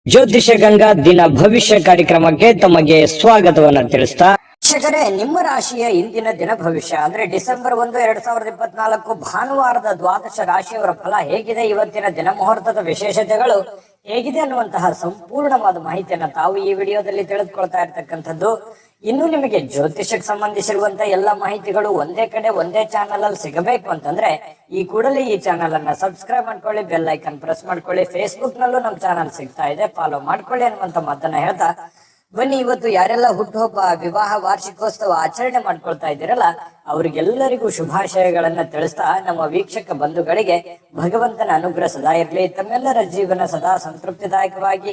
ಜ್ಯೋತಿಷ ಗಂಗಾ ದಿನ ಭವಿಷ್ಯ ಕಾರ್ಯಕ್ರಮಕ್ಕೆ ತಮಗೆ ಸ್ವಾಗತವನ್ನ ತಿಳಿಸ್ತಾ ವೀಕ್ಷಕರೇ, ನಿಮ್ಮ ರಾಶಿಯ ಇಂದಿನ ದಿನ ಭವಿಷ್ಯ ಅಂದ್ರೆ ಡಿಸೆಂಬರ್ 1, 2024 ಭಾನುವಾರದ ದ್ವಾದಶ ರಾಶಿಯವರ ಫಲ ಹೇಗಿದೆ, ಇವತ್ತಿನ ದಿನ ಮುಹೂರ್ತದ ವಿಶೇಷತೆಗಳು ಹೇಗಿದೆ ಅನ್ನುವಂತಹ ಸಂಪೂರ್ಣವಾದ ಮಾಹಿತಿಯನ್ನ ತಾವು ಈ ವಿಡಿಯೋದಲ್ಲಿ ತಿಳಿದುಕೊಳ್ತಾ ಇರ್ತಕ್ಕಂಥದ್ದು. ಇನ್ನು ನಿಮಗೆ ಜ್ಯೋತಿಷಕ್ಕೆ ಸಂಬಂಧಿಸಿರುವಂತ ಎಲ್ಲ ಮಾಹಿತಿಗಳು ಒಂದೇ ಕಡೆ ಒಂದೇ ಚಾನಲ್ ಅಲ್ಲಿ ಸಿಗಬೇಕು ಅಂತಂದ್ರೆ ಈ ಕೂಡಲೇ ಈ ಚಾನಲ್ ಅನ್ನ ಸಬ್ಸ್ಕ್ರೈಬ್ ಮಾಡ್ಕೊಳ್ಳಿ, ಬೆಲ್ ಐಕನ್ ಪ್ರೆಸ್ ಮಾಡ್ಕೊಳ್ಳಿ. ಫೇಸ್ಬುಕ್ ನಲ್ಲೂ ನಮ್ಮ ಚಾನಲ್ ಸಿಗ್ತಾ ಇದೆ, ಫಾಲೋ ಮಾಡ್ಕೊಳ್ಳಿ ಅನ್ನುವಂತ ಮಾತನ್ನ ಹೇಳ್ತಾ ಬನ್ನಿ, ಇವತ್ತು ಯಾರೆಲ್ಲ ಹುಟ್ಟುಹಬ್ಬ, ವಿವಾಹ, ವಾರ್ಷಿಕೋತ್ಸವ ಆಚರಣೆ ಮಾಡ್ಕೊಳ್ತಾ ಇದ್ದೀರಲ್ಲ ಅವ್ರಿಗೆಲ್ಲರಿಗೂ ಶುಭಾಶಯಗಳನ್ನ ತಿಳಿಸ್ತಾ ನಮ್ಮ ವೀಕ್ಷಕ ಬಂಧುಗಳಿಗೆ ಭಗವಂತನ ಅನುಗ್ರಹ ಸದಾ ಇರಲಿ, ತಮ್ಮೆಲ್ಲರ ಜೀವನ ಸದಾ ಸಂತೃಪ್ತಿದಾಯಕವಾಗಿ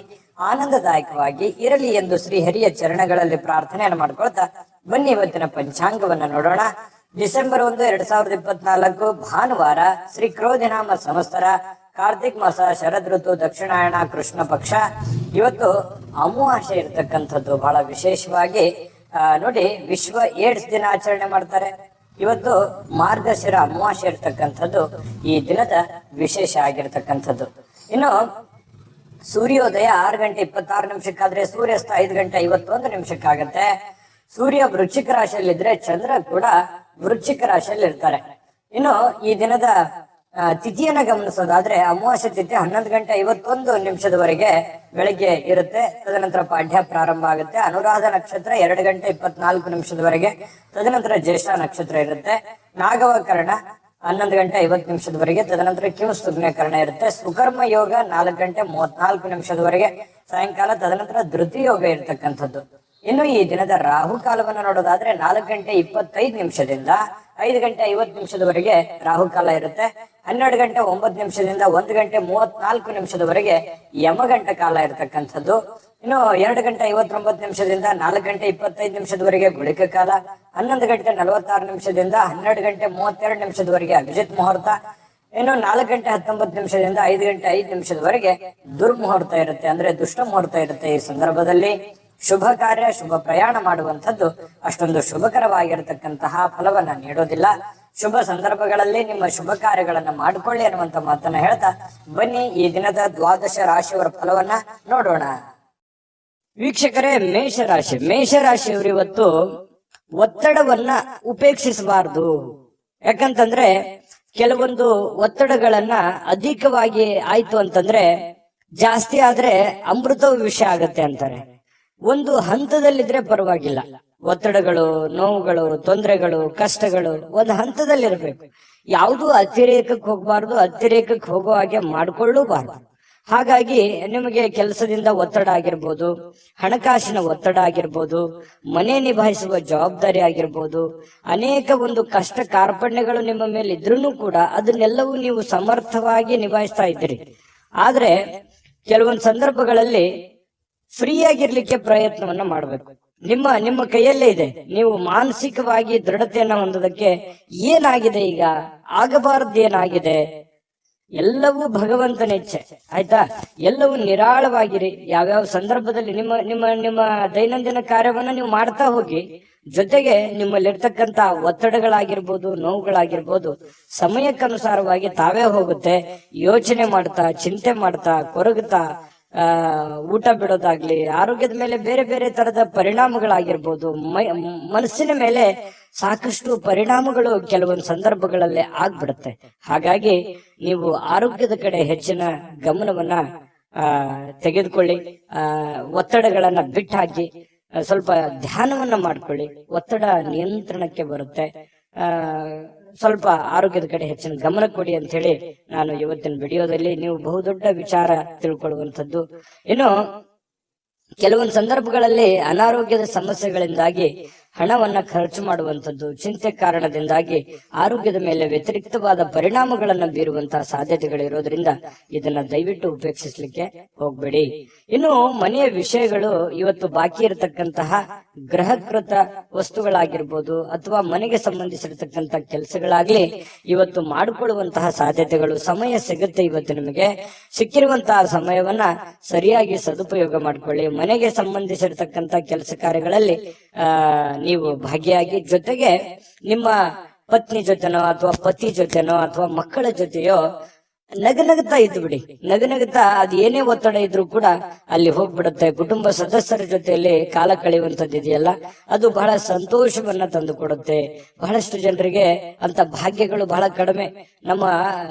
ಆನಂದದಾಯಕವಾಗಿ ಇರಲಿ ಎಂದು ಶ್ರೀಹರಿಯ ಚರಣಗಳಲ್ಲಿ ಪ್ರಾರ್ಥನೆಯನ್ನು ಮಾಡ್ಕೊಳ್ತಾ ಬನ್ನಿ ಇವತ್ತಿನ ಪಂಚಾಂಗವನ್ನ ನೋಡೋಣ. ಡಿಸೆಂಬರ್ 1, 2024 ಭಾನುವಾರ, ಶ್ರೀ ಕ್ರೋಧಿನಾಮ ಸಂವತ್ಸರ, ಕಾರ್ತಿಕ್ ಮಾಸ, ಶರದ್ ಋತು, ದಕ್ಷಿಣಾಯಣ, ಕೃಷ್ಣ ಪಕ್ಷ. ಇವತ್ತು ಅಮಾವಾಸ್ಯೆ ಇರ್ತಕ್ಕಂಥದ್ದು ಬಹಳ ವಿಶೇಷವಾಗಿ ನೋಡಿ, ವಿಶ್ವ ಏಡ್ಸ್ ದಿನ ಆಚರಣೆ ಮಾಡ್ತಾರೆ. ಇವತ್ತು ಮಾರ್ಗಶಿರ ಅಮಾವಾಸ್ಯೆ ಇರ್ತಕ್ಕಂಥದ್ದು ಈ ದಿನದ ವಿಶೇಷ ಆಗಿರ್ತಕ್ಕಂಥದ್ದು. ಇನ್ನು ಸೂರ್ಯೋದಯ 6:26 ಸೂರ್ಯಾಸ್ತ 5:51 ಸೂರ್ಯ ವೃಶ್ಚಿಕ ರಾಶಿಯಲ್ಲಿದ್ರೆ ಚಂದ್ರ ಕೂಡ ವೃಶ್ಚಿಕ ರಾಶಿಯಲ್ಲಿ ಇರ್ತಾರೆ. ಇನ್ನು ಈ ದಿನದ ತಿಥಿಯನ್ನ ಗಮನಿಸೋದಾದ್ರೆ ಅಮಾವಾಸ್ಯೆ ತಿಥಿ 11:51 ಬೆಳಿಗ್ಗೆ ಇರುತ್ತೆ. ತದನಂತರ ಪಾಡ್ಯ ಪ್ರಾರಂಭ ಆಗುತ್ತೆ. ಅನುರಾಧ ನಕ್ಷತ್ರ 2:24 ತದನಂತರ ಜ್ಯೇಷ್ಠ ನಕ್ಷತ್ರ ಇರುತ್ತೆ. ನಾಗವಕರಣ 11:50 ತದನಂತರ ಕಿಂಸುಗ್ನ ಕರ್ಣ ಇರುತ್ತೆ. ಸುಕರ್ಮ ಯೋಗ 4:34 ಸಾಯಂಕಾಲ, ತದನಂತರ ಧೃತಿ ಯೋಗ ಇರ್ತಕ್ಕಂಥದ್ದು. ಇನ್ನು ಈ ದಿನದ ರಾಹು ಕಾಲವನ್ನು ನೋಡೋದಾದ್ರೆ 4:25 5:50 ರಾಹುಕಾಲ ಇರುತ್ತೆ. 12:09 1:34 ಯಮಗಂಟ ಕಾಲ ಇರತಕ್ಕಂಥದ್ದು. ಇನ್ನು 2:59 4:25 ಗುಳಿಕ ಕಾಲ, 11:46 12:32 ಅಭಿಜಿತ್ ಮುಹೂರ್ತ. ಇನ್ನು 4:19 5:05 ದುರ್ಮುಹೂರ್ತ ಇರುತ್ತೆ, ಅಂದ್ರೆ ದುಷ್ಟ ಮುಹೂರ್ತ ಇರುತ್ತೆ. ಈ ಸಂದರ್ಭದಲ್ಲಿ ಶುಭ ಕಾರ್ಯ, ಶುಭ ಪ್ರಯಾಣ ಮಾಡುವಂಥದ್ದು ಅಷ್ಟೊಂದು ಶುಭಕರವಾಗಿರತಕ್ಕಂತಹ ಫಲವನ್ನ ನೀಡೋದಿಲ್ಲ. ಶುಭ ಸಂದರ್ಭಗಳಲ್ಲಿ ನಿಮ್ಮ ಶುಭ ಕಾರ್ಯಗಳನ್ನ ಮಾಡಿಕೊಳ್ಳಿ ಅನ್ನುವಂತ ಮಾತನ್ನ ಹೇಳ್ತಾ ಬನ್ನಿ ಈ ದಿನದ ದ್ವಾದಶ ರಾಶಿಯವರ ಫಲವನ್ನ ನೋಡೋಣ. ವೀಕ್ಷಕರೇ, ಮೇಷರಾಶಿಯವರು ಇವತ್ತು ಒತ್ತಡವನ್ನ ಉಪೇಕ್ಷಿಸಬಾರದು. ಯಾಕಂತಂದ್ರೆ ಕೆಲವೊಂದು ಒತ್ತಡಗಳನ್ನ ಅಧಿಕವಾಗಿ ಆಯ್ತು ಅಂತಂದ್ರೆ, ಜಾಸ್ತಿ ಆದ್ರೆ ಅಮೃತವು ವಿಷ ಆಗತ್ತೆ ಅಂತಾರೆ. ಒಂದು ಹಂತದಲ್ಲಿದ್ರೆ ಪರವಾಗಿಲ್ಲ. ಒತ್ತಡಗಳು, ನೋವುಗಳು, ತೊಂದರೆಗಳು, ಕಷ್ಟಗಳು ಒಂದು ಹಂತದಲ್ಲಿರ್ಬೇಕು. ಯಾವುದು ಅತಿರೇಕಕ್ಕೆ ಹೋಗಬಾರ್ದು, ಅತಿರೇಕಕ್ಕೆ ಹೋಗೋ ಹಾಗೆ ಮಾಡ್ಕೊಳ್ಳೂಬಾರ್ದು. ಹಾಗಾಗಿ ನಿಮಗೆ ಕೆಲಸದಿಂದ ಒತ್ತಡ ಆಗಿರ್ಬೋದು, ಹಣಕಾಸಿನ ಒತ್ತಡ ಆಗಿರ್ಬೋದು, ಮನೆ ನಿಭಾಯಿಸುವ ಜವಾಬ್ದಾರಿ ಆಗಿರ್ಬೋದು, ಅನೇಕ ಒಂದು ಕಷ್ಟ ಕಾರ್ಪಣ್ಯಗಳು ನಿಮ್ಮ ಮೇಲೆ ಇದ್ರೂ ಕೂಡ ಅದನ್ನೆಲ್ಲವೂ ನೀವು ಸಮರ್ಥವಾಗಿ ನಿಭಾಯಿಸ್ತಾ ಇದ್ದೀರಿ. ಆದ್ರೆ ಕೆಲವೊಂದು ಸಂದರ್ಭಗಳಲ್ಲಿ ಫ್ರೀ ಆಗಿರ್ಲಿಕ್ಕೆ ಪ್ರಯತ್ನವನ್ನ ಮಾಡಬೇಕು. ನಿಮ್ಮ ಕೈಯಲ್ಲೇ ಇದೆ. ನೀವು ಮಾನಸಿಕವಾಗಿ ದೃಢತೆಯನ್ನ ಹೊಂದೋದಕ್ಕೆ ಏನಾಗಿದೆ, ಈಗ ಆಗಬಾರದು ಏನಾಗಿದೆ, ಎಲ್ಲವೂ ಭಗವಂತನ ಇಚ್ಛೆ. ಆಯ್ತಾ? ಎಲ್ಲವೂ ನಿರಾಳವಾಗಿರಿ. ಯಾವ್ಯಾವ ಸಂದರ್ಭದಲ್ಲಿ ನಿಮ್ಮ ನಿಮ್ಮ ನಿಮ್ಮ ದೈನಂದಿನ ಕಾರ್ಯವನ್ನ ನೀವು ಮಾಡ್ತಾ ಹೋಗಿ, ಜೊತೆಗೆ ನಿಮ್ಮಲ್ಲಿರ್ತಕ್ಕಂತ ಒತ್ತಡಗಳಾಗಿರ್ಬೋದು, ನೋವುಗಳಾಗಿರ್ಬೋದು ಸಮಯಕ್ಕನುಸಾರವಾಗಿ ತಾವೇ ಹೋಗುತ್ತೆ. ಯೋಚನೆ ಮಾಡ್ತಾ, ಚಿಂತೆ ಮಾಡ್ತಾ, ಕೊರಗುತ್ತಾ ಊಟ ಬಿಡೋದಾಗ್ಲಿ, ಆರೋಗ್ಯದ ಮೇಲೆ ಬೇರೆ ಬೇರೆ ತರದ ಪರಿಣಾಮಗಳಾಗಿರ್ಬೋದು, ಮನಸ್ಸಿನ ಮೇಲೆ ಸಾಕಷ್ಟು ಪರಿಣಾಮಗಳು ಕೆಲವೊಂದು ಸಂದರ್ಭಗಳಲ್ಲಿ ಆಗ್ಬಿಡುತ್ತೆ. ಹಾಗಾಗಿ ನೀವು ಆರೋಗ್ಯದ ಕಡೆ ಹೆಚ್ಚಿನ ಗಮನವನ್ನ ತೆಗೆದುಕೊಳ್ಳಿ. ಒತ್ತಡಗಳನ್ನ ಬಿಟ್ಟಾಕಿ ಸ್ವಲ್ಪ ಧ್ಯಾನವನ್ನ ಮಾಡ್ಕೊಳ್ಳಿ. ಒತ್ತಡ ನಿಯಂತ್ರಣಕ್ಕೆ ಬರುತ್ತೆ. ಸ್ವಲ್ಪ ಆರೋಗ್ಯದ ಕಡೆ ಹೆಚ್ಚಿನ ಗಮನ ಕೊಡಿ ಅಂತ ಹೇಳಿ ನಾನು ಇವತ್ತಿನ ವಿಡಿಯೋದಲ್ಲಿ ನೀವು ಬಹುದೊಡ್ಡ ವಿಚಾರ ತಿಳ್ಕೊಳ್ಳುವಂಥದ್ದು. ಇನ್ನು ಕೆಲವೊಂದು ಸಂದರ್ಭಗಳಲ್ಲಿ ಅನಾರೋಗ್ಯದ ಸಮಸ್ಯೆಗಳಿಂದಾಗಿ ಹಣವನ್ನ ಖರ್ಚು ಮಾಡುವಂಥದ್ದು, ಚಿಂತೆ ಕಾರಣದಿಂದಾಗಿ ಆರೋಗ್ಯದ ಮೇಲೆ ವ್ಯತಿರಿಕ್ತವಾದ ಪರಿಣಾಮಗಳನ್ನ ಬೀರುವಂತಹ ಸಾಧ್ಯತೆಗಳಿರೋದ್ರಿಂದ ಇದನ್ನ ದಯವಿಟ್ಟು ಉಪೇಕ್ಷಿಸ್ಲಿಕ್ಕೆ ಹೋಗ್ಬೇಡಿ. ಇನ್ನು ಮನೆಯ ವಿಷಯಗಳು, ಇವತ್ತು ಬಾಕಿ ಇರತಕ್ಕಂತಹ ಗೃಹಕೃತ ವಸ್ತುಗಳಾಗಿರ್ಬೋದು ಅಥವಾ ಮನೆಗೆ ಸಂಬಂಧಿಸಿರತಕ್ಕಂತ ಕೆಲಸಗಳಾಗ್ಲಿ ಇವತ್ತು ಮಾಡಿಕೊಳ್ಳುವಂತಹ ಸಾಧ್ಯತೆಗಳು, ಸಮಯ ಸಿಗುತ್ತೆ. ಇವತ್ತು ನಿಮಗೆ ಸಿಕ್ಕಿರುವಂತಹ ಸಮಯವನ್ನ ಸರಿಯಾಗಿ ಸದುಪಯೋಗ ಮಾಡಿಕೊಳ್ಳಿ. ಮನೆಗೆ ಸಂಬಂಧಿಸಿರತಕ್ಕಂತ ಕೆಲಸ ಕಾರ್ಯಗಳಲ್ಲಿ ನೀವು ಭಾಗಿಯಾಗಿ, ಜೊತೆಗೆ ನಿಮ್ಮ ಪತ್ನಿ ಜೊತೆನೋ ಅಥವಾ ಪತಿ ಜೊತೆನೋ ಅಥವಾ ಮಕ್ಕಳ ಜೊತೆಯೋ ನಗನಗುತ್ತಾ ಇದ್ದು ಬಿಡಿ. ನಗನಗುತ್ತಾ ಅದ್ ಏನೇ ಒತ್ತಡ ಇದ್ರೂ ಕೂಡ ಅಲ್ಲಿ ಹೋಗ್ಬಿಡುತ್ತೆ. ಕುಟುಂಬ ಸದಸ್ಯರ ಜೊತೆಯಲ್ಲಿ ಕಾಲ ಕಳೆಯುವಂತದ್ದು ಇದೆಯಲ್ಲ, ಅದು ಬಹಳ ಸಂತೋಷವನ್ನ ತಂದು ಕೊಡುತ್ತೆ. ಬಹಳಷ್ಟು ಜನರಿಗೆ ಅಂತ ಭಾಗ್ಯಗಳು ಬಹಳ ಕಡಿಮೆ. ನಮ್ಮ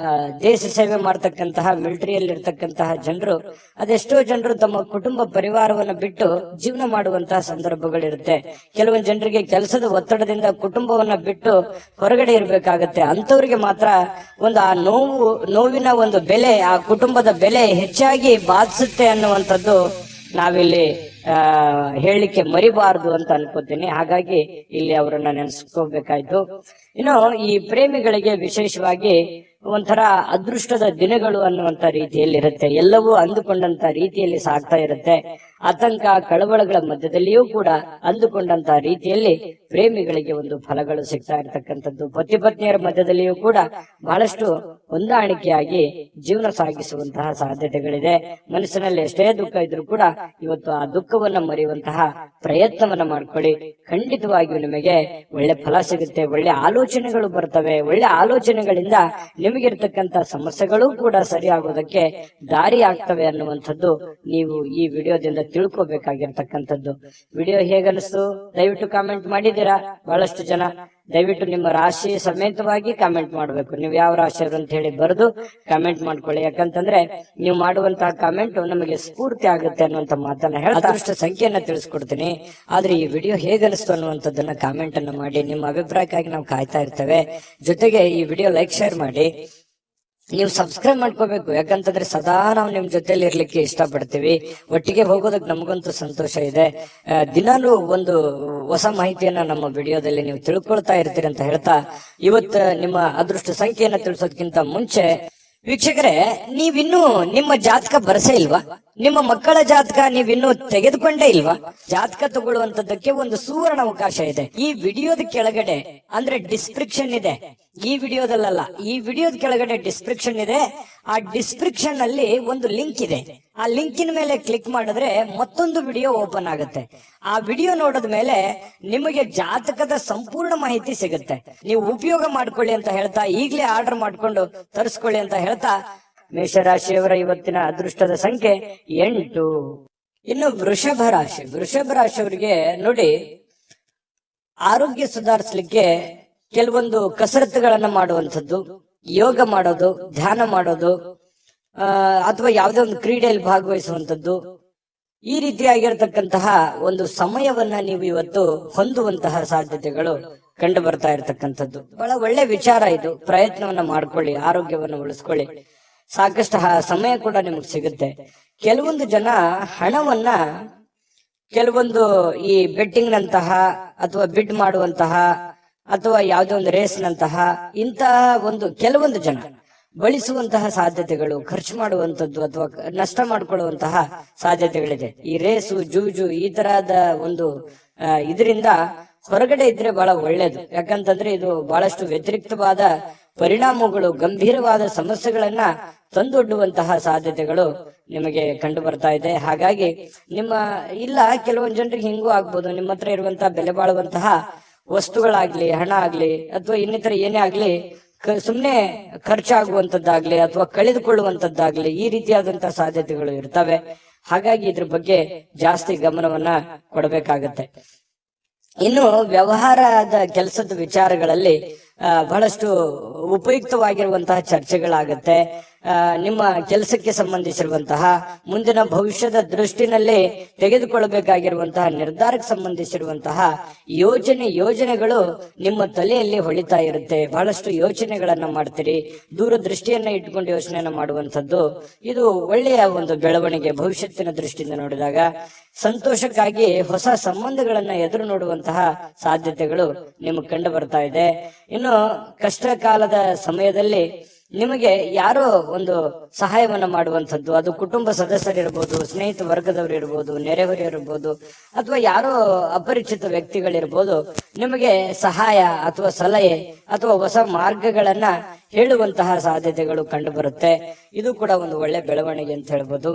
ದೇಶ ಸೇವೆ ಮಾಡ್ತಕ್ಕಂತಹ ಮಿಲಿಟರಿಯಲ್ಲಿ ಇರ್ತಕ್ಕಂತಹ ಜನರು, ಅದೆಷ್ಟೋ ಜನರು ತಮ್ಮ ಕುಟುಂಬ ಪರಿವಾರವನ್ನ ಬಿಟ್ಟು ಜೀವನ ಮಾಡುವಂತಹ ಸಂದರ್ಭಗಳಿರುತ್ತೆ. ಕೆಲವೊಂದು ಜನರಿಗೆ ಕೆಲಸದ ಒತ್ತಡದಿಂದ ಕುಟುಂಬವನ್ನ ಬಿಟ್ಟು ಹೊರಗಡೆ ಇರ್ಬೇಕಾಗತ್ತೆ. ಅಂತವ್ರಿಗೆ ಮಾತ್ರ ಒಂದು ಆ ನೋವಿನ ಒಂದು ಬೆಲೆ, ಆ ಕುಟುಂಬದ ಬೆಲೆ ಹೆಚ್ಚಾಗಿ ಬಾಧಿಸುತ್ತೆ ಅನ್ನುವಂಥದ್ದು ನಾವಿಲ್ಲಿ ಹೇಳಲಿಕ್ಕೆ ಮರಿಬಾರದು ಅಂತ ಅನ್ಕೋತೀನಿ. ಹಾಗಾಗಿ ಇಲ್ಲಿ ಅವರನ್ನ ನೆನೆಸ್ಕೋಬೇಕಾಯ್ತು. ಇನ್ನು ಈ ಪ್ರೇಮಿಗಳಿಗೆ ವಿಶೇಷವಾಗಿ ಒಂಥರ ಅದೃಷ್ಟದ ದಿನಗಳು ಅನ್ನುವಂತ ರೀತಿಯಲ್ಲಿ ಇರುತ್ತೆ. ಎಲ್ಲವೂ ಅಂದುಕೊಂಡಂತ ರೀತಿಯಲ್ಲಿ ಸಾಗ್ತಾ ಇರುತ್ತೆ. ಆತಂಕ ಕಳವಳಗಳ ಮಧ್ಯದಲ್ಲಿಯೂ ಕೂಡ ಅಂದುಕೊಂಡಂತ ರೀತಿಯಲ್ಲಿ ಪ್ರೇಮಿಗಳಿಗೆ ಒಂದು ಫಲಗಳು ಸಿಗ್ತಾ ಇರತಕ್ಕಂಥದ್ದು. ಪತಿ ಪತ್ನಿಯರ ಮಧ್ಯದಲ್ಲಿಯೂ ಕೂಡ ಬಹಳಷ್ಟು ಹೊಂದಾಣಿಕೆಯಾಗಿ ಜೀವನ ಸಾಗಿಸುವಂತಹ ಸಾಧ್ಯತೆಗಳಿದೆ. ಮನಸ್ಸಿನಲ್ಲಿ ಎಷ್ಟೇ ದುಃಖ ಇದ್ರೂ ಕೂಡ ಇವತ್ತು ಆ ದುಃಖವನ್ನ ಮರೆಯುವಂತಹ ಪ್ರಯತ್ನವನ್ನ ಮಾಡ್ಕೊಳ್ಳಿ. ಖಂಡಿತವಾಗಿಯೂ ನಿಮಗೆ ಒಳ್ಳೆ ಫಲ ಸಿಗುತ್ತೆ. ಒಳ್ಳೆ ಆಲೋಚನೆಗಳು ಬರ್ತವೆ. ಒಳ್ಳೆ ಆಲೋಚನೆಗಳಿಂದ ನಿಮಗಿರ್ತಕ್ಕಂಥ ಸಮಸ್ಯೆಗಳು ಕೂಡ ಸರಿಯಾಗೋದಕ್ಕೆ ದಾರಿ ಆಗ್ತವೆ ಅನ್ನುವಂಥದ್ದು ನೀವು ಈ ವಿಡಿಯೋದಿಂದ ತಿಳ್ಕೋಬೇಕಾಗಿರ್ತಕ್ಕಂಥದ್ದು. ವಿಡಿಯೋ ಹೇಗನ್ನಿಸ್ತು ದಯವಿಟ್ಟು ಕಾಮೆಂಟ್ ಮಾಡಿದ್ದೀರಾ. ಬಹಳಷ್ಟು ಜನ ದಯವಿಟ್ಟು ನಿಮ್ಮ ರಾಶಿ ಸಮೇತವಾಗಿ ಕಾಮೆಂಟ್ ಮಾಡ್ಬೇಕು. ನೀವು ಯಾವ ರಾಶಿಯವರು ಅಂತ ಹೇಳಿ ಬರೆದು ಕಾಮೆಂಟ್ ಮಾಡ್ಕೊಳ್ಳಿ. ಯಾಕಂತಂದ್ರೆ ನೀವು ಮಾಡುವಂತಹ ಕಾಮೆಂಟ್ ನಮಗೆ ಸ್ಫೂರ್ತಿ ಆಗುತ್ತೆ ಅನ್ನುವಂತ ಮಾತನ್ನ ಹೇಳಿ ಅದೃಷ್ಟ ಸಂಖ್ಯೆಯನ್ನ ತಿಳಿಸ್ಕೊಡ್ತೀನಿ. ಆದ್ರೆ ಈ ವಿಡಿಯೋ ಹೇಗನ್ನಿಸ್ತು ಅನ್ನುವಂಥದ್ದನ್ನ ಕಾಮೆಂಟ್ ಅನ್ನ ಮಾಡಿ. ನಿಮ್ಮ ಅಭಿಪ್ರಾಯಕ್ಕಾಗಿ ನಾವು ಕಾಯ್ತಾ ಇರ್ತೇವೆ. ಜೊತೆಗೆ ಈ ವಿಡಿಯೋ ಲೈಕ್ ಶೇರ್ ಮಾಡಿ. ನೀವು ಸಬ್ಸ್ಕ್ರೈಬ್ ಮಾಡ್ಕೋಬೇಕು. ಯಾಕಂತಂದ್ರೆ ಸದಾ ನಾವು ನಿಮ್ ಜೊತೆಲಿ ಇರ್ಲಿಕ್ಕೆ ಇಷ್ಟಪಡ್ತೀವಿ. ಒಟ್ಟಿಗೆ ಹೋಗೋದಕ್ಕೆ ನಮಗಂತೂ ಸಂತೋಷ ಇದೆ. ದಿನಾಲೂ ಒಂದು ಹೊಸ ಮಾಹಿತಿಯನ್ನ ನಮ್ಮ ವಿಡಿಯೋದಲ್ಲಿ ನೀವು ತಿಳ್ಕೊಳ್ತಾ ಇರ್ತೀರಿ ಅಂತ ಹೇಳ್ತಾ, ಇವತ್ತು ನಿಮ್ಮ ಅದೃಷ್ಟ ಸಂಖ್ಯೆಯನ್ನ ತಿಳಿಸೋದಕ್ಕಿಂತ ಮುಂಚೆ ವೀಕ್ಷಕರೇ, ನೀವಿನ್ನೂ ನಿಮ್ಮ ಜಾತಕ ಬರಸೇ ಇಲ್ವಾ? ನಿಮ್ಮ ಮಕ್ಕಳ ಜಾತಕ ನೀವಿನ್ನೂ ತೆಗೆದುಕೊಂಡೇ ಇಲ್ವಾ? ಜಾತಕ ತಗೊಳ್ಳುವಂತದ್ದಕ್ಕೆ ಒಂದು ಸುವರ್ಣ ಅವಕಾಶ ಇದೆ. ಈ ವಿಡಿಯೋದ ಕೆಳಗಡೆ ಅಂದ್ರೆ ಡಿಸ್ಕ್ರಿಪ್ಷನ್ ಇದೆ. ಈ ವಿಡಿಯೋದಲ್ಲ, ಈ ವಿಡಿಯೋದ ಕೆಳಗಡೆ ಡಿಸ್ಕ್ರಿಪ್ಷನ್ ಇದೆ. ಆ ಡಿಸ್ಕ್ರಿಪ್ಷನ್ ಅಲ್ಲಿ ಒಂದು ಲಿಂಕ್ ಇದೆ. ಆ ಲಿಂಕಿನ ಮೇಲೆ ಕ್ಲಿಕ್ ಮಾಡಿದ್ರೆ ಮತ್ತೊಂದು ವಿಡಿಯೋ ಓಪನ್ ಆಗುತ್ತೆ. ಆ ವಿಡಿಯೋ ನೋಡಿದ ಮೇಲೆ ನಿಮಗೆ ಜಾತಕದ ಸಂಪೂರ್ಣ ಮಾಹಿತಿ ಸಿಗುತ್ತೆ. ನೀವು ಉಪಯೋಗ ಮಾಡ್ಕೊಳ್ಳಿ ಅಂತ ಹೇಳ್ತಾ, ಈಗಲೇ ಆರ್ಡರ್ ಮಾಡ್ಕೊಂಡು ತರಿಸ್ಕೊಳ್ಳಿ ಅಂತ ಹೇಳ್ತಾ, ಮೇಷರಾಶಿಯವರ ಇವತ್ತಿನ ಅದೃಷ್ಟದ ಸಂಖ್ಯೆ 8. ಇನ್ನು ವೃಷಭ ರಾಶಿಯವರಿಗೆ ನೋಡಿ, ಆರೋಗ್ಯ ಸುಧಾರಿಸಲಿಕ್ಕೆ ಕೆಲವೊಂದು ಕಸರತ್ತುಗಳನ್ನ ಮಾಡುವಂಥದ್ದು, ಯೋಗ ಮಾಡೋದು, ಧ್ಯಾನ ಮಾಡೋದು, ಅಥವಾ ಯಾವುದೇ ಒಂದು ಕ್ರೀಡೆಯಲ್ಲಿ ಭಾಗವಹಿಸುವಂಥದ್ದು, ಈ ರೀತಿಯಾಗಿರ್ತಕ್ಕಂತಹ ಒಂದು ಸಮಯವನ್ನ ನೀವು ಇವತ್ತು ಹೊಂದುವಂತಹ ಸಾಧ್ಯತೆಗಳು ಕಂಡು ಬರ್ತಾ ಇರತಕ್ಕಂಥದ್ದು. ಬಹಳ ಒಳ್ಳೆ ವಿಚಾರ ಇದು. ಪ್ರಯತ್ನವನ್ನ ಮಾಡ್ಕೊಳ್ಳಿ, ಆರೋಗ್ಯವನ್ನು ಉಳಿಸ್ಕೊಳ್ಳಿ. ಸಾಕಷ್ಟು ಸಮಯ ಕೂಡ ನಿಮಗೆ ಸಿಗುತ್ತೆ. ಕೆಲವೊಂದು ಜನ ಹಣವನ್ನ ಕೆಲವೊಂದು ಈ ಬೆಟ್ಟಿಂಗ್ ನಂತಹ ಅಥವಾ ಬಿಡ್ ಮಾಡುವಂತಹ ಅಥವಾ ಯಾವುದೇ ಒಂದು ರೇಸ್ ನಂತಹ ಇಂತಹ ಒಂದು ಕೆಲವೊಂದು ಜನ ಬಳಸುವಂತಹ ಸಾಧ್ಯತೆಗಳು, ಖರ್ಚು ಮಾಡುವಂತದ್ದು ಅಥವಾ ನಷ್ಟ ಮಾಡಿಕೊಳ್ಳುವಂತಹ ಸಾಧ್ಯತೆಗಳಿದೆ. ಈ ರೇಸು, ಜೂಜು ಈ ತರಹದ ಒಂದು ಇದರಿಂದ ಹೊರಗಡೆ ಇದ್ರೆ ಬಹಳ ಒಳ್ಳೇದು. ಯಾಕಂತಂದ್ರೆ ಇದು ಬಹಳಷ್ಟು ವ್ಯತಿರಿಕ್ತವಾದ ಪರಿಣಾಮಗಳು, ಗಂಭೀರವಾದ ಸಮಸ್ಯೆಗಳನ್ನ ತಂದೊಡ್ಡುವಂತಹ ಸಾಧ್ಯತೆಗಳು ನಿಮಗೆ ಕಂಡು ಬರ್ತಾ ಇದೆ. ಹಾಗಾಗಿ ಕೆಲವೊಂದು ಜನರಿಗೆ ಹಿಂಗೂ ಆಗ್ಬೋದು. ನಿಮ್ಮ ಹತ್ರ ಇರುವಂತಹ ಬೆಲೆ ಬಾಳುವಂತಹ ವಸ್ತುಗಳಾಗ್ಲಿ, ಹಣ ಆಗ್ಲಿ, ಅಥವಾ ಇನ್ನಿತರ ಏನೇ ಆಗ್ಲಿ, ಸುಮ್ನೆ ಖರ್ಚಾಗುವಂತದ್ದಾಗ್ಲಿ ಅಥವಾ ಕಳೆದುಕೊಳ್ಳುವಂತದ್ದಾಗ್ಲಿ, ಈ ರೀತಿಯಾದಂತಹ ಸಾಧ್ಯತೆಗಳು ಇರ್ತವೆ. ಹಾಗಾಗಿ ಇದ್ರ ಬಗ್ಗೆ ಜಾಸ್ತಿ ಗಮನವನ್ನ ಕೊಡಬೇಕಾಗತ್ತೆ. ಇನ್ನು ವ್ಯವಹಾರದ ಕೆಲಸದ ವಿಚಾರಗಳಲ್ಲಿ ಬಹಳಷ್ಟು ಉಪಯುಕ್ತವಾಗಿರುವಂತಹ ಚರ್ಚೆಗಳಾಗತ್ತೆ. ನಿಮ್ಮ ಕೆಲಸಕ್ಕೆ ಸಂಬಂಧಿಸಿರುವಂತಹ ಮುಂದಿನ ಭವಿಷ್ಯದ ದೃಷ್ಟಿನಲ್ಲಿ ತೆಗೆದುಕೊಳ್ಳಬೇಕಾಗಿರುವಂತಹ ನಿರ್ಧಾರಕ್ಕೆ ಸಂಬಂಧಿಸಿರುವಂತಹ ಯೋಜನೆಗಳು ನಿಮ್ಮ ತಲೆಯಲ್ಲಿ ಹೊಳಿತಾ ಇರುತ್ತೆ. ಬಹಳಷ್ಟು ಯೋಚನೆಗಳನ್ನ ಮಾಡ್ತೀರಿ. ದೂರದೃಷ್ಟಿಯನ್ನ ಇಟ್ಕೊಂಡು ಯೋಚನೆಯನ್ನ ಮಾಡುವಂತದ್ದು ಇದು ಒಳ್ಳೆಯ ಒಂದು ಬೆಳವಣಿಗೆ. ಭವಿಷ್ಯತ್ತಿನ ದೃಷ್ಟಿಯಿಂದ ನೋಡಿದಾಗ ಸಂತೋಷಕ್ಕಾಗಿ ಹೊಸ ಸಂಬಂಧಗಳನ್ನ ಎದುರು ನೋಡುವಂತಹ ಸಾಧ್ಯತೆಗಳು ನಿಮಗೆ ಕಂಡು ಬರ್ತಾ ಇದೆ. ಇನ್ನು ಕಷ್ಟ ಕಾಲದ ಸಮಯದಲ್ಲಿ ನಿಮಗೆ ಯಾರೋ ಒಂದು ಸಹಾಯವನ್ನ ಮಾಡುವಂಥದ್ದು, ಅದು ಕುಟುಂಬ ಸದಸ್ಯರಿರ್ಬೋದು, ಸ್ನೇಹಿತ ವರ್ಗದವರು ಇರ್ಬೋದು, ನೆರೆಹೊರೆಯರಿರ್ಬೋದು, ಅಥವಾ ಯಾರೋ ಅಪರಿಚಿತ ವ್ಯಕ್ತಿಗಳಿರ್ಬೋದು, ನಿಮಗೆ ಸಹಾಯ ಅಥವಾ ಸಲಹೆ ಅಥವಾ ಹೊಸ ಮಾರ್ಗಗಳನ್ನ ಹೇಳುವಂತಹ ಸಾಧ್ಯತೆಗಳು ಕಂಡು ಬರುತ್ತೆ. ಇದು ಕೂಡ ಒಂದು ಒಳ್ಳೆ ಬೆಳವಣಿಗೆ ಅಂತ ಹೇಳ್ಬೋದು.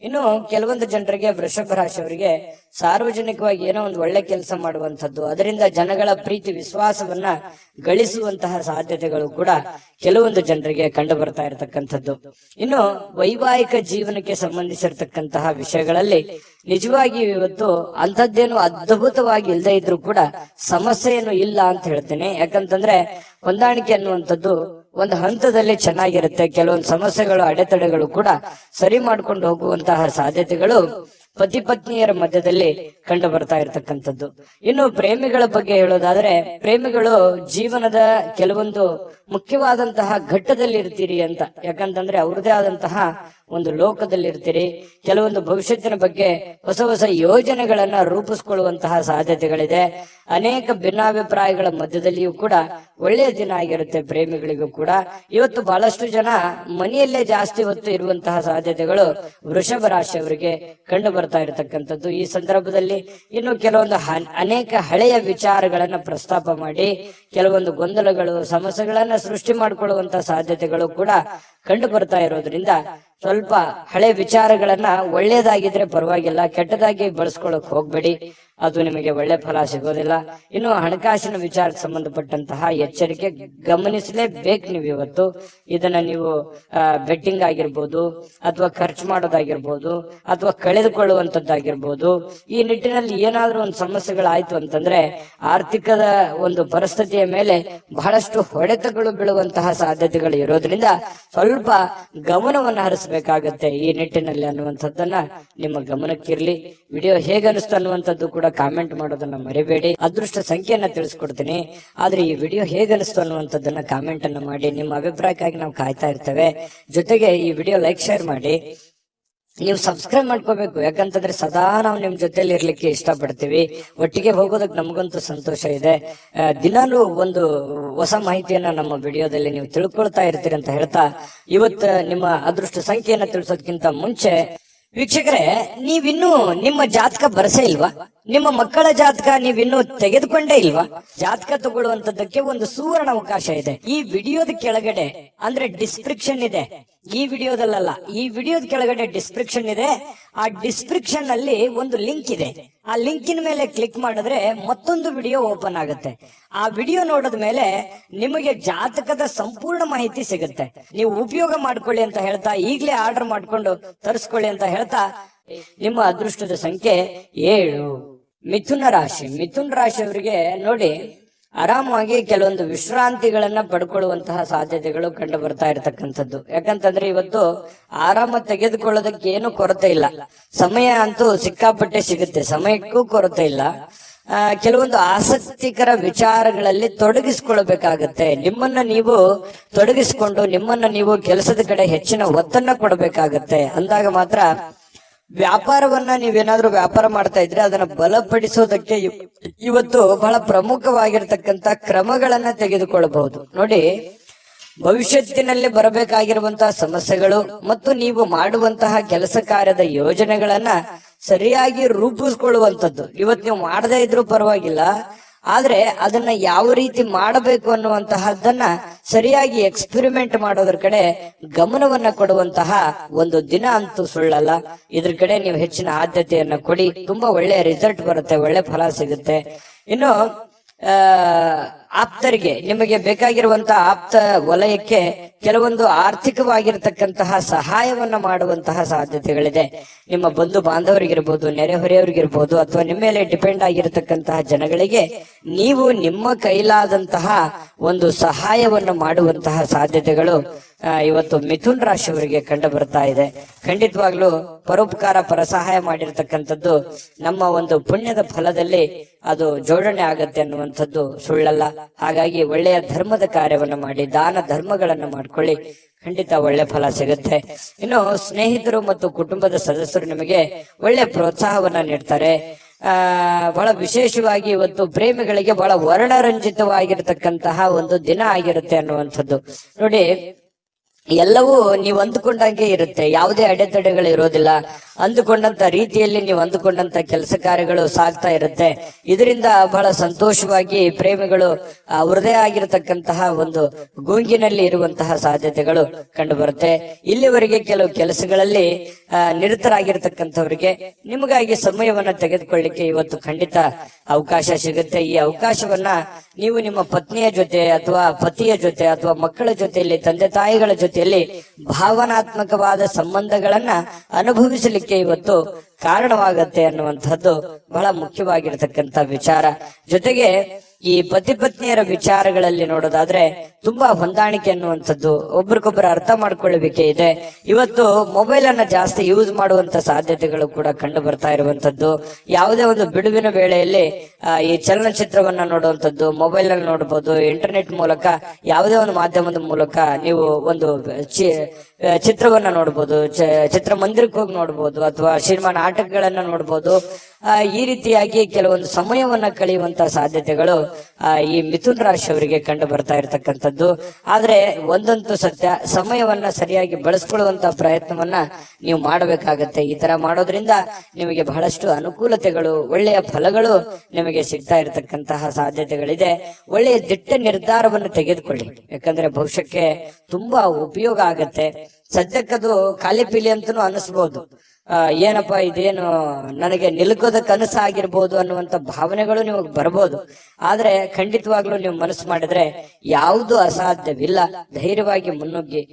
ಇನ್ನು ಕೆಲವೊಂದು ಜನರಿಗೆ ವೃಷಭ ರಾಶಿಯವರಿಗೆ ಸಾರ್ವಜನಿಕವಾಗಿ ಏನೋ ಒಂದು ಒಳ್ಳೆ ಕೆಲಸ ಮಾಡುವಂತದ್ದು, ಅದರಿಂದ ಜನಗಳ ಪ್ರೀತಿ ವಿಶ್ವಾಸವನ್ನ ಗಳಿಸುವಂತಹ ಸಾಧ್ಯತೆಗಳು ಕೂಡ ಕೆಲವೊಂದು ಜನರಿಗೆ ಕಂಡು ಬರ್ತಾ ಇರತಕ್ಕಂಥದ್ದು. ಇನ್ನು ವೈವಾಹಿಕ ಜೀವನಕ್ಕೆ ಸಂಬಂಧಿಸಿರ್ತಕ್ಕಂತಹ ವಿಷಯಗಳಲ್ಲಿ ನಿಜವಾಗಿ ಇವತ್ತು ಅಂಥದ್ದೇನು ಅದ್ಭುತವಾಗಿ ಇಲ್ಲದೆ ಇದ್ರೂ ಕೂಡ ಸಮಸ್ಯೆಯನ್ನು ಇಲ್ಲ ಅಂತ ಹೇಳ್ತೇನೆ. ಯಾಕಂತಂದ್ರೆ ಹೊಂದಾಣಿಕೆ ಅನ್ನುವಂಥದ್ದು ಒಂದು ಹಂತದಲ್ಲಿ ಚೆನ್ನಾಗಿರುತ್ತೆ. ಕೆಲವೊಂದು ಸಮಸ್ಯೆಗಳು ಅಡೆತಡೆಗಳು ಕೂಡ ಸರಿ ಮಾಡ್ಕೊಂಡು ಹೋಗುವಂತಹ ಸಾಧ್ಯತೆಗಳು ಪತಿ ಪತ್ನಿಯರ ಮಧ್ಯದಲ್ಲಿ ಕಂಡು ಬರ್ತಾ ಇರತಕ್ಕಂಥದ್ದು. ಇನ್ನು ಪ್ರೇಮಿಗಳ ಬಗ್ಗೆ ಹೇಳೋದಾದ್ರೆ, ಪ್ರೇಮಿಗಳು ಜೀವನದ ಕೆಲವೊಂದು ಮುಖ್ಯವಾದಂತಹ ಘಟ್ಟದಲ್ಲಿ ಇರ್ತೀರಿ ಅಂತ. ಯಾಕಂತಂದ್ರೆ ಅವ್ರದೇ ಆದಂತಹ ಒಂದು ಲೋಕದಲ್ಲಿ ಇರ್ತೀರಿ. ಕೆಲವೊಂದು ಭವಿಷ್ಯತ್ತಿನ ಬಗ್ಗೆ ಹೊಸ ಹೊಸ ಯೋಜನೆಗಳನ್ನ ರೂಪಿಸ್ಕೊಳ್ಳುವಂತಹ ಸಾಧ್ಯತೆಗಳಿದೆ. ಅನೇಕ ಭಿನ್ನಾಭಿಪ್ರಾಯಗಳ ಮಧ್ಯದಲ್ಲಿಯೂ ಕೂಡ ಒಳ್ಳೆಯ ದಿನ ಆಗಿರುತ್ತೆ ಪ್ರೇಮಿಗಳಿಗೂ ಕೂಡ. ಇವತ್ತು ಬಹಳಷ್ಟು ಜನ ಮನೆಯಲ್ಲೇ ಜಾಸ್ತಿ ಹೊತ್ತು ಇರುವಂತಹ ಸಾಧ್ಯತೆಗಳು ವೃಷಭ ರಾಶಿಯವರಿಗೆ ಕಂಡು ಬರ್ತಾ ಇರತಕ್ಕಂಥದ್ದು. ಈ ಸಂದರ್ಭದಲ್ಲಿ ಇನ್ನು ಕೆಲವೊಂದು ಅನೇಕ ಹಳೆಯ ವಿಚಾರಗಳನ್ನ ಪ್ರಸ್ತಾಪ ಮಾಡಿ ಕೆಲವೊಂದು ಗೊಂದಲಗಳು ಸಮಸ್ಯೆಗಳನ್ನ ಸೃಷ್ಟಿ ಮಾಡಿಕೊಳ್ಳುವಂತಹ ಸಾಧ್ಯತೆಗಳು ಕೂಡ ಕಂಡು ಬರ್ತಾ ಇರೋದ್ರಿಂದ ಸ್ವಲ್ಪ ಹಳೆ ವಿಚಾರಗಳನ್ನ ಒಳ್ಳೇದಾಗಿದ್ರೆ ಪರವಾಗಿಲ್ಲ, ಕೆಟ್ಟದಾಗಿ ಬಳಸ್ಕೊಳಕ್ ಹೋಗ್ಬೇಡಿ, ಅದು ನಿಮಗೆ ಒಳ್ಳೆ ಫಲ ಸಿಗೋದಿಲ್ಲ. ಇನ್ನು ಹಣಕಾಸಿನ ವಿಚಾರಕ್ಕೆ ಸಂಬಂಧಪಟ್ಟಂತಹ ಎಚ್ಚರಿಕೆ ಗಮನಿಸಲೇಬೇಕು. ನೀವು ಇವತ್ತು ಇದನ್ನ ನೀವು ಬೆಟ್ಟಿಂಗ್ ಆಗಿರ್ಬೋದು, ಅಥವಾ ಖರ್ಚು ಮಾಡೋದಾಗಿರ್ಬೋದು, ಅಥವಾ ಕಳೆದುಕೊಳ್ಳುವಂತದ್ದಾಗಿರ್ಬೋದು, ಈ ನಿಟ್ಟಿನಲ್ಲಿ ಏನಾದ್ರೂ ಒಂದು ಸಮಸ್ಯೆಗಳಾಯ್ತು ಅಂತಂದ್ರೆ ಆರ್ಥಿಕದ ಒಂದು ಪರಿಸ್ಥಿತಿಯ ಮೇಲೆ ಬಹಳಷ್ಟು ಹೊಡೆತಗಳು ಬೀಳುವಂತಹ ಸಾಧ್ಯತೆಗಳು ಇರೋದ್ರಿಂದ ಸ್ವಲ್ಪ ಗಮನವನ್ನು ಹರಿಸಬೇಕಾಗತ್ತೆ ಈ ನಿಟ್ಟಿನಲ್ಲಿ ಅನ್ನುವಂಥದ್ದನ್ನ ನಿಮ್ಮ ಗಮನಕ್ಕಿರ್ಲಿ. ವಿಡಿಯೋ ಹೇಗನಿಸ್ತು ಅನ್ನುವಂಥದ್ದು ಕೂಡ ಕಾಮೆಂಟ್ ಮಾಡೋದನ್ನ ಮರಿಬೇಡಿ. ಅದೃಷ್ಟ ಸಂಖ್ಯೆಯನ್ನ ತಿಳಿಸ್ಕೊಡ್ತೀನಿ, ಆದ್ರೆ ಈ ವಿಡಿಯೋ ಹೇಗನಿಸ್ತು ಅನ್ನುವಂಥದ್ದನ್ನ ಕಾಮೆಂಟ್ ಅನ್ನ ಮಾಡಿ. ನಿಮ್ಮ ಅಭಿಪ್ರಾಯಕ್ಕಾಗಿ ನಾವು ಕಾಯ್ತಾ ಇರ್ತೇವೆ. ಜೊತೆಗೆ ಈ ವಿಡಿಯೋ ಲೈಕ್ ಶೇರ್ ಮಾಡಿ. ನೀವು ಸಬ್ಸ್ಕ್ರೈಬ್ ಮಾಡ್ಕೋಬೇಕು, ಯಾಕಂತಂದ್ರೆ ಸದಾ ನಾವು ನಿಮ್ ಜೊತೆಲಿ ಇರ್ಲಿಕ್ಕೆ ಇಷ್ಟಪಡ್ತೀವಿ. ಒಟ್ಟಿಗೆ ಹೋಗೋದಕ್ಕೆ ನಮಗಂತೂ ಸಂತೋಷ ಇದೆ. ದಿನಾಲೂ ಒಂದು ಹೊಸ ಮಾಹಿತಿಯನ್ನ ನಮ್ಮ ವಿಡಿಯೋದಲ್ಲಿ ನೀವು ತಿಳ್ಕೊಳ್ತಾ ಇರ್ತೀರಿ ಅಂತ ಹೇಳ್ತಾ, ಇವತ್ತು ನಿಮ್ಮ ಅದೃಷ್ಟ ಸಂಖ್ಯೆಯನ್ನ ತಿಳಿಸೋದಕ್ಕಿಂತ ಮುಂಚೆ ವೀಕ್ಷಕರೇ, ನೀವಿನ್ನೂ ನಿಮ್ಮ ಜಾತಕ ಬರಸೇ ಇಲ್ವಾ? ನಿಮ್ಮ ಮಕ್ಕಳ ಜಾತಕ ನೀವಿನ್ನೂ ತೆಗೆದುಕೊಂಡೇ ಇಲ್ವಾ? ಜಾತಕ ತಗೊಳ್ಳುವಂತದ್ದಕ್ಕೆ ಒಂದು ಸುವರ್ಣ ಅವಕಾಶ ಇದೆ. ಈ ವಿಡಿಯೋದ ಕೆಳಗಡೆ ಅಂದ್ರೆ ಡಿಸ್ಕ್ರಿಪ್ಷನ್ ಇದೆ. ಈ ವಿಡಿಯೋದಲ್ಲ, ಈ ವಿಡಿಯೋದ ಕೆಳಗಡೆ ಡಿಸ್ಕ್ರಿಪ್ಷನ್ ಇದೆ. ಆ ಡಿಸ್ಕ್ರಿಪ್ಷನ್ ಅಲ್ಲಿ ಒಂದು ಲಿಂಕ್ ಇದೆ. ಆ ಲಿಂಕಿನ ಮೇಲೆ ಕ್ಲಿಕ್ ಮಾಡಿದ್ರೆ ಮತ್ತೊಂದು ವಿಡಿಯೋ ಓಪನ್ ಆಗುತ್ತೆ. ಆ ವಿಡಿಯೋ ನೋಡಿದ ಮೇಲೆ ನಿಮಗೆ ಜಾತಕದ ಸಂಪೂರ್ಣ ಮಾಹಿತಿ ಸಿಗುತ್ತೆ. ನೀವು ಉಪಯೋಗ ಮಾಡ್ಕೊಳ್ಳಿ ಅಂತ ಹೇಳ್ತಾ, ಈಗಲೇ ಆರ್ಡರ್ ಮಾಡ್ಕೊಂಡು ತರಿಸ್ಕೊಳ್ಳಿ ಅಂತ ಹೇಳ್ತಾ, ನಿಮ್ಮ ಅದೃಷ್ಟದ ಸಂಖ್ಯೆ 7. ಮಿಥುನ ರಾಶಿ. ಮಿಥುನ ರಾಶಿಯವರಿಗೆ ನೋಡಿ, ಆರಾಮಾಗಿ ಕೆಲವೊಂದು ವಿಶ್ರಾಂತಿಗಳನ್ನ ಪಡ್ಕೊಳ್ಳುವಂತಹ ಸಾಧ್ಯತೆಗಳು ಕಂಡು ಬರ್ತಾ ಇರತಕ್ಕಂಥದ್ದು. ಯಾಕಂತಂದ್ರೆ ಇವತ್ತು ಆರಾಮ ತೆಗೆದುಕೊಳ್ಳೋದಕ್ಕೆ ಏನು ಕೊರತೆ ಇಲ್ಲ. ಸಮಯ ಅಂತೂ ಸಿಕ್ಕಾಪಟ್ಟೆ ಸಿಗುತ್ತೆ, ಸಮಯಕ್ಕೂ ಕೊರತೆ ಇಲ್ಲ. ಕೆಲವೊಂದು ಆಸಕ್ತಿಕರ ವಿಚಾರಗಳಲ್ಲಿ ತೊಡಗಿಸಿಕೊಳ್ಬೇಕಾಗತ್ತೆ. ನಿಮ್ಮನ್ನ ನೀವು ತೊಡಗಿಸಿಕೊಂಡು ನಿಮ್ಮನ್ನ ನೀವು ಕೆಲಸದ ಕಡೆ ಹೆಚ್ಚಿನ ಒತ್ತನ್ನ ಕೊಡಬೇಕಾಗತ್ತೆ. ಅಂದಾಗ ಮಾತ್ರ ವ್ಯಾಪಾರವನ್ನ ನೀವೇನಾದ್ರೂ ವ್ಯಾಪಾರ ಮಾಡ್ತಾ ಇದ್ರೆ ಅದನ್ನ ಬಲಪಡಿಸೋದಕ್ಕೆ ಇವತ್ತು ಬಹಳ ಪ್ರಮುಖವಾಗಿರ್ತಕ್ಕಂತ ಕ್ರಮಗಳನ್ನ ತೆಗೆದುಕೊಳ್ಳಬಹುದು. ನೋಡಿ, ಭವಿಷ್ಯತ್ತಿನಲ್ಲಿ ಬರಬೇಕಾಗಿರುವಂತಹ ಸಮಸ್ಯೆಗಳು ಮತ್ತು ನೀವು ಮಾಡುವಂತಹ ಕೆಲಸ ಕಾರ್ಯದ ಯೋಜನೆಗಳನ್ನ ಸರಿಯಾಗಿ ರೂಪಿಸ್ಕೊಳ್ಳುವಂಥದ್ದು. ಇವತ್ತು ನೀವು ಮಾಡದೇ ಇದ್ರೂ ಪರವಾಗಿಲ್ಲ, ಆದ್ರೆ ಅದನ್ನ ಯಾವ ರೀತಿ ಮಾಡಬೇಕು ಅನ್ನುವಂತಹದ್ದನ್ನ ಸರಿಯಾಗಿ ಎಕ್ಸ್ಪೆರಿಮೆಂಟ್ ಮಾಡೋದ್ರ ಕಡೆ ಗಮನವನ್ನ ಕೊಡುವಂತಹ ಒಂದು ದಿನ ಅಂತೂ ಸುಳ್ಳಲ್ಲ. ಇದ್ರ ಕಡೆ ನೀವು ಹೆಚ್ಚಿನ ಆದ್ಯತೆಯನ್ನ ಕೊಡಿ. ತುಂಬಾ ಒಳ್ಳೆಯ ರಿಸಲ್ಟ್ ಬರುತ್ತೆ, ಒಳ್ಳೆ ಫಲ ಸಿಗುತ್ತೆ. ಇನ್ನು ಆಪ್ತರಿಗೆ, ನಿಮಗೆ ಬೇಕಾಗಿರುವಂತಹ ಆಪ್ತ ವಲಯಕ್ಕೆ ಕೆಲವೊಂದು ಆರ್ಥಿಕವಾಗಿರ್ತಕ್ಕಂತಹ ಸಹಾಯವನ್ನ ಮಾಡುವಂತಹ ಸಾಧ್ಯತೆಗಳಿದೆ. ನಿಮ್ಮ ಬಂಧು ಬಾಂಧವರಿಗಿರ್ಬೋದು, ನೆರೆಹೊರೆಯವರಿಗಿರ್ಬೋದು, ಅಥವಾ ನಿಮ್ಮ ಮೇಲೆ ಡಿಪೆಂಡ್ ಆಗಿರತಕ್ಕಂತಹ ಜನಗಳಿಗೆ ನೀವು ನಿಮ್ಮ ಕೈಲಾದಂತಹ ಒಂದು ಸಹಾಯವನ್ನು ಮಾಡುವಂತಹ ಸಾಧ್ಯತೆಗಳು ಇವತ್ತು ಮಿಥುನ್ ರಾಶಿಯವರಿಗೆ ಕಂಡು ಬರ್ತಾ ಇದೆ. ಖಂಡಿತವಾಗ್ಲೂ ಪರೋಪಕಾರ, ಪರಸಹಾಯ ಮಾಡಿರ್ತಕ್ಕಂಥದ್ದು ನಮ್ಮ ಒಂದು ಪುಣ್ಯದ ಫಲದಲ್ಲಿ ಅದು ಜೋಡಣೆ ಆಗತ್ತೆ ಅನ್ನುವಂಥದ್ದು ಸುಳ್ಳಲ್ಲ. ಹಾಗಾಗಿ ಒಳ್ಳೆಯ ಧರ್ಮದ ಕಾರ್ಯವನ್ನ ಮಾಡಿ, ದಾನ ಧರ್ಮಗಳನ್ನ ಮಾಡ್ಕೊಳ್ಳಿ, ಖಂಡಿತ ಒಳ್ಳೆ ಫಲ ಸಿಗುತ್ತೆ. ಇನ್ನು ಸ್ನೇಹಿತರು ಮತ್ತು ಕುಟುಂಬದ ಸದಸ್ಯರು ನಿಮಗೆ ಒಳ್ಳೆ ಪ್ರೋತ್ಸಾಹವನ್ನ ನೀಡ್ತಾರೆ. ಬಹಳ ವಿಶೇಷವಾಗಿ ಇವತ್ತು ಪ್ರೇಮಿಗಳಿಗೆ ಬಹಳ ವರ್ಣರಂಜಿತವಾಗಿರ್ತಕ್ಕಂತಹ ಒಂದು ದಿನ ಆಗಿರುತ್ತೆ ಅನ್ನುವಂಥದ್ದು. ನೋಡಿ, ಎಲ್ಲವೂ ನೀವು ಅಂದುಕೊಂಡಂಗೆ ಇರುತ್ತೆ, ಯಾವುದೇ ಅಡೆತಡೆಗಳು ಇರೋದಿಲ್ಲ. ಅಂದುಕೊಂಡಂತ ರೀತಿಯಲ್ಲಿ ನೀವು ಅಂದುಕೊಂಡಂತ ಕೆಲಸ ಕಾರ್ಯಗಳು ಸಾಗ್ತಾ ಇರುತ್ತೆ. ಇದರಿಂದ ಬಹಳ ಸಂತೋಷವಾಗಿ ಪ್ರೇಮಿಗಳು ಅವರದೇ ಆಗಿರತಕ್ಕಂತಹ ಒಂದು ಗುಂಗಿನಲ್ಲಿ ಇರುವಂತಹ ಸಾಧ್ಯತೆಗಳು ಕಂಡು ಬರುತ್ತೆ. ಇಲ್ಲಿವರೆಗೆ ಕೆಲವು ಕೆಲಸಗಳಲ್ಲಿ ನಿರತರಾಗಿರ್ತಕ್ಕಂಥವರಿಗೆ ನಿಮಗಾಗಿ ಸಮಯವನ್ನ ತೆಗೆದುಕೊಳ್ಳಿಕ್ಕೆ ಇವತ್ತು ಖಂಡಿತ ಅವಕಾಶ ಸಿಗುತ್ತೆ. ಈ ಅವಕಾಶವನ್ನ ನೀವು ನಿಮ್ಮ ಪತ್ನಿಯ ಜೊತೆ ಅಥವಾ ಪತಿಯ ಜೊತೆ ಅಥವಾ ಮಕ್ಕಳ ಜೊತೆಯಲ್ಲಿ, ತಂದೆ ತಾಯಿಗಳ ಜೊತೆಯಲ್ಲಿ ಭಾವನಾತ್ಮಕವಾದ ಸಂಬಂಧಗಳನ್ನ ಅನುಭವಿಸಲಿಕ್ಕೆ ಇವತ್ತು ಕಾರಣವಾಗತ್ತೆ ಅನ್ನುವಂಥದ್ದು ಬಹಳ ಮುಖ್ಯವಾಗಿರತಕ್ಕಂತ ವಿಚಾರ. ಜೊತೆಗೆ ಈ ಪತಿ ಪತ್ನಿಯರ ವಿಚಾರಗಳಲ್ಲಿ ನೋಡೋದಾದ್ರೆ ತುಂಬಾ ಹೊಂದಾಣಿಕೆ ಅನ್ನುವಂಥದ್ದು, ಒಬ್ರಿಗೊಬ್ಬರು ಅರ್ಥ ಮಾಡ್ಕೊಳ್ಳಬೇಕೆ ಇದೆ. ಇವತ್ತು ಮೊಬೈಲ್ ಅನ್ನ ಜಾಸ್ತಿ ಯೂಸ್ ಮಾಡುವಂತ ಸಾಧ್ಯತೆಗಳು ಕೂಡ ಕಂಡು ಬರ್ತಾ ಇರುವಂತದ್ದು. ಯಾವುದೇ ಒಂದು ಬಿಡುವಿನ ವೇಳೆಯಲ್ಲಿ ಈ ಚಲನಚಿತ್ರವನ್ನ ನೋಡುವಂಥದ್ದು, ಮೊಬೈಲ್ ನಲ್ಲಿ ನೋಡಬಹುದು, ಇಂಟರ್ನೆಟ್ ಮೂಲಕ ಯಾವುದೇ ಒಂದು ಮಾಧ್ಯಮದ ಮೂಲಕ ನೀವು ಒಂದು ಚಿತ್ರವನ್ನ ನೋಡಬಹುದು, ಚಿತ್ರಮಂದಿರಕ್ಕೆ ಹೋಗಿ ನೋಡಬಹುದು, ಅಥವಾ ಸಿನಿಮಾ ನಾಟಕಗಳನ್ನ ನೋಡಬಹುದು. ಈ ರೀತಿಯಾಗಿ ಕೆಲವೊಂದು ಸಮಯವನ್ನ ಕಳೆಯುವಂತ ಸಾಧ್ಯತೆಗಳು ಈ ಮಿಥುನ ರಾಶಿಯವರಿಗೆ ಕಂಡು ಬರ್ತಾ ಇರತಕ್ಕಂಥದ್ದು. ಆದ್ರೆ ಒಂದಂತೂ ಸತ್ಯ, ಸಮಯವನ್ನ ಸರಿಯಾಗಿ ಬಳಸ್ಕೊಳ್ಳುವಂತ ಪ್ರಯತ್ನವನ್ನ ನೀವು ಮಾಡಬೇಕಾಗತ್ತೆ. ಈ ತರ ಮಾಡೋದ್ರಿಂದ ನಿಮಗೆ ಬಹಳಷ್ಟು ಅನುಕೂಲತೆಗಳು, ಒಳ್ಳೆಯ ಫಲಗಳು ನಿಮಗೆ ಸಿಗ್ತಾ ಇರತಕ್ಕಂತಹ ಸಾಧ್ಯತೆಗಳಿದೆ. ಒಳ್ಳೆಯ ದಿಟ್ಟ ನಿರ್ಧಾರವನ್ನು ತೆಗೆದುಕೊಳ್ಳಿ, ಯಾಕಂದ್ರೆ ಭವಿಷ್ಯಕ್ಕೆ ತುಂಬಾ ಉಪಯೋಗ ಆಗತ್ತೆ. ಸದ್ಯಕ್ಕದು ಖಾಲಿ ಪೀಲಿ ಅಂತನೂ ಅನಿಸ್ಬೋದು, ಏನಪ್ಪಾ ಇದೇನು ನನಗೆ ನಿಲುಕೋದ ಕನಸಾಗಿರ್ಬೋದು ಅನ್ನುವಂತ ಭಾವನೆಗಳು ನಿಮಗೆ ಬರ್ಬೋದು. ಆದ್ರೆ ಖಂಡಿತವಾಗ್ಲೂ ನೀವು ಮನಸ್ಸು ಮಾಡಿದ್ರೆ ಯಾವುದು ಅಸಾಧ್ಯವಿಲ್ಲ. ಧೈರ್ಯವಾಗಿ ಮುನ್ನುಗ್ಗಿ,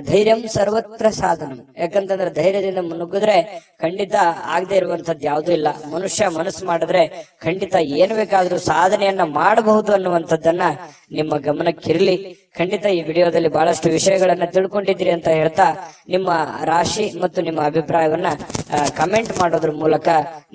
ಧೈರ್ಯಂ ಸರ್ವತ್ರ ಸಾಧನಂ. ಯಾಕಂತಂದ್ರೆ ಧೈರ್ಯದಿಂದ ಮುನ್ನುಗ್ಗಿದ್ರೆ ಖಂಡಿತ ಆಗದೆ ಇರುವಂತದ್ದು ಯಾವುದೂ ಇಲ್ಲ. ಮನುಷ್ಯ ಮನಸ್ಸು ಮಾಡಿದ್ರೆ ಖಂಡಿತ ಏನು ಬೇಕಾದ್ರೂ ಸಾಧನೆಯನ್ನ ಮಾಡಬಹುದು ಅನ್ನುವಂಥದ್ದನ್ನ ನಿಮ್ಮ ಗಮನಕ್ಕಿರ್ಲಿ. ಖಂಡಿತ ಈ ವಿಡಿಯೋದಲ್ಲಿ ಬಹಳಷ್ಟು ವಿಷಯಗಳನ್ನ ತಿಳ್ಕೊಂಡಿದ್ರಿ ಅಂತ ಹೇಳ್ತಾ, ನಿಮ್ಮ ರಾಶಿ ಮತ್ತು ನಿಮ್ಮ ಅಭಿಪ್ರಾಯವನ್ನ ಕಮೆಂಟ್ ಮಾಡೋದ್ರ ಮೂಲಕ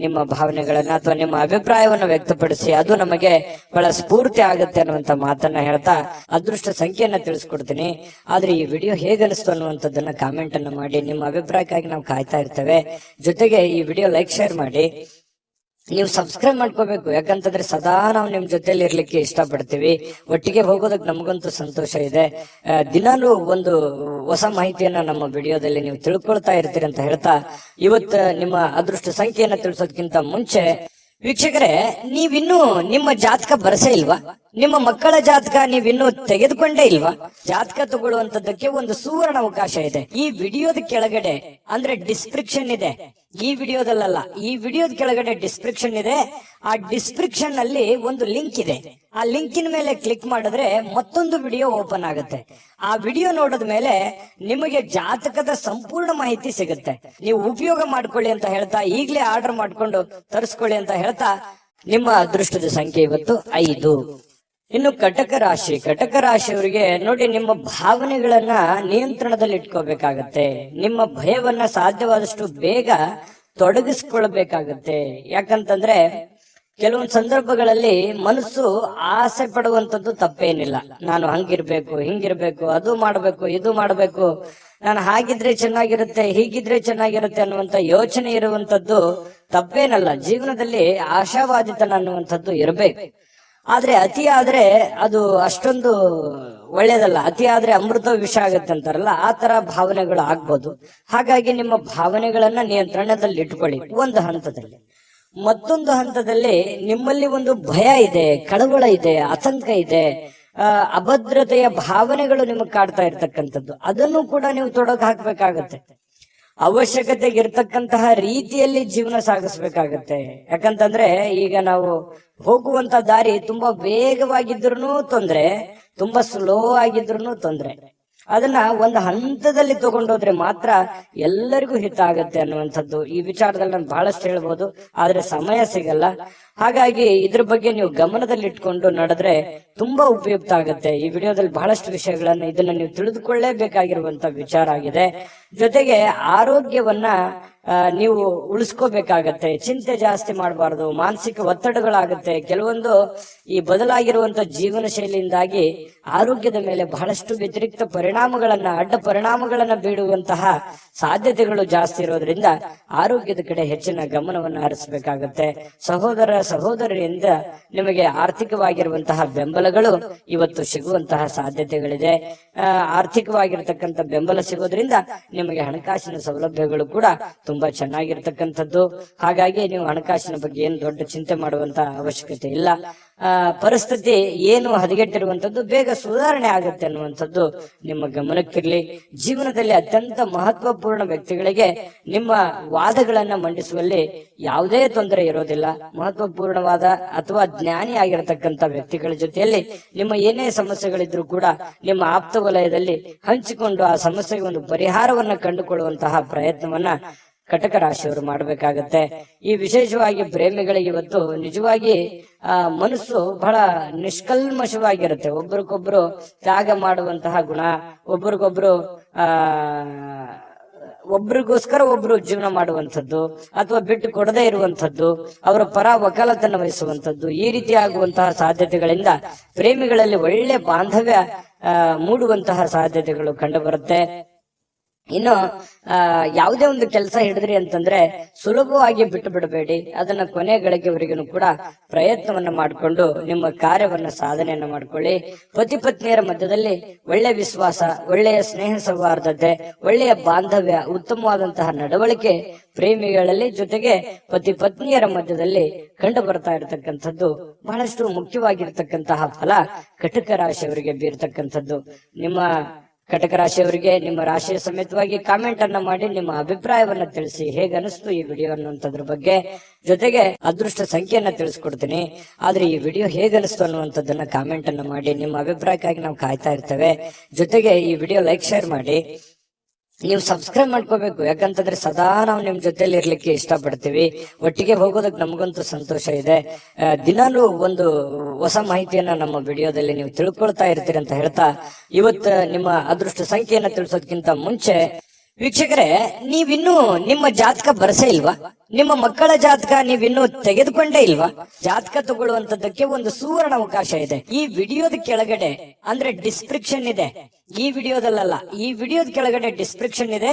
ನಿಮ್ಮ ಭಾವನೆಗಳನ್ನ ಅಥವಾ ನಿಮ್ಮ ಅಭಿಪ್ರಾಯವನ್ನ ವ್ಯಕ್ತಪಡಿಸಿ, ಅದು ನಮಗೆ ಬಹಳ ಸ್ಫೂರ್ತಿ ಆಗುತ್ತೆ ಅನ್ನುವಂತ ಮಾತನ್ನ ಹೇಳ್ತಾ ಅದೃಷ್ಟ ಸಂಖ್ಯೆಯನ್ನ ತಿಳಿಸ್ಕೊಡ್ತೀನಿ. ಆದ್ರೆ ಈ ವಿಡಿಯೋ ಹೇಗನಿಸ್ತು ಅನ್ನುವಂಥದ್ದನ್ನ ಕಾಮೆಂಟ್ ಅನ್ನ ಮಾಡಿ. ನಿಮ್ಮ ಅಭಿಪ್ರಾಯಕ್ಕಾಗಿ ನಾವು ಕಾಯ್ತಾ ಇರ್ತೇವೆ. ಜೊತೆಗೆ ಈ ವಿಡಿಯೋ ಲೈಕ್, ಶೇರ್ ಮಾಡಿ. ನೀವು ಸಬ್ಸ್ಕ್ರೈಬ್ ಮಾಡ್ಕೋಬೇಕು, ಯಾಕಂತಂದ್ರೆ ಸದಾ ನಾವು ನಿಮ್ ಜೊತೆಲಿ ಇರ್ಲಿಕ್ಕೆ ಇಷ್ಟಪಡ್ತೀವಿ. ಒಟ್ಟಿಗೆ ಹೋಗೋದಕ್ಕೆ ನಮಗಂತೂ ಸಂತೋಷ ಇದೆ. ದಿನಾಲೂ ಒಂದು ಹೊಸ ಮಾಹಿತಿಯನ್ನ ನಮ್ಮ ವಿಡಿಯೋದಲ್ಲಿ ನೀವು ತಿಳ್ಕೊಳ್ತಾ ಇರ್ತೀರಿ ಅಂತ ಹೇಳ್ತಾ, ಇವತ್ತು ನಿಮ್ಮ ಅದೃಷ್ಟ ಸಂಖ್ಯೆಯನ್ನ ತಿಳಿಸೋದಕ್ಕಿಂತ ಮುಂಚೆ ವೀಕ್ಷಕರೇ, ನೀವಿನ್ನೂ ನಿಮ್ಮ ಜಾತಕ ಬರಸೇ ಇಲ್ವಾ? ನಿಮ್ಮ ಮಕ್ಕಳ ಜಾತಕ ನೀವಿನ್ನೂ ತೆಗೆದುಕೊಂಡೇ ಇಲ್ವಾ? ಜಾತಕ ತಗೊಳ್ಳುವಂತದ್ದಕ್ಕೆ ಒಂದು ಸುವರ್ಣ ಅವಕಾಶ ಇದೆ. ಈ ವಿಡಿಯೋದ ಕೆಳಗಡೆ ಅಂದ್ರೆ ಡಿಸ್ಕ್ರಿಪ್ಷನ್ ಇದೆ. ಈ ವಿಡಿಯೋದಲ್ಲ, ಈ ವಿಡಿಯೋದ ಕೆಳಗಡೆ ಡಿಸ್ಕ್ರಿಪ್ಷನ್ ಇದೆ. ಆ ಡಿಸ್ಕ್ರಿಪ್ಷನ್ ಅಲ್ಲಿ ಒಂದು ಲಿಂಕ್ ಇದೆ. ಆ ಲಿಂಕಿನ ಮೇಲೆ ಕ್ಲಿಕ್ ಮಾಡಿದ್ರೆ ಮತ್ತೊಂದು ವಿಡಿಯೋ ಓಪನ್ ಆಗುತ್ತೆ. ಆ ವಿಡಿಯೋ ನೋಡಿದ ಮೇಲೆ ನಿಮಗೆ ಜಾತಕದ ಸಂಪೂರ್ಣ ಮಾಹಿತಿ ಸಿಗುತ್ತೆ. ನೀವು ಉಪಯೋಗ ಮಾಡ್ಕೊಳ್ಳಿ ಅಂತ ಹೇಳ್ತಾ, ಈಗಲೇ ಆರ್ಡರ್ ಮಾಡ್ಕೊಂಡು ತರಿಸ್ಕೊಳ್ಳಿ ಅಂತ ಹೇಳ್ತಾ, ನಿಮ್ಮ ಅದೃಷ್ಟದ ಸಂಖ್ಯೆ ಇವತ್ತು 5. ಇನ್ನು ಕಟಕ ರಾಶಿ, ಕಟಕ ರಾಶಿಯವರಿಗೆ ನೋಡಿ, ನಿಮ್ಮ ಭಾವನೆಗಳನ್ನ ನಿಯಂತ್ರಣದಲ್ಲಿ ಇಟ್ಕೋಬೇಕಾಗತ್ತೆ. ನಿಮ್ಮ ಭಯವನ್ನ ಸಾಧ್ಯವಾದಷ್ಟು ಬೇಗ ತೊಡಗಿಸ್ಕೊಳ್ಬೇಕಾಗತ್ತೆ. ಯಾಕಂತಂದ್ರೆ ಕೆಲವೊಂದು ಸಂದರ್ಭಗಳಲ್ಲಿ ಮನಸ್ಸು ಆಸೆ ಪಡುವಂತದ್ದು ತಪ್ಪೇನಿಲ್ಲ. ನಾನು ಹಂಗಿರ್ಬೇಕು, ಹಿಂಗಿರ್ಬೇಕು, ಅದು ಮಾಡ್ಬೇಕು, ಇದು ಮಾಡ್ಬೇಕು, ನಾನು ಹಾಗಿದ್ರೆ ಚೆನ್ನಾಗಿರುತ್ತೆ, ಹೀಗಿದ್ರೆ ಚೆನ್ನಾಗಿರುತ್ತೆ ಅನ್ನುವಂತ ಯೋಚನೆ ಇರುವಂತದ್ದು ತಪ್ಪೇನಲ್ಲ. ಜೀವನದಲ್ಲಿ ಆಶಾವಾದಿತನ ಅನ್ನುವಂಥದ್ದು ಇರಬೇಕು. ಆದ್ರೆ ಅತಿ ಆದ್ರೆ ಅದು ಅಷ್ಟೊಂದು ಒಳ್ಳೇದಲ್ಲ. ಅತಿ ಆದ್ರೆ ಅಮೃತ ವಿಷ ಆಗುತ್ತೆ ಅಂತಾರಲ್ಲ, ಆ ತರ ಭಾವನೆಗಳು ಆಗ್ಬೋದು. ಹಾಗಾಗಿ ನಿಮ್ಮ ಭಾವನೆಗಳನ್ನ ನಿಯಂತ್ರಣದಲ್ಲಿ ಇಟ್ಕೊಳ್ಳಿ ಒಂದು ಹಂತದಲ್ಲಿ. ಮತ್ತೊಂದು ಹಂತದಲ್ಲಿ ನಿಮ್ಮಲ್ಲಿ ಒಂದು ಭಯ ಇದೆ, ಕಳವಳ ಇದೆ, ಆತಂಕ ಇದೆ, ಅಭದ್ರತೆಯ ಭಾವನೆಗಳು ನಿಮಗೆ ಕಾಡ್ತಾ ಇರ್ತಕ್ಕಂಥದ್ದು. ಅದನ್ನು ಕೂಡ ನೀವು ತೊಡಗು ಹಾಕ್ಬೇಕಾಗತ್ತೆ. ಅವಶ್ಯಕತೆಗೆ ಇರ್ತಕ್ಕಂತಹ ರೀತಿಯಲ್ಲಿ ಜೀವನ ಸಾಗಿಸ್ಬೇಕಾಗತ್ತೆ. ಯಾಕಂತಂದ್ರೆ ಈಗ ನಾವು ಹೋಗುವಂತ ದಾರಿ ತುಂಬಾ ವೇಗವಾಗಿದ್ರು ತೊಂದ್ರೆ, ತುಂಬಾ ಸ್ಲೋ ಆಗಿದ್ರು ತೊಂದ್ರೆ. ಅದನ್ನ ಒಂದು ಹಂತದಲ್ಲಿ ತಗೊಂಡೋದ್ರೆ ಮಾತ್ರ ಎಲ್ಲರಿಗೂ ಹಿತ ಆಗತ್ತೆ ಅನ್ನುವಂಥದ್ದು. ಈ ವಿಚಾರದಲ್ಲಿ ನಾನು ಬಹಳಷ್ಟು ಹೇಳ್ಬೋದು, ಆದ್ರೆ ಸಮಯ ಸಿಗಲ್ಲ. ಹಾಗಾಗಿ ಇದ್ರ ಬಗ್ಗೆ ನೀವು ಗಮನದಲ್ಲಿ ಇಟ್ಕೊಂಡು ನಡೆದ್ರೆ ತುಂಬಾ ಉಪಯುಕ್ತ ಆಗುತ್ತೆ. ಈ ವಿಡಿಯೋದಲ್ಲಿ ಬಹಳಷ್ಟು ವಿಷಯಗಳನ್ನ ಇದನ್ನ ನೀವು ತಿಳಿದುಕೊಳ್ಳೇಬೇಕಾಗಿರುವಂತ ವಿಚಾರ ಆಗಿದೆ. ಜೊತೆಗೆ ಆರೋಗ್ಯವನ್ನ ನೀವು ಉಳಿಸ್ಕೋಬೇಕಾಗತ್ತೆ. ಚಿಂತೆ ಜಾಸ್ತಿ ಮಾಡಬಾರ್ದು, ಮಾನಸಿಕ ಒತ್ತಡಗಳಾಗುತ್ತೆ. ಕೆಲವೊಂದು ಈ ಬದಲಾಗಿರುವಂತ ಜೀವನ ಶೈಲಿಯಿಂದಾಗಿ ಆರೋಗ್ಯದ ಮೇಲೆ ಬಹಳಷ್ಟು ವ್ಯತಿರಿಕ್ತ ಪರಿಣಾಮಗಳನ್ನ, ಅಡ್ಡ ಪರಿಣಾಮಗಳನ್ನ ಬೀಳುವಂತಹ ಸಾಧ್ಯತೆಗಳು ಜಾಸ್ತಿ ಇರೋದ್ರಿಂದ ಆರೋಗ್ಯದ ಕಡೆ ಹೆಚ್ಚಿನ ಗಮನವನ್ನು ಹರಿಸಬೇಕಾಗತ್ತೆ. ಸಹೋದರ ಸಹೋದರರಿಂದ ನಿಮಗೆ ಆರ್ಥಿಕವಾಗಿರುವಂತಹ ಬೆಂಬಲಗಳು ಇವತ್ತು ಸಿಗುವಂತಹ ಸಾಧ್ಯತೆಗಳಿದೆ. ಆರ್ಥಿಕವಾಗಿರ್ತಕ್ಕಂಥ ಬೆಂಬಲ ಸಿಗೋದ್ರಿಂದ ನಿಮಗೆ ಹಣಕಾಸಿನ ಸೌಲಭ್ಯಗಳು ಕೂಡ ತುಂಬಾ ಚೆನ್ನಾಗಿರ್ತಕ್ಕಂಥದ್ದು. ಹಾಗಾಗಿ ನೀವು ಹಣಕಾಸಿನ ಬಗ್ಗೆ ಏನು ದೊಡ್ಡ ಚಿಂತೆ ಮಾಡುವಂತ ಅವಶ್ಯಕತೆ ಇಲ್ಲ. ಪರಿಸ್ಥಿತಿ ಏನು ಹದಗೆಟ್ಟಿರುವಂತದ್ದು ಬೇಗ ಸುಧಾರಣೆ ಆಗುತ್ತೆ ಅನ್ನುವಂಥದ್ದು ನಿಮ್ಮ ಗಮನಕ್ಕಿರ್ಲಿ. ಜೀವನದಲ್ಲಿ ಅತ್ಯಂತ ಮಹತ್ವಪೂರ್ಣ ವ್ಯಕ್ತಿಗಳಿಗೆ ನಿಮ್ಮ ವಾದಗಳನ್ನ ಮಂಡಿಸುವಲ್ಲಿ ಯಾವುದೇ ತೊಂದರೆ ಇರೋದಿಲ್ಲ. ಮಹತ್ವಪೂರ್ಣವಾದ ಅಥವಾ ಜ್ಞಾನಿ ಆಗಿರತಕ್ಕಂತ ವ್ಯಕ್ತಿಗಳ ಜೊತೆಯಲ್ಲಿ ನಿಮ್ಮ ಏನೇ ಸಮಸ್ಯೆಗಳಿದ್ರು ಕೂಡ ನಿಮ್ಮ ಆಪ್ತ ವಲಯದಲ್ಲಿ ಹಂಚಿಕೊಂಡು ಆ ಸಮಸ್ಯೆಗೆ ಒಂದು ಪರಿಹಾರವನ್ನ ಕಂಡುಕೊಳ್ಳುವಂತಹ ಪ್ರಯತ್ನವನ್ನ ಕಟಕ ರಾಶಿಯವರು ಮಾಡಬೇಕಾಗತ್ತೆ. ಈ ವಿಶೇಷವಾಗಿ ಪ್ರೇಮಿಗಳಿಗೆ ಇವತ್ತು ನಿಜವಾಗಿ ಮನಸ್ಸು ಬಹಳ ನಿಷ್ಕಲ್ಮಶವಾಗಿರುತ್ತೆ. ಒಬ್ರಿಗೊಬ್ರು ತ್ಯಾಗ ಮಾಡುವಂತಹ ಗುಣ, ಒಬ್ರಿಗೊಬ್ರು ಒಬ್ರಿಗೋಸ್ಕರ ಒಬ್ರು ಜೀವನ ಮಾಡುವಂಥದ್ದು ಅಥವಾ ಬಿಟ್ಟು ಕೊಡದೇ ಇರುವಂಥದ್ದು, ಅವರ ಪರ ವಕಾಲತನ್ನು ವಹಿಸುವಂಥದ್ದು, ಈ ರೀತಿ ಆಗುವಂತಹ ಸಾಧ್ಯತೆಗಳಿಂದ ಪ್ರೇಮಿಗಳಲ್ಲಿ ಒಳ್ಳೆ ಬಾಂಧವ್ಯ ಮೂಡುವಂತಹ ಸಾಧ್ಯತೆಗಳು ಕಂಡು ಬರುತ್ತೆ. ಇನ್ನು ಯಾವುದೇ ಒಂದು ಕೆಲಸ ಹಿಡಿದ್ರಿ ಅಂತಂದ್ರೆ ಸುಲಭವಾಗಿ ಬಿಟ್ಟು ಬಿಡಬೇಡಿ. ಅದನ್ನ ಕೊನೆ ಗಳಿಗೆವರೆಗೂ ಕೂಡ ಪ್ರಯತ್ನವನ್ನ ಮಾಡಿಕೊಂಡು ನಿಮ್ಮ ಕಾರ್ಯವನ್ನ ಸಾಧನೆಯನ್ನ ಮಾಡ್ಕೊಳ್ಳಿ. ಪತಿ ಪತ್ನಿಯರ ಮಧ್ಯದಲ್ಲಿ ಒಳ್ಳೆ ವಿಶ್ವಾಸ, ಒಳ್ಳೆಯ ಸ್ನೇಹ ಸೌಹಾರ್ದತೆ, ಒಳ್ಳೆಯ ಬಾಂಧವ್ಯ, ಉತ್ತಮವಾದಂತಹ ನಡವಳಿಕೆ ಪ್ರೇಮಿಗಳಲ್ಲಿ ಜೊತೆಗೆ ಪತಿ ಪತ್ನಿಯರ ಮಧ್ಯದಲ್ಲಿ ಕಂಡು ಬರ್ತಾ ಇರತಕ್ಕಂಥದ್ದು ಬಹಳಷ್ಟು ಮುಖ್ಯವಾಗಿರ್ತಕ್ಕಂತಹ ಫಲ ಕಟಕ ರಾಶಿಯವರಿಗೆ ಬೀರ್ತಕ್ಕಂಥದ್ದು. ನಿಮ್ಮ ಕಟಕ ರಾಶಿಯವರಿಗೆ ನಿಮ್ಮ ರಾಶಿಯ ಸಮೇತವಾಗಿ ಕಾಮೆಂಟ್ ಅನ್ನ ಮಾಡಿ ನಿಮ್ಮ ಅಭಿಪ್ರಾಯವನ್ನ ತಿಳಿಸಿ. ಹೇಗೆ ಅನಿಸ್ತು ಈ ವಿಡಿಯೋ ಅನ್ನುವಂಥದ್ರ ಬಗ್ಗೆ. ಜೊತೆಗೆ ಅದೃಷ್ಟ ಸಂಖ್ಯೆಯನ್ನ ತಿಳಿಸ್ಕೊಡ್ತೀನಿ. ಆದ್ರೆ ಈ ವಿಡಿಯೋ ಹೇಗೆ ಅನಿಸ್ತು ಅನ್ನುವಂಥದ್ದನ್ನ ಕಾಮೆಂಟ್ ಅನ್ನ ಮಾಡಿ. ನಿಮ್ಮ ಅಭಿಪ್ರಾಯಕ್ಕಾಗಿ ನಾವು ಕಾಯ್ತಾ ಇರ್ತೇವೆ. ಜೊತೆಗೆ ಈ ವಿಡಿಯೋ ಲೈಕ್ ಶೇರ್ ಮಾಡಿ. ನೀವು ಸಬ್ಸ್ಕ್ರೈಬ್ ಮಾಡ್ಕೋಬೇಕು. ಯಾಕಂತಂದ್ರೆ ಸದಾ ನಾವು ನಿಮ್ ಜೊತೆಲಿ ಇರ್ಲಿಕ್ಕೆ ಇಷ್ಟಪಡ್ತೀವಿ. ಒಟ್ಟಿಗೆ ಹೋಗೋದಕ್ಕೆ ನಮಗಂತೂ ಸಂತೋಷ ಇದೆ. ದಿನಾಲೂ ಒಂದು ಹೊಸ ಮಾಹಿತಿಯನ್ನ ನಮ್ಮ ವಿಡಿಯೋದಲ್ಲಿ ನೀವು ತಿಳ್ಕೊಳ್ತಾ ಇರ್ತೀರಿ ಅಂತ ಹೇಳ್ತಾ, ಇವತ್ತು ನಿಮ್ಮ ಅದೃಷ್ಟ ಸಂಖ್ಯೆಯನ್ನ ತಿಳಿಸೋದಕ್ಕಿಂತ ಮುಂಚೆ ವೀಕ್ಷಕರೇ, ನೀವಿನ್ನೂ ನಿಮ್ಮ ಜಾತಕ ಬರಸೇ ಇಲ್ವಾ? ನಿಮ್ಮ ಮಕ್ಕಳ ಜಾತಕ ನೀವಿನ್ನೂ ತೆಗೆದುಕೊಂಡೇ ಇಲ್ವಾ? ಜಾತಕ ತಗೊಳ್ಳುವಂತದ್ದಕ್ಕೆ ಒಂದು ಸುವರ್ಣ ಅವಕಾಶ ಇದೆ. ಈ ವಿಡಿಯೋದ ಕೆಳಗಡೆ ಅಂದ್ರೆ ಡಿಸ್ಕ್ರಿಪ್ಷನ್ ಇದೆ. ಈ ವಿಡಿಯೋದಲ್ಲ, ಈ ವಿಡಿಯೋದ ಕೆಳಗಡೆ ಡಿಸ್ಕ್ರಿಪ್ಷನ್ ಇದೆ.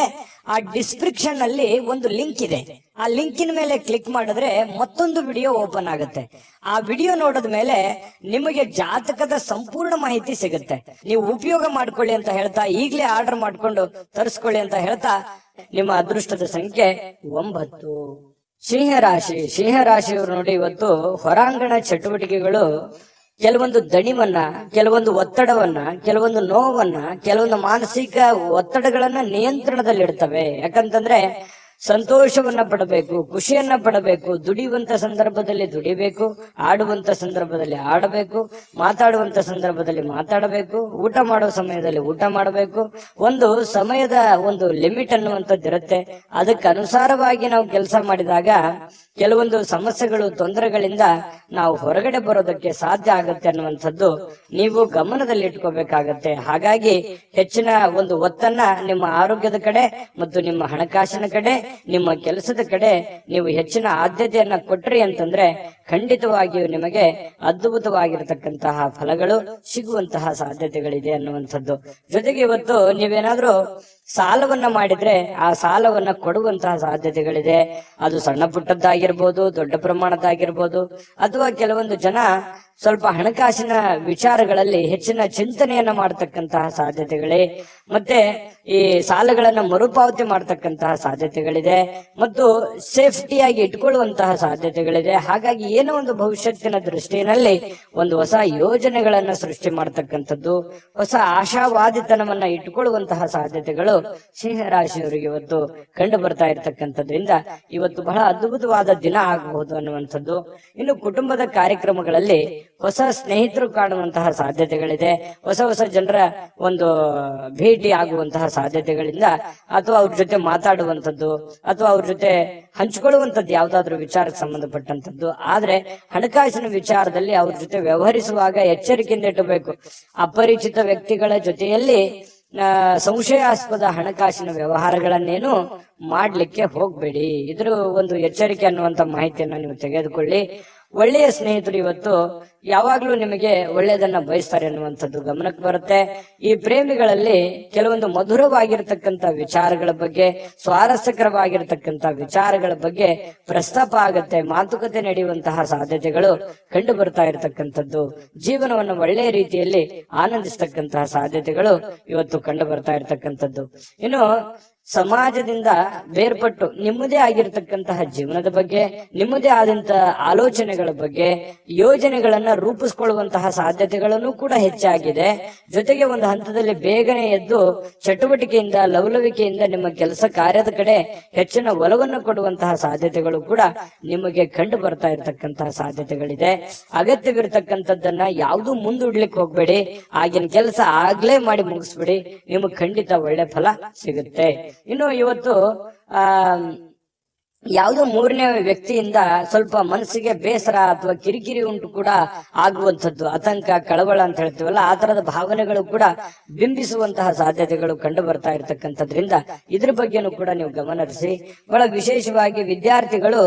ಆ ಡಿಸ್ಕ್ರಿಪ್ಷನ್ ಅಲ್ಲಿ ಒಂದು ಲಿಂಕ್ ಇದೆ. ಆ ಲಿಂಕಿನ ಮೇಲೆ ಕ್ಲಿಕ್ ಮಾಡಿದ್ರೆ ಮತ್ತೊಂದು ವಿಡಿಯೋ ಓಪನ್ ಆಗುತ್ತೆ. ಆ ವಿಡಿಯೋ ನೋಡಿದ ಮೇಲೆ ನಿಮಗೆ ಜಾತಕದ ಸಂಪೂರ್ಣ ಮಾಹಿತಿ ಸಿಗುತ್ತೆ. ನೀವು ಉಪಯೋಗ ಮಾಡ್ಕೊಳ್ಳಿ ಅಂತ ಹೇಳ್ತಾ, ಈಗಲೇ ಆರ್ಡರ್ ಮಾಡ್ಕೊಂಡು ತರಿಸ್ಕೊಳ್ಳಿ ಅಂತ ಹೇಳ್ತಾ, ನಿಮ್ಮ ಅದೃಷ್ಟದ ಸಂಖ್ಯೆ 9. ಸಿಂಹರಾಶಿ. ಸಿಂಹರಾಶಿಯವರು ನೋಡಿ, ಇವತ್ತು ಹೊರಾಂಗಣ ಚಟುವಟಿಕೆಗಳು ಕೆಲವೊಂದು ದಣಿವನ್ನ, ಕೆಲವೊಂದು ಒತ್ತಡವನ್ನ, ಕೆಲವೊಂದು ನೋವನ್ನ, ಕೆಲವೊಂದು ಮಾನಸಿಕ ಒತ್ತಡಗಳನ್ನ ನಿಯಂತ್ರಣದಲ್ಲಿಡ್ತವೆ. ಯಾಕಂತಂದ್ರೆ ಸಂತೋಷವನ್ನ ಪಡಬೇಕು, ಖುಷಿಯನ್ನ ಪಡಬೇಕು, ದುಡಿಯುವಂತ ಸಂದರ್ಭದಲ್ಲಿ ದುಡಿಬೇಕು, ಆಡುವಂತ ಸಂದರ್ಭದಲ್ಲಿ ಆಡಬೇಕು, ಮಾತಾಡುವಂತ ಸಂದರ್ಭದಲ್ಲಿ ಮಾತಾಡಬೇಕು, ಊಟ ಮಾಡೋ ಸಮಯದಲ್ಲಿ ಊಟ ಮಾಡಬೇಕು. ಒಂದು ಸಮಯದ ಒಂದು ಲಿಮಿಟ್ ಅನ್ನುವಂಥದ್ದು ಇರುತ್ತೆ. ಅದಕ್ಕೆ ಅನುಸಾರವಾಗಿ ನಾವು ಕೆಲಸ ಮಾಡಿದಾಗ ಕೆಲವೊಂದು ಸಮಸ್ಯೆಗಳು, ತೊಂದರೆಗಳಿಂದ ನಾವು ಹೊರಗಡೆ ಬರೋದಕ್ಕೆ ಸಾಧ್ಯ ಆಗುತ್ತೆ ಅನ್ನುವಂಥದ್ದು ನೀವು ಗಮನದಲ್ಲಿ ಇಟ್ಕೋಬೇಕಾಗತ್ತೆ. ಹಾಗಾಗಿ ಹೆಚ್ಚಿನ ಒಂದು ಒತ್ತನ್ನ ನಿಮ್ಮ ಆರೋಗ್ಯದ ಕಡೆ ಮತ್ತು ನಿಮ್ಮ ಹಣಕಾಸಿನ ಕಡೆ, ನಿಮ್ಮ ಕೆಲಸದ ಕಡೆ ನೀವು ಹೆಚ್ಚಿನ ಆದ್ಯತೆಯನ್ನ ಕೊಟ್ರಿ ಅಂತಂದ್ರೆ ಖಂಡಿತವಾಗಿಯೂ ನಿಮಗೆ ಅದ್ಭುತವಾಗಿರತಕ್ಕಂತಹ ಫಲಗಳು ಸಿಗುವಂತಹ ಸಾಧ್ಯತೆಗಳಿದೆ ಅನ್ನುವಂಥದ್ದು. ಜೊತೆಗೆ ಇವತ್ತು ನೀವೇನಾದ್ರೂ ಸಾಲವನ್ನ ಮಾಡಿದ್ರೆ ಆ ಸಾಲವನ್ನ ಕೊಡುವಂತಹ ಸಾಧ್ಯತೆಗಳಿದೆ. ಅದು ಸಣ್ಣ ಪುಟ್ಟದ್ದಾಗಿರ್ಬೋದು, ದೊಡ್ಡ ಪ್ರಮಾಣದ್ದಾಗಿರ್ಬೋದು, ಅಥವಾ ಕೆಲವೊಂದು ಜನ ಸ್ವಲ್ಪ ಹಣಕಾಸಿನ ವಿಚಾರಗಳಲ್ಲಿ ಹೆಚ್ಚಿನ ಚಿಂತನೆಯನ್ನ ಮಾಡತಕ್ಕಂತಹ ಸಾಧ್ಯತೆಗಳೇ, ಮತ್ತೆ ಈ ಸಾಲಗಳನ್ನ ಮರುಪಾವತಿ ಮಾಡತಕ್ಕಂತಹ ಸಾಧ್ಯತೆಗಳಿದೆ, ಮತ್ತು ಸೇಫ್ಟಿಯಾಗಿ ಇಟ್ಕೊಳ್ಳುವಂತಹ ಸಾಧ್ಯತೆಗಳಿದೆ. ಹಾಗಾಗಿ ಏನೋ ಒಂದು ಭವಿಷ್ಯತ್ತಿನ ದೃಷ್ಟಿಯಲ್ಲಿ ಒಂದು ಹೊಸ ಯೋಜನೆಗಳನ್ನ ಸೃಷ್ಟಿ ಮಾಡತಕ್ಕಂಥದ್ದು, ಹೊಸ ಆಶಾವಾದಿತನವನ್ನ ಇಟ್ಟುಕೊಳ್ಳುವಂತಹ ಸಾಧ್ಯತೆಗಳು ಸಿಂಹರಾಶಿಯವರಿಗೆ ಇವತ್ತು ಕಂಡು ಬರ್ತಾ ಇರತಕ್ಕಂಥದ್ರಿಂದ ಇವತ್ತು ಬಹಳ ಅದ್ಭುತವಾದ ದಿನ ಆಗಬಹುದು ಅನ್ನುವಂಥದ್ದು. ಇನ್ನು ಕುಟುಂಬದ ಕಾರ್ಯಕ್ರಮಗಳಲ್ಲಿ ಹೊಸ ಸ್ನೇಹಿತರು ಕಾಣುವಂತಹ ಸಾಧ್ಯತೆಗಳಿದೆ. ಹೊಸ ಹೊಸ ಜನರ ಒಂದು ಭೇಟಿ ಆಗುವಂತಹ ಸಾಧ್ಯತೆಗಳಿಂದ, ಅಥವಾ ಅವ್ರ ಜೊತೆ ಮಾತಾಡುವಂಥದ್ದು, ಅಥವಾ ಅವ್ರ ಜೊತೆ ಹಂಚಿಕೊಳ್ಳುವಂಥದ್ದು ಯಾವ್ದಾದ್ರು ವಿಚಾರಕ್ಕೆ ಸಂಬಂಧಪಟ್ಟಂತದ್ದು. ಆದ್ರೆ ಹಣಕಾಸಿನ ವಿಚಾರದಲ್ಲಿ ಅವ್ರ ಜೊತೆ ವ್ಯವಹರಿಸುವಾಗ ಎಚ್ಚರಿಕೆಯಿಂದ ಇಟ್ಟಬೇಕು. ಅಪರಿಚಿತ ವ್ಯಕ್ತಿಗಳ ಜೊತೆಯಲ್ಲಿ ಸಂಶಯಾಸ್ಪದ ಹಣಕಾಸಿನ ವ್ಯವಹಾರಗಳನ್ನೇನು ಮಾಡ್ಲಿಕ್ಕೆ ಹೋಗ್ಬೇಡಿ. ಇದ್ರ ಒಂದು ಎಚ್ಚರಿಕೆ ಅನ್ನುವಂತ ಮಾಹಿತಿಯನ್ನ ನೀವು ತೆಗೆದುಕೊಳ್ಳಿ. ಒಳ್ಳೆಯ ಸ್ನೇಹಿತರು ಇವತ್ತು ಯಾವಾಗ್ಲೂ ನಿಮಗೆ ಒಳ್ಳೆಯದನ್ನ ಬಯಸ್ತಾರೆ ಅನ್ನುವಂಥದ್ದು ಗಮನಕ್ಕೆ ಬರುತ್ತೆ. ಈ ಪ್ರೇಮಿಗಳಲ್ಲಿ ಕೆಲವೊಂದು ಮಧುರವಾಗಿರ್ತಕ್ಕಂಥ ವಿಚಾರಗಳ ಬಗ್ಗೆ, ಸ್ವಾರಸ್ಯಕರವಾಗಿರ್ತಕ್ಕಂಥ ವಿಚಾರಗಳ ಬಗ್ಗೆ ಪ್ರಸ್ತಾಪ ಆಗತ್ತೆ, ಮಾತುಕತೆ ನಡೆಯುವಂತಹ ಸಾಧ್ಯತೆಗಳು ಕಂಡು ಬರ್ತಾ ಇರತಕ್ಕಂಥದ್ದು, ಜೀವನವನ್ನು ಒಳ್ಳೆಯ ರೀತಿಯಲ್ಲಿ ಆನಂದಿಸ್ತಕ್ಕಂತಹ ಸಾಧ್ಯತೆಗಳು ಇವತ್ತು ಕಂಡು ಬರ್ತಾ ಇರತಕ್ಕಂಥದ್ದು. ಇನ್ನು ಸಮಾಜದಿಂದ ಬೇರ್ಪಟ್ಟು ನಿಮ್ಮದೇ ಆಗಿರತಕ್ಕಂತಹ ಜೀವನದ ಬಗ್ಗೆ, ನಿಮ್ಮದೇ ಆದಂತಹ ಆಲೋಚನೆಗಳ ಬಗ್ಗೆ, ಯೋಜನೆಗಳನ್ನ ರೂಪಿಸಿಕೊಳ್ಳುವಂತಹ ಸಾಧ್ಯತೆಗಳನ್ನು ಕೂಡ ಹೆಚ್ಚಾಗಿದೆ. ಜೊತೆಗೆ ಒಂದು ಹಂತದಲ್ಲಿ ಬೇಗನೆ ಎದ್ದು ಚಟುವಟಿಕೆಯಿಂದ, ಲವಲವಿಕೆಯಿಂದ ನಿಮ್ಮ ಕೆಲಸ ಕಾರ್ಯದ ಕಡೆ ಹೆಚ್ಚಿನ ಒಲವನ್ನು ಕೊಡುವಂತಹ ಸಾಧ್ಯತೆಗಳು ಕೂಡ ನಿಮಗೆ ಕಂಡು ಬರ್ತಾ ಇರತಕ್ಕಂತಹ ಸಾಧ್ಯತೆಗಳಿದೆ. ಅಗತ್ಯವಿರತಕ್ಕಂಥದ್ದನ್ನ ಯಾವುದು ಮುಂದೂಡ್ಲಿಕ್ಕೆ ಹೋಗ್ಬೇಡಿ, ಆಗಿನ ಕೆಲಸ ಆಗ್ಲೇ ಮಾಡಿ ಮುಗಿಸ್ಬಿಡಿ, ನಿಮಗೆ ಖಂಡಿತ ಒಳ್ಳೆ ಫಲ ಸಿಗುತ್ತೆ. ಇನ್ನು ಇವತ್ತು ಯಾವುದೋ ಮೂರನೇ ವ್ಯಕ್ತಿಯಿಂದ ಸ್ವಲ್ಪ ಮನಸ್ಸಿಗೆ ಬೇಸರ ಅಥವಾ ಕಿರಿಕಿರಿ ಉಂಟು ಕೂಡ ಆಗುವಂಥದ್ದು, ಆತಂಕ, ಕಳವಳ ಅಂತ ಹೇಳ್ತೀವಲ್ಲ, ಆ ತರದ ಭಾವನೆಗಳು ಕೂಡ ಬಿಂಬಿಸುವಂತಹ ಸಾಧ್ಯತೆಗಳು ಕಂಡು ಬರ್ತಾ ಇರತಕ್ಕಂಥದ್ರಿಂದ ಇದ್ರ ಬಗ್ಗೆನೂ ಕೂಡ ನೀವು ಗಮನಿಸಿ. ಬಹಳ ವಿಶೇಷವಾಗಿ ವಿದ್ಯಾರ್ಥಿಗಳು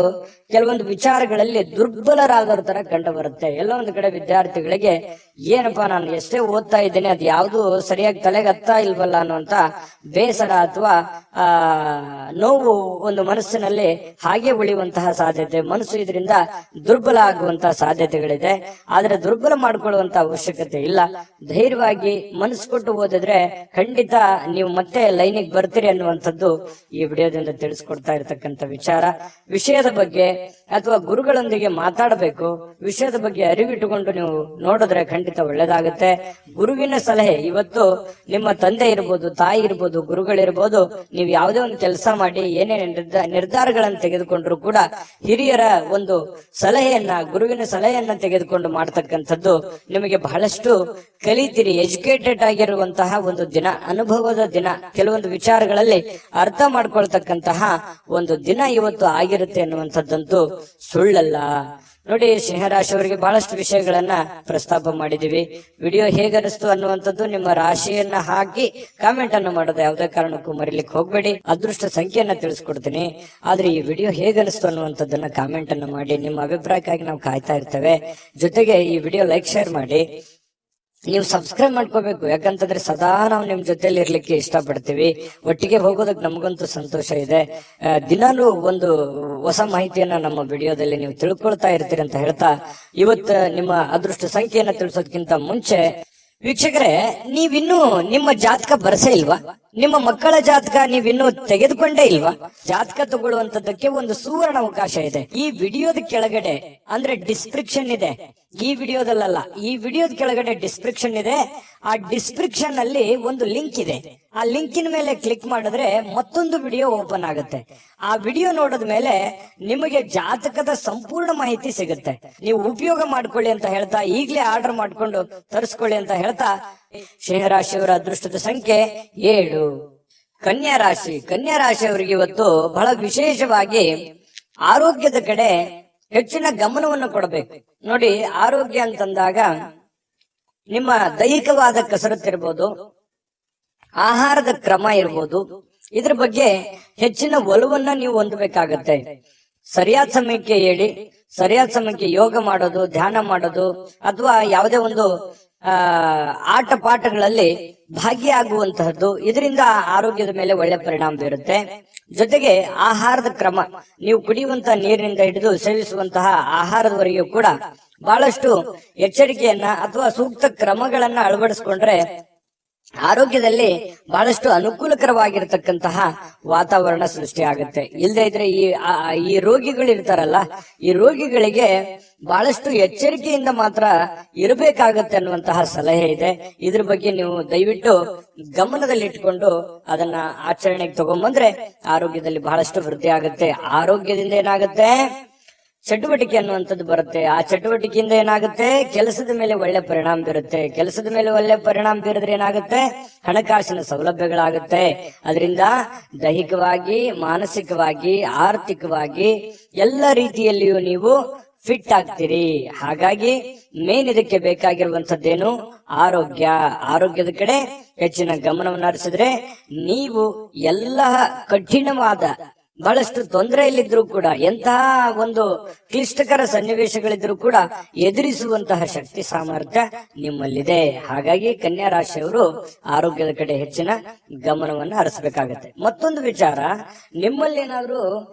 ಕೆಲವೊಂದು ವಿಚಾರಗಳಲ್ಲಿ ದುರ್ಬಲರಾದವ್ರ ತರ ಕಂಡು ಬರುತ್ತೆ. ಎಲ್ಲ ಒಂದು ಕಡೆ ವಿದ್ಯಾರ್ಥಿಗಳಿಗೆ ಏನಪ್ಪಾ ನಾನು ಎಷ್ಟೇ ಓದ್ತಾ ಇದ್ದೇನೆ ಅದು ಯಾವುದು ಸರಿಯಾಗಿ ತಲೆಗೆ ಹತ್ತಾ ಇಲ್ವಲ್ಲ ಅನ್ನುವಂತ ಬೇಸರ ಅಥವಾ ನೋವು ಒಂದು ಮನಸ್ಸಿನಲ್ಲಿ ಹಾಗೆ ಉಳಿಯುವಂತಹ ಸಾಧ್ಯತೆ, ಮನಸ್ಸು ಇದರಿಂದ ದುರ್ಬಲ ಆಗುವಂತಹ ಸಾಧ್ಯತೆಗಳಿದೆ. ಆದ್ರೆ ದುರ್ಬಲ ಮಾಡಿಕೊಳ್ಳುವಂತ ಅವಶ್ಯಕತೆ ಇಲ್ಲ. ಧೈರ್ಯವಾಗಿ ಮನಸ್ಸು ಕೊಟ್ಟು ಓದಿದ್ರೆ ಖಂಡಿತ ನೀವು ಮತ್ತೆ ಲೈನಿಗೆ ಬರ್ತೀರಿ ಅನ್ನುವಂಥದ್ದು ಈ ವಿಡಿಯೋದಿಂದ ತಿಳಿಸ್ಕೊಡ್ತಾ ಇರತಕ್ಕಂತ ವಿಚಾರ. ವಿಷಯದ ಬಗ್ಗೆ ಅಥವಾ ಗುರುಗಳೊಂದಿಗೆ ಮಾತಾಡಬೇಕು, ವಿಷಯದ ಬಗ್ಗೆ ಅರಿವಿಟ್ಟುಕೊಂಡು ನೀವು ನೋಡಿದ್ರೆ ಖಂಡಿತ ಒಳ್ಳೇದಾಗುತ್ತೆ. ಗುರುವಿನ ಸಲಹೆ, ಇವತ್ತು ನಿಮ್ಮ ತಂದೆ ಇರ್ಬೋದು, ತಾಯಿ ಇರ್ಬೋದು, ಗುರುಗಳಿರ್ಬೋದು, ನೀವು ಯಾವುದೇ ಒಂದು ಕೆಲಸ ಮಾಡಿ ಏನೇ ನಿರ್ಧಾರಗಳನ್ನು ತೆಗೆದುಕೊಂಡ್ರು ಕೂಡ ಹಿರಿಯರ ಒಂದು ಸಲಹೆಯನ್ನ, ಗುರುವಿನ ಸಲಹೆಯನ್ನ ತೆಗೆದುಕೊಂಡು ಮಾಡ್ತಕ್ಕಂಥದ್ದು ನಿಮಗೆ ಬಹಳಷ್ಟು ಕಲಿತೀರಿ. ಎಜುಕೇಟೆಡ್ ಆಗಿರುವಂತಹ ಒಂದು ದಿನ, ಅನುಭವದ ದಿನ, ಕೆಲವೊಂದು ವಿಚಾರಗಳಲ್ಲಿ ಅರ್ಥ ಮಾಡ್ಕೊಳ್ತಕ್ಕಂತಹ ಒಂದು ದಿನ ಇವತ್ತು ಆಗಿರುತ್ತೆ ಅನ್ನುವಂಥದ್ದಂತೂ ಸುಳ್ಳಲ್ಲ. ನೋಡಿ, ಸಿಂಹರಾಶಿಯವರಿಗೆ ಬಹಳಷ್ಟು ವಿಷಯಗಳನ್ನ ಪ್ರಸ್ತಾಪ ಮಾಡಿದೀವಿ. ವಿಡಿಯೋ ಹೇಗನಿಸ್ತು ಅನ್ನುವಂಥದ್ದು ನಿಮ್ಮ ರಾಶಿಯನ್ನ ಹಾಕಿ ಕಾಮೆಂಟ್ ಅನ್ನು ಮಾಡೋದು ಯಾವುದೇ ಕಾರಣಕ್ಕೂ ಮರಿಲಿಕ್ಕೆ ಹೋಗ್ಬೇಡಿ. ಅದೃಷ್ಟ ಸಂಖ್ಯೆಯನ್ನ ತಿಳಿಸ್ಕೊಡ್ತೀನಿ, ಆದ್ರೆ ಈ ವಿಡಿಯೋ ಹೇಗನಿಸ್ತು ಅನ್ನುವಂಥದ್ದನ್ನ ಕಾಮೆಂಟ್ ಅನ್ನು ಮಾಡಿ. ನಿಮ್ಮ ಅಭಿಪ್ರಾಯಕ್ಕಾಗಿ ನಾವು ಕಾಯ್ತಾ ಇರ್ತೇವೆ. ಜೊತೆಗೆ ಈ ವಿಡಿಯೋ ಲೈಕ್, ಶೇರ್ ಮಾಡಿ. ನೀವು ಸಬ್ಸ್ಕ್ರೈಬ್ ಮಾಡ್ಕೋಬೇಕು, ಯಾಕಂತಂದ್ರೆ ಸದಾ ನಾವು ನಿಮ್ ಜೊತೆಲಿ ಇರ್ಲಿಕ್ಕೆ ಇಷ್ಟಪಡ್ತೀವಿ. ಒಟ್ಟಿಗೆ ಹೋಗೋದಕ್ಕೆ ನಮಗಂತೂ ಸಂತೋಷ ಇದೆ. ದಿನಾಲೂ ಒಂದು ಹೊಸ ಮಾಹಿತಿಯನ್ನ ನಮ್ಮ ವಿಡಿಯೋದಲ್ಲಿ ನೀವು ತಿಳ್ಕೊಳ್ತಾ ಇರ್ತೀರಿ ಅಂತ ಹೇಳ್ತಾ, ಇವತ್ತು ನಿಮ್ಮ ಅದೃಷ್ಟ ಸಂಖ್ಯೆಯನ್ನ ತಿಳಿಸೋದಕ್ಕಿಂತ ಮುಂಚೆ ವೀಕ್ಷಕರೇ, ನೀವಿನ್ನೂ ನಿಮ್ಮ ಜಾತಕ ಬರಸೇ ಇಲ್ವಾ? ನಿಮ್ಮ ಮಕ್ಕಳ ಜಾತಕ ನೀವಿನ್ನೂ ತೆಗೆದುಕೊಂಡೇ ಇಲ್ವಾ? ಜಾತಕ ತಗೊಳ್ಳುವಂತದ್ದಕ್ಕೆ ಒಂದು ಸುವರ್ಣ ಅವಕಾಶ ಇದೆ. ಈ ವಿಡಿಯೋದ ಕೆಳಗಡೆ ಅಂದ್ರೆ ಡಿಸ್ಕ್ರಿಪ್ಷನ್ ಇದೆ, ಈ ವಿಡಿಯೋದಲ್ಲ, ಈ ವಿಡಿಯೋದ ಕೆಳಗಡೆ ಡಿಸ್ಕ್ರಿಪ್ಷನ್ ಇದೆ. ಆ ಡಿಸ್ಕ್ರಿಪ್ಷನ್ ಅಲ್ಲಿ ಒಂದು ಲಿಂಕ್ ಇದೆ. ಆ ಲಿಂಕಿನ ಮೇಲೆ ಕ್ಲಿಕ್ ಮಾಡಿದ್ರೆ ಮತ್ತೊಂದು ವಿಡಿಯೋ ಓಪನ್ ಆಗುತ್ತೆ. ಆ ವಿಡಿಯೋ ನೋಡಿದ ಮೇಲೆ ನಿಮಗೆ ಜಾತಕದ ಸಂಪೂರ್ಣ ಮಾಹಿತಿ ಸಿಗುತ್ತೆ. ನೀವು ಉಪಯೋಗ ಮಾಡ್ಕೊಳ್ಳಿ ಅಂತ ಹೇಳ್ತಾ, ಈಗಲೇ ಆರ್ಡರ್ ಮಾಡ್ಕೊಂಡು ತರಿಸ್ಕೊಳ್ಳಿ ಅಂತ ಹೇಳ್ತಾ, ಸಿಂಹರಾಶಿಯವರ ಅದೃಷ್ಟದ ಸಂಖ್ಯೆ 7. ಕನ್ಯಾ ರಾಶಿ, ಕನ್ಯಾ ರಾಶಿಯವರಿಗೆ ಇವತ್ತು ಬಹಳ ವಿಶೇಷವಾಗಿ ಆರೋಗ್ಯದ ಕಡೆ ಹೆಚ್ಚಿನ ಗಮನವನ್ನು ಕೊಡಬೇಕು. ನೋಡಿ, ಆರೋಗ್ಯ ಅಂತಂದಾಗ ನಿಮ್ಮ ದೈಹಿಕವಾದ ಕಸರತ್ತು ಇರ್ಬೋದು, ಆಹಾರದ ಕ್ರಮ ಇರ್ಬೋದು, ಇದ್ರ ಬಗ್ಗೆ ಹೆಚ್ಚಿನ ಒಲವನ್ನ ನೀವು ಹೊಂದಬೇಕಾಗತ್ತೆ. ಸರಿಯಾದ ಸಮಯಕ್ಕೆ ಹೇಳಿ, ಸರಿಯಾದ ಸಮಯಕ್ಕೆ ಯೋಗ ಮಾಡೋದು, ಧ್ಯಾನ ಮಾಡೋದು, ಅಥವಾ ಯಾವುದೇ ಒಂದು ಆಟ ಪಾಠಗಳಲ್ಲಿ ಭಾಗಿಯಾಗುವಂತಹದ್ದು, ಇದರಿಂದ ಆರೋಗ್ಯದ ಮೇಲೆ ಒಳ್ಳೆ ಪರಿಣಾಮ ಬೀರುತ್ತೆ. ಜೊತೆಗೆ ಆಹಾರದ ಕ್ರಮ, ನೀವು ಕುಡಿಯುವಂತ ನೀರಿನಿಂದ ಹಿಡಿದು ಸೇವಿಸುವಂತಹ ಆಹಾರದವರೆಗೂ ಕೂಡ ಬಹಳಷ್ಟು ಎಚ್ಚರಿಕೆಯನ್ನ ಅಥವಾ ಸೂಕ್ತ ಕ್ರಮಗಳನ್ನ ಅಳವಡಿಸಿಕೊಂಡ್ರೆ ಆರೋಗ್ಯದಲ್ಲಿ ಬಹಳಷ್ಟು ಅನುಕೂಲಕರವಾಗಿರ್ತಕ್ಕಂತಹ ವಾತಾವರಣ ಸೃಷ್ಟಿ ಆಗುತ್ತೆ. ಇಲ್ಲದೆ ಇದ್ರೆ ಈ ರೋಗಿಗಳು ಇರ್ತಾರಲ್ಲ, ಈ ರೋಗಿಗಳಿಗೆ ಬಹಳಷ್ಟು ಎಚ್ಚರಿಕೆಯಿಂದ ಮಾತ್ರ ಇರಬೇಕಾಗತ್ತೆ ಅನ್ನುವಂತಹ ಸಲಹೆ ಇದೆ. ಇದ್ರ ಬಗ್ಗೆ ನೀವು ದಯವಿಟ್ಟು ಗಮನದಲ್ಲಿಟ್ಕೊಂಡು ಅದನ್ನ ಆಚರಣೆಗೆ ತಗೊಂಡ್ಬಂದ್ರೆ ಆರೋಗ್ಯದಲ್ಲಿ ಬಹಳಷ್ಟು ವೃದ್ಧಿ ಆಗುತ್ತೆ. ಆರೋಗ್ಯದಿಂದ ಏನಾಗುತ್ತೆ, ಚಟುವಟಿಕೆ ಅನ್ನುವಂಥದ್ದು ಬರುತ್ತೆ. ಆ ಚಟುವಟಿಕೆಯಿಂದ ಏನಾಗುತ್ತೆ, ಕೆಲಸದ ಮೇಲೆ ಒಳ್ಳೆ ಪರಿಣಾಮ ಬೀರುತ್ತೆ. ಕೆಲಸದ ಮೇಲೆ ಒಳ್ಳೆ ಪರಿಣಾಮ ಬೀರಿದ್ರೆ ಏನಾಗುತ್ತೆ, ಹಣಕಾಸಿನ ಸೌಲಭ್ಯಗಳಾಗುತ್ತೆ. ಅದರಿಂದ ದೈಹಿಕವಾಗಿ, ಮಾನಸಿಕವಾಗಿ, ಆರ್ಥಿಕವಾಗಿ ಎಲ್ಲ ರೀತಿಯಲ್ಲಿಯೂ ನೀವು ಫಿಟ್ ಆಗ್ತೀರಿ. ಹಾಗಾಗಿ ಮೇನ್ ಇದಕ್ಕೆ ಬೇಕಾಗಿರುವಂತದ್ದೇನು, ಆರೋಗ್ಯ. ಆರೋಗ್ಯದ ಕಡೆ ಹೆಚ್ಚಿನ ಗಮನವನ್ನು ಹರಿಸಿದ್ರೆ ನೀವು ಎಲ್ಲ ಕಠಿಣವಾದ ಬಹಳಷ್ಟು ತೊಂದರೆಯಲ್ಲಿದ್ರು ಕೂಡ, ಎಂತಹ ಒಂದು ಕ್ಲಿಷ್ಟಕರ ಸನ್ನಿವೇಶಗಳಿದ್ರು ಕೂಡ ಎದುರಿಸುವಂತಹ ಶಕ್ತಿ ಸಾಮರ್ಥ್ಯ ನಿಮ್ಮಲ್ಲಿದೆ. ಹಾಗಾಗಿ ಕನ್ಯಾ ರಾಶಿಯವರು ಆರೋಗ್ಯದ ಕಡೆ ಹೆಚ್ಚಿನ ಗಮನವನ್ನು ಹರಿಸಬೇಕಾಗತ್ತೆ. ಮತ್ತೊಂದು ವಿಚಾರ, ನಿಮ್ಮಲ್ಲಿ ಏನಾದ್ರೂ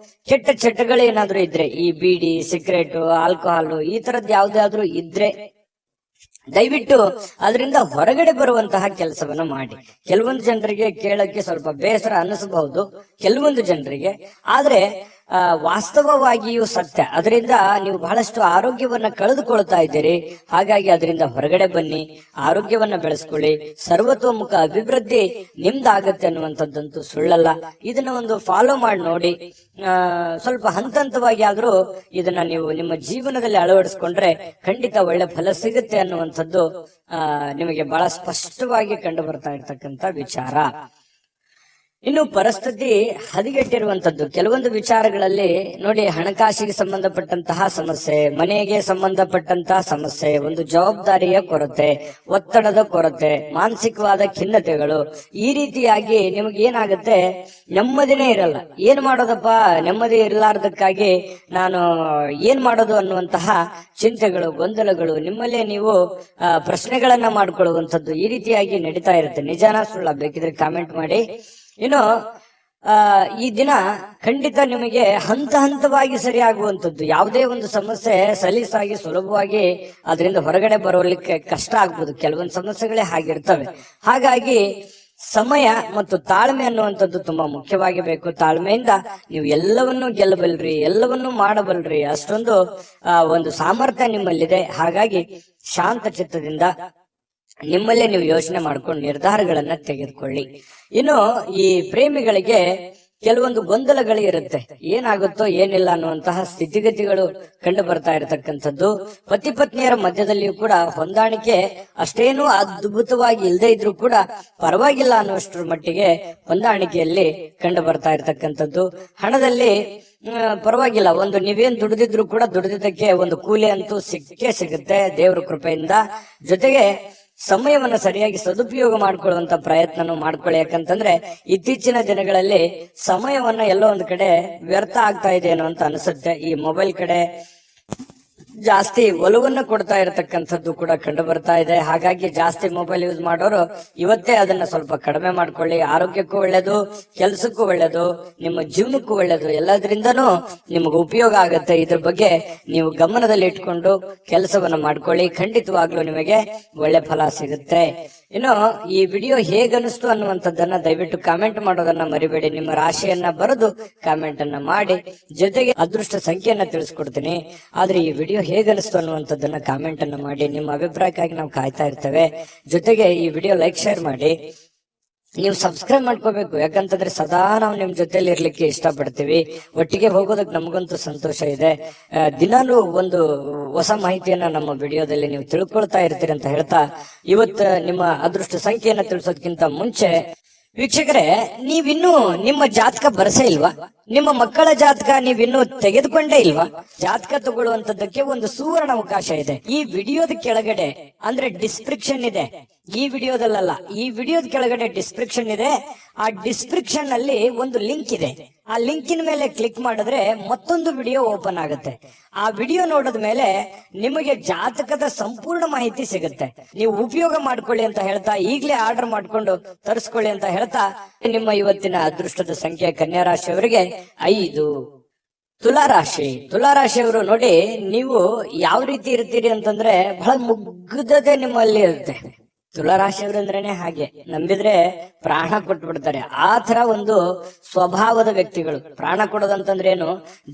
ಕೆಟ್ಟ ಚಟಗಳೇನಾದ್ರೂ ಇದ್ರೆ, ಈ ಬೀಡಿ, ಸಿಗರೇಟ್, ಆಲ್ಕೋಹಾಲ್ ಈ ತರದ್ ಯಾವ್ದಾದ್ರು ಇದ್ರೆ ದಯವಿಟ್ಟು ಅದರಿಂದ ಹೊರಗಡೆ ಬರುವಂತಹ ಕೆಲಸವನ್ನ ಮಾಡಿ. ಕೆಲವೊಂದು ಜನರಿಗೆ ಕೇಳಕ್ಕೆ ಸ್ವಲ್ಪ ಬೇಸರ ಅನ್ನಿಸಬಹುದು, ಕೆಲವೊಂದು ಜನರಿಗೆ, ಆದ್ರೆ ವಾಸ್ತವವಾಗಿಯೂ ಸತ್ಯ. ಅದರಿಂದ ನೀವು ಬಹಳಷ್ಟು ಆರೋಗ್ಯವನ್ನ ಕಳೆದುಕೊಳ್ತಾ ಇದ್ದೀರಿ. ಹಾಗಾಗಿ ಅದರಿಂದ ಹೊರಗಡೆ ಬನ್ನಿ, ಆರೋಗ್ಯವನ್ನ ಬೆಳೆಸ್ಕೊಳ್ಳಿ, ಸರ್ವತೋಮುಖ ಅಭಿವೃದ್ಧಿ ನಿಮ್ದಾಗತ್ತೆ ಅನ್ನುವಂಥದ್ದಂತೂ ಸುಳ್ಳಲ್ಲ. ಇದನ್ನ ಒಂದು ಫಾಲೋ ಮಾಡಿ ನೋಡಿ. ಸ್ವಲ್ಪ ಹಂತ ಹಂತವಾಗಿ ಆದ್ರೂ ಇದನ್ನ ನೀವು ನಿಮ್ಮ ಜೀವನದಲ್ಲಿ ಅಳವಡಿಸ್ಕೊಂಡ್ರೆ ಖಂಡಿತ ಒಳ್ಳೆ ಫಲ ಸಿಗುತ್ತೆ ಅನ್ನುವಂಥದ್ದು ನಿಮಗೆ ಬಹಳ ಸ್ಪಷ್ಟವಾಗಿ ಕಂಡು ಬರ್ತಾ ಇರ್ತಕ್ಕಂಥ ವಿಚಾರ. ಇನ್ನು ಪರಿಸ್ಥಿತಿ ಹದಗೆಟ್ಟಿರುವಂತದ್ದು ಕೆಲವೊಂದು ವಿಚಾರಗಳಲ್ಲಿ ನೋಡಿ, ಹಣಕಾಸಿಗೆ ಸಂಬಂಧಪಟ್ಟಂತಹ ಸಮಸ್ಯೆ, ಮನೆಗೆ ಸಂಬಂಧಪಟ್ಟಂತಹ ಸಮಸ್ಯೆ, ಒಂದು ಜವಾಬ್ದಾರಿಯ ಕೊರತೆ, ಒತ್ತಡದ ಕೊರತೆ, ಮಾನಸಿಕವಾದ ಖಿನ್ನತೆಗಳು, ಈ ರೀತಿಯಾಗಿ ನಿಮಗೆ ಏನಾಗುತ್ತೆ, ನೆಮ್ಮದಿನೇ ಇರಲ್ಲ. ಏನ್ ಮಾಡೋದಪ್ಪ, ನೆಮ್ಮದಿ ಇರಲಾರ್ದಕ್ಕಾಗಿ ನಾನು ಏನ್ ಮಾಡೋದು ಅನ್ನುವಂತಹ ಚಿಂತೆಗಳು, ಗೊಂದಲಗಳು, ನಿಮ್ಮಲ್ಲೇ ನೀವು ಪ್ರಶ್ನೆಗಳನ್ನ ಮಾಡ್ಕೊಳ್ಳುವಂಥದ್ದು ಈ ರೀತಿಯಾಗಿ ನಡೀತಾ ಇರುತ್ತೆ. ನಿಜಾನ ಸುಳ್ಳ ಬೇಕಿದ್ರೆ ಕಾಮೆಂಟ್ ಮಾಡಿ. ಇನ್ನು ಈ ದಿನ ಖಂಡಿತ ನಿಮಗೆ ಹಂತ ಹಂತವಾಗಿ ಸರಿಯಾಗುವಂಥದ್ದು. ಯಾವುದೇ ಒಂದು ಸಮಸ್ಯೆ ಸಲೀಸಾಗಿ ಸುಲಭವಾಗಿ ಅದರಿಂದ ಹೊರಗಡೆ ಬರೋಲಿಕ್ಕೆ ಕಷ್ಟ ಆಗ್ಬೋದು. ಕೆಲವೊಂದು ಸಮಸ್ಯೆಗಳೇ ಹಾಗಿರ್ತವೆ. ಹಾಗಾಗಿ ಸಮಯ ಮತ್ತು ತಾಳ್ಮೆ ಅನ್ನುವಂಥದ್ದು ತುಂಬಾ ಮುಖ್ಯವಾಗಿ ಬೇಕು. ತಾಳ್ಮೆಯಿಂದ ನೀವು ಎಲ್ಲವನ್ನೂ ಗೆಲ್ಲಬಲ್ರಿ, ಎಲ್ಲವನ್ನೂ ಮಾಡಬಲ್ರಿ. ಅಷ್ಟೊಂದು ಒಂದು ಸಾಮರ್ಥ್ಯ ನಿಮ್ಮಲ್ಲಿದೆ. ಹಾಗಾಗಿ ಶಾಂತ ಚಿತ್ತದಿಂದ ನಿಮ್ಮಲ್ಲೇ ನೀವು ಯೋಚನೆ ಮಾಡ್ಕೊಂಡು ನಿರ್ಧಾರಗಳನ್ನ ತೆಗೆದುಕೊಳ್ಳಿ. ಇನ್ನು ಈ ಪ್ರೇಮಿಗಳಿಗೆ ಕೆಲವೊಂದು ಗೊಂದಲಗಳು ಇರುತ್ತೆ, ಏನಾಗುತ್ತೋ ಏನಿಲ್ಲ ಅನ್ನುವಂತಹ ಸ್ಥಿತಿಗತಿಗಳು ಕಂಡು ಬರ್ತಾ ಇರತಕ್ಕಂಥದ್ದು. ಪತಿ ಪತ್ನಿಯರ ಮಧ್ಯದಲ್ಲಿಯೂ ಕೂಡ ಹೊಂದಾಣಿಕೆ ಅಷ್ಟೇನು ಅದ್ಭುತವಾಗಿ ಇಲ್ಲದೆ ಇದ್ರೂ ಕೂಡ ಪರವಾಗಿಲ್ಲ ಅನ್ನುವಷ್ಟರ ಮಟ್ಟಿಗೆ ಹೊಂದಾಣಿಕೆಯಲ್ಲಿ ಕಂಡು ಬರ್ತಾ ಇರತಕ್ಕಂಥದ್ದು. ಹಣದಲ್ಲಿ ಪರವಾಗಿಲ್ಲ, ಒಂದು ನೀವೇನ್ ದುಡಿದಿದ್ರು ಕೂಡ ದುಡಿದಿದ್ದಕ್ಕೆ ಒಂದು ಕೂಲಿ ಅಂತೂ ಸಿಕ್ಕೇ ಸಿಗುತ್ತೆ ದೇವರ ಕೃಪೆಯಿಂದ. ಜೊತೆಗೆ ಸಮಯವನ್ನ ಸರಿಯಾಗಿ ಸದುಪಯೋಗ ಮಾಡ್ಕೊಳ್ಳುವಂತ ಪ್ರಯತ್ನನೂ ಮಾಡ್ಕೊಳ್ಳಿ. ಯಾಕಂತಂದ್ರೆ ಇತ್ತೀಚಿನ ದಿನಗಳಲ್ಲಿ ಸಮಯವನ್ನ ಎಲ್ಲೋ ಒಂದು ಕಡೆ ವ್ಯರ್ಥ ಆಗ್ತಾ ಇದೆ ಏನೋ ಅಂತ ಅನಿಸುತ್ತೆ. ಈ ಮೊಬೈಲ್ ಕಡೆ ಜಾಸ್ತಿ ಒಲವನ್ನ ಕೊಡ್ತಾ ಇರತಕ್ಕಂಥದ್ದು ಕೂಡ ಕಂಡು ಬರ್ತಾ ಇದೆ. ಹಾಗಾಗಿ ಜಾಸ್ತಿ ಮೊಬೈಲ್ ಯೂಸ್ ಮಾಡೋರು ಇವತ್ತೇ ಅದನ್ನ ಸ್ವಲ್ಪ ಕಡಿಮೆ ಮಾಡ್ಕೊಳ್ಳಿ. ಆರೋಗ್ಯಕ್ಕೂ ಒಳ್ಳೇದು, ಕೆಲಸಕ್ಕೂ ಒಳ್ಳೇದು, ನಿಮ್ಮ ಜೀವನಕ್ಕೂ ಒಳ್ಳೇದು, ಎಲ್ಲದರಿಂದನೂ ನಿಮಗೆ ಉಪಯೋಗ ಆಗುತ್ತೆ. ಇದ್ರ ಬಗ್ಗೆ ನೀವು ಗಮನದಲ್ಲಿ ಇಟ್ಕೊಂಡು ಕೆಲಸವನ್ನ ಮಾಡ್ಕೊಳ್ಳಿ. ಖಂಡಿತವಾಗ್ಲೂ ನಿಮಗೆ ಒಳ್ಳೆ ಫಲ ಸಿಗುತ್ತೆ. ಇನ್ನು ಈ ವಿಡಿಯೋ ಹೇಗನಿಸ್ತು ಅನ್ನುವಂಥದ್ದನ್ನ ದಯವಿಟ್ಟು ಕಾಮೆಂಟ್ ಮಾಡೋದನ್ನ ಮರಿಬೇಡಿ. ನಿಮ್ಮ ರಾಶಿಯನ್ನ ಬರೆದು ಕಾಮೆಂಟ್ ಅನ್ನ ಮಾಡಿ. ಜೊತೆಗೆ ಅದೃಷ್ಟ ಸಂಖ್ಯೆಯನ್ನ ತಿಳಿಸ್ಕೊಡ್ತೀನಿ. ಆದ್ರೆ ಈ ವಿಡಿಯೋ ಹೇಗನಿಸ್ತು ಅನ್ನುವಂಥದ್ದನ್ನ ಕಾಮೆಂಟ್ ಅನ್ನ ಮಾಡಿ. ನಿಮ್ಮ ಅಭಿಪ್ರಾಯಕ್ಕಾಗಿ ನಾವು ಕಾಯ್ತಾ ಇರ್ತೇವೆ. ಜೊತೆಗೆ ಈ ವಿಡಿಯೋ ಲೈಕ್, ಶೇರ್ ಮಾಡಿ. ನೀವು ಸಬ್ಸ್ಕ್ರೈಬ್ ಮಾಡ್ಕೋಬೇಕು. ಯಾಕಂತಂದ್ರೆ ಸದಾ ನಾವು ನಿಮ್ ಜೊತೆಲಿ ಇರ್ಲಿಕ್ಕೆ ಇಷ್ಟಪಡ್ತೀವಿ. ಒಟ್ಟಿಗೆ ಹೋಗೋದಕ್ಕೆ ನಮಗಂತೂ ಸಂತೋಷ ಇದೆ. ದಿನಾಲೂ ಒಂದು ಹೊಸ ಮಾಹಿತಿಯನ್ನ ನಮ್ಮ ವಿಡಿಯೋದಲ್ಲಿ ನೀವು ತಿಳ್ಕೊಳ್ತಾ ಇರ್ತೀರಿ ಅಂತ ಹೇಳ್ತಾ, ಇವತ್ತು ನಿಮ್ಮ ಅದೃಷ್ಟ ಸಂಖ್ಯೆಯನ್ನ ತಿಳಿಸೋದಕ್ಕಿಂತ ಮುಂಚೆ ವೀಕ್ಷಕರೇ, ನೀವಿನ್ನೂ ನಿಮ್ಮ ಜಾತಕ ಬರಸೇ ಇಲ್ವಾ? ನಿಮ್ಮ ಮಕ್ಕಳ ಜಾತಕ ನೀವಿನ್ನೂ ತೆಗೆದುಕೊಂಡೇ ಇಲ್ವಾ? ಜಾತಕ ತಗೊಳ್ಳುವಂತದ್ದಕ್ಕೆ ಒಂದು ಸುವರ್ಣ ಅವಕಾಶ ಇದೆ. ಈ ವಿಡಿಯೋದ ಕೆಳಗಡೆ ಅಂದ್ರೆ ಡಿಸ್ಕ್ರಿಪ್ಷನ್ ಇದೆ. ಈ ವಿಡಿಯೋದಲ್ಲ, ಈ ವಿಡಿಯೋದ ಕೆಳಗಡೆ ಡಿಸ್ಕ್ರಿಪ್ಷನ್ ಇದೆ. ಆ ಡಿಸ್ಕ್ರಿಪ್ಷನ್ ಅಲ್ಲಿ ಒಂದು ಲಿಂಕ್ ಇದೆ. ಆ ಲಿಂಕಿನ ಮೇಲೆ ಕ್ಲಿಕ್ ಮಾಡಿದ್ರೆ ಮತ್ತೊಂದು ವಿಡಿಯೋ ಓಪನ್ ಆಗುತ್ತೆ. ಆ ವಿಡಿಯೋ ನೋಡಿದ ಮೇಲೆ ನಿಮಗೆ ಜಾತಕದ ಸಂಪೂರ್ಣ ಮಾಹಿತಿ ಸಿಗುತ್ತೆ. ನೀವು ಉಪಯೋಗ ಮಾಡ್ಕೊಳ್ಳಿ ಅಂತ ಹೇಳ್ತಾ, ಈಗಲೇ ಆರ್ಡರ್ ಮಾಡ್ಕೊಂಡು ತರಿಸ್ಕೊಳ್ಳಿ ಅಂತ ಹೇಳ್ತಾ, ನಿಮ್ಮ ಇವತ್ತಿನ ಅದೃಷ್ಟದ ಸಂಖ್ಯೆ ಕನ್ಯಾ ರಾಶಿಯವರಿಗೆ 5. ತುಲಾರಾಶಿಯವರು ನೋಡಿ, ನೀವು ಯಾವ ರೀತಿ ಇರ್ತೀರಿ ಅಂತಂದ್ರೆ ಬಹಳ ಮುಗ್ಧತೆ ನಿಮ್ಮಲ್ಲಿ ಇರುತ್ತೆ. ತುಲಾರಾಶಿಯವರು ಅಂದ್ರೇನೆ ಹಾಗೆ, ನಂಬಿದ್ರೆ ಪ್ರಾಣ ಕೊಟ್ಬಿಡ್ತಾರೆ. ಆ ತರ ಒಂದು ಸ್ವಭಾವದ ವ್ಯಕ್ತಿಗಳು. ಪ್ರಾಣ ಕೊಡೋದಂತಂದ್ರೆ ಏನು,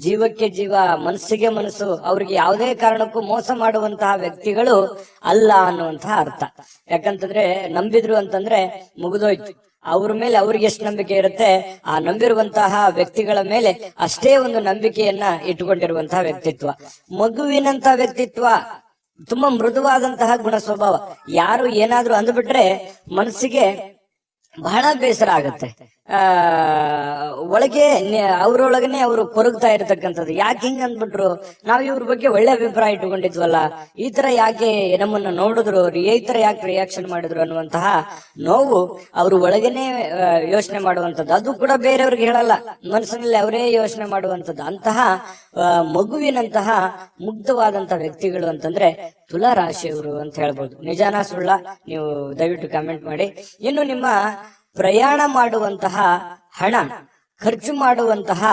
ಜೀವಕ್ಕೆ ಜೀವ, ಮನಸ್ಸಿಗೆ ಮನಸ್ಸು, ಅವ್ರಿಗೆ ಯಾವುದೇ ಕಾರಣಕ್ಕೂ ಮೋಸ ಮಾಡುವಂತಹ ವ್ಯಕ್ತಿಗಳು ಅಲ್ಲ ಅನ್ನುವಂತಹ ಅರ್ಥ. ಯಾಕಂತಂದ್ರೆ ನಂಬಿದ್ರು ಅಂತಂದ್ರೆ ಮುಗಿದೋಯ್ತು. ಅವ್ರ ಮೇಲೆ ಅವ್ರಿಗೆ ಎಷ್ಟು ನಂಬಿಕೆ ಇರುತ್ತೆ, ಆ ನಂಬಿರುವಂತಹ ವ್ಯಕ್ತಿಗಳ ಮೇಲೆ ಅಷ್ಟೇ ಒಂದು ನಂಬಿಕೆಯನ್ನ ಇಟ್ಟುಕೊಂಡಿರುವಂತಹ ವ್ಯಕ್ತಿತ್ವ. ಮಗುವಿನಂತಹ ವ್ಯಕ್ತಿತ್ವ, ತುಂಬಾ ಮೃದುವಾದಂತಹ ಗುಣ ಸ್ವಭಾವ. ಯಾರು ಏನಾದ್ರೂ ಅಂದ್ಬಿಟ್ರೆ ಮನಸ್ಸಿಗೆ ಬಹಳ ಬೇಸರ ಆಗುತ್ತೆ. ಆ ಒಳಗೆ ಅವ್ರೊಳಗನೆ ಅವರು ಕೊರಗ್ತಾ ಇರತಕ್ಕಂಥದ್ದು. ಯಾಕೆ ಹಿಂಗ ಅಂದ್ಬಿಟ್ರು, ನಾವ್ ಇವ್ರ ಬಗ್ಗೆ ಒಳ್ಳೆ ಅಭಿಪ್ರಾಯ ಇಟ್ಕೊಂಡಿದ್ವಲ್ಲ, ಈ ತರ ಯಾಕೆ ನಮ್ಮನ್ನ ನೋಡಿದ್ರು, ಈ ತರ ಯಾಕೆ ರಿಯಾಕ್ಷನ್ ಮಾಡಿದ್ರು ಅನ್ನುವಂತಹ ನೋವು ಅವರು ಒಳಗನೆ ಯೋಚನೆ ಮಾಡುವಂಥದ್ದು. ಅದು ಕೂಡ ಬೇರೆಯವ್ರಿಗೆ ಹೇಳಲ್ಲ, ಮನಸ್ಸಿನಲ್ಲಿ ಅವರೇ ಯೋಚನೆ ಮಾಡುವಂಥದ್ದು. ಅಂತಹ ಮಗುವಿನಂತಹ ಮುಗ್ಧವಾದಂತಹ ವ್ಯಕ್ತಿಗಳು ಅಂತಂದ್ರೆ ತುಲಾ ರಾಶಿಯವರು ಅಂತ ಹೇಳ್ಬೋದು. ನಿಜಾನ ಸುಳ್ಳ ನೀವು ದಯವಿಟ್ಟು ಕಮೆಂಟ್ ಮಾಡಿ. ಇನ್ನು ನಿಮ್ಮ ಪ್ರಯಾಣ ಮಾಡುವಂತಹ ಹಣ ಖರ್ಚು ಮಾಡುವಂತಹ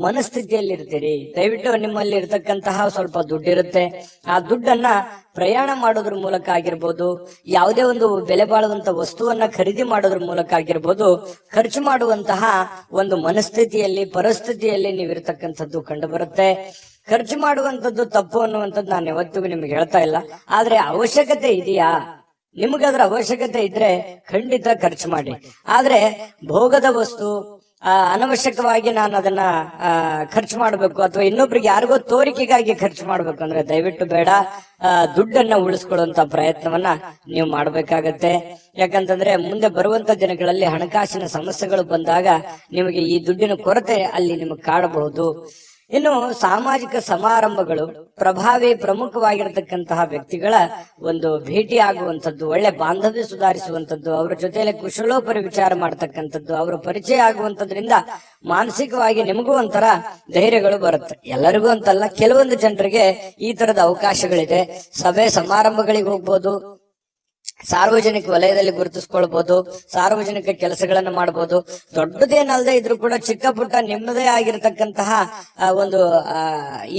ಮನಸ್ಥಿತಿಯಲ್ಲಿರ್ತೀರಿ. ದಯವಿಟ್ಟು ನಿಮ್ಮಲ್ಲಿ ಇರ್ತಕ್ಕಂತಹ ಸ್ವಲ್ಪ ದುಡ್ಡಿರುತ್ತೆ, ಆ ದುಡ್ಡನ್ನ ಪ್ರಯಾಣ ಮಾಡೋದ್ರ ಮೂಲಕ ಆಗಿರ್ಬೋದು, ಯಾವುದೇ ಒಂದು ಬೆಲೆ ಬಾಳುವಂತ ವಸ್ತುವನ್ನ ಖರೀದಿ ಮಾಡೋದ್ರ ಮೂಲಕ ಆಗಿರ್ಬೋದು, ಖರ್ಚು ಮಾಡುವಂತಹ ಒಂದು ಮನಸ್ಥಿತಿಯಲ್ಲಿ ಪರಿಸ್ಥಿತಿಯಲ್ಲಿ ನೀವಿರ್ತಕ್ಕಂಥದ್ದು ಕಂಡು ಬರುತ್ತೆ. ಖರ್ಚು ಮಾಡುವಂಥದ್ದು ತಪ್ಪು ಅನ್ನುವಂಥದ್ದು ನಾನು ಯಾವತ್ತಿಗೂ ನಿಮ್ಗೆ ಹೇಳ್ತಾ ಇಲ್ಲ. ಆದ್ರೆ ಅವಶ್ಯಕತೆ ಇದೆಯಾ, ನಿಮಗದ್ರ ಅವಶ್ಯಕತೆ ಇದ್ರೆ ಖಂಡಿತ ಖರ್ಚು ಮಾಡಿ. ಆದ್ರೆ ಭೋಗದ ವಸ್ತು ಅನವಶ್ಯಕವಾಗಿ ನಾನು ಅದನ್ನ ಖರ್ಚು ಮಾಡಬೇಕು ಅಥವಾ ಇನ್ನೊಬ್ರಿಗೆ ಯಾರಿಗೋ ತೋರಿಕೆಗಾಗಿ ಖರ್ಚು ಮಾಡ್ಬೇಕು ಅಂದ್ರೆ ದಯವಿಟ್ಟು ಬೇಡ. ದುಡ್ಡನ್ನ ಉಳಿಸ್ಕೊಳ್ಳುವಂತ ಪ್ರಯತ್ನವನ್ನ ನೀವು ಮಾಡ್ಬೇಕಾಗತ್ತೆ. ಯಾಕಂತಂದ್ರೆ ಮುಂದೆ ಬರುವಂತ ದಿನಗಳಲ್ಲಿ ಹಣಕಾಸಿನ ಸಮಸ್ಯೆಗಳು ಬಂದಾಗ ನಿಮಗೆ ಈ ದುಡ್ಡಿನ ಕೊರತೆ ಅಲ್ಲಿ ನಿಮಗೆ ಕಾಡಬಹುದು. ಇನ್ನು ಸಾಮಾಜಿಕ ಸಮಾರಂಭಗಳು, ಪ್ರಮುಖವಾಗಿರತಕ್ಕಂತಹ ವ್ಯಕ್ತಿಗಳ ಒಂದು ಭೇಟಿ ಆಗುವಂಥದ್ದು, ಒಳ್ಳೆ ಬಾಂಧವ್ಯ ಸುಧಾರಿಸುವಂಥದ್ದು, ಅವರ ಜೊತೆಯಲ್ಲಿ ಕುಶಲೋಪರಿ ವಿಚಾರ ಮಾಡ್ತಕ್ಕಂಥದ್ದು, ಅವರ ಪರಿಚಯ ಆಗುವಂಥದ್ರಿಂದ ಮಾನಸಿಕವಾಗಿ ನಿಮಗೂ ಒಂಥರ ಧೈರ್ಯಗಳು ಬರುತ್ತೆ. ಎಲ್ಲರಿಗೂ ಅಂತಲ್ಲ, ಕೆಲವೊಂದು ಜನರಿಗೆ ಈ ತರದ ಅವಕಾಶಗಳಿದೆ. ಸಭೆ ಸಮಾರಂಭಗಳಿಗೆ ಹೋಗ್ಬೋದು, ಸಾರ್ವಜನಿಕ ವಲಯದಲ್ಲಿ ಗುರುತಿಸ್ಕೊಳ್ಬಹುದು, ಸಾರ್ವಜನಿಕ ಕೆಲಸಗಳನ್ನ ಮಾಡಬಹುದು. ದೊಡ್ಡದೇನಲ್ಲದೆ ಇದ್ರೂ ಕೂಡ ಚಿಕ್ಕ ಪುಟ್ಟ ನಿಮ್ಮದೇ ಆಗಿರತಕ್ಕಂತಹ ಒಂದು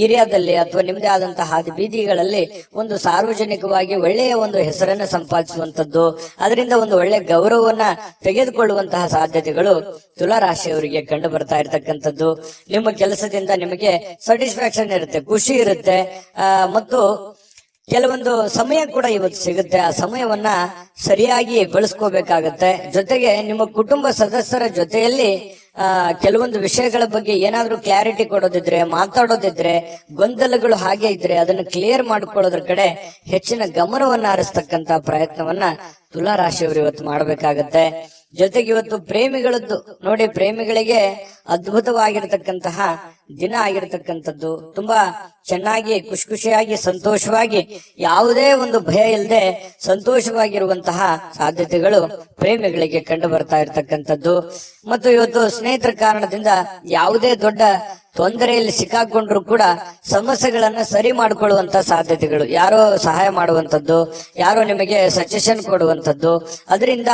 ಏರಿಯಾದಲ್ಲಿ ಅಥವಾ ನಿಮ್ಮದೇ ಆದಂತಹ ಹಾದಿ ಬೀದಿಗಳಲ್ಲಿ ಒಂದು ಸಾರ್ವಜನಿಕವಾಗಿ ಒಳ್ಳೆಯ ಒಂದು ಹೆಸರನ್ನ ಸಂಪಾದಿಸುವಂತದ್ದು, ಅದರಿಂದ ಒಂದು ಒಳ್ಳೆ ಗೌರವವನ್ನ ತೆಗೆದುಕೊಳ್ಳುವಂತಹ ಸಾಧ್ಯತೆಗಳು ತುಲಾ ರಾಶಿಯವರಿಗೆ ಕಂಡು ಬರ್ತಾ ಇರತಕ್ಕಂಥದ್ದು. ನಿಮ್ಮ ಕೆಲಸದಿಂದ ನಿಮಗೆ ಸ್ಯಾಟಿಸ್ಫ್ಯಾಕ್ಷನ್ ಇರುತ್ತೆ, ಖುಷಿ ಇರುತ್ತೆ, ಮತ್ತು ಕೆಲವೊಂದು ಸಮಯ ಕೂಡ ಇವತ್ತು ಸಿಗುತ್ತೆ. ಆ ಸಮಯವನ್ನ ಸರಿಯಾಗಿ ಬಳಸ್ಕೋಬೇಕಾಗತ್ತೆ. ಜೊತೆಗೆ ನಿಮ್ಮ ಕುಟುಂಬ ಸದಸ್ಯರ ಜೊತೆಯಲ್ಲಿ ಕೆಲವೊಂದು ವಿಷಯಗಳ ಬಗ್ಗೆ ಏನಾದ್ರೂ ಕ್ಲಾರಿಟಿ ಕೊಡೋದಿದ್ರೆ, ಮಾತಾಡೋದಿದ್ರೆ, ಗೊಂದಲಗಳು ಹಾಗೆ ಇದ್ರೆ ಅದನ್ನ ಕ್ಲಿಯರ್ ಮಾಡ್ಕೊಳ್ಳೋದ್ರ ಕಡೆ ಹೆಚ್ಚಿನ ಗಮನವನ್ನ ಹರಿಸ್ತಕ್ಕಂತ ಪ್ರಯತ್ನವನ್ನ ತುಲಾ ರಾಶಿಯವರು ಇವತ್ತು ಮಾಡ್ಬೇಕಾಗತ್ತೆ. ಜೊತೆಗೆ ಇವತ್ತು ಪ್ರೇಮಿಗಳದ್ದು ನೋಡಿ, ಪ್ರೇಮಿಗಳಿಗೆ ಅದ್ಭುತವಾಗಿರತಕ್ಕಂತಹ ದಿನ ಆಗಿರತಕ್ಕಂಥದ್ದು. ತುಂಬಾ ಚೆನ್ನಾಗಿ ಖುಷಿಯಾಗಿ ಸಂತೋಷವಾಗಿ ಯಾವುದೇ ಒಂದು ಭಯ ಇಲ್ಲದೆ ಸಂತೋಷವಾಗಿರುವಂತಹ ಸಾಧ್ಯತೆಗಳು ಪ್ರೇಮಿಗಳಿಗೆ ಕಂಡು ಬರ್ತಾ ಇರತಕ್ಕಂಥದ್ದು. ಮತ್ತು ಇವತ್ತು ಸ್ನೇಹಿತರ ಕಾರಣದಿಂದ ಯಾವುದೇ ದೊಡ್ಡ ತೊಂದರೆಯಲ್ಲಿ ಸಿಕ್ಕಾಕೊಂಡ್ರು ಕೂಡ ಸಮಸ್ಯೆಗಳನ್ನ ಸರಿ ಮಾಡಿಕೊಳ್ಳುವಂತ ಸಾಧ್ಯತೆಗಳು, ಯಾರೋ ಸಹಾಯ ಮಾಡುವಂತದ್ದು, ಯಾರೋ ನಿಮಗೆ ಸಜೆಷನ್ ಕೊಡುವಂತದ್ದು, ಅದರಿಂದ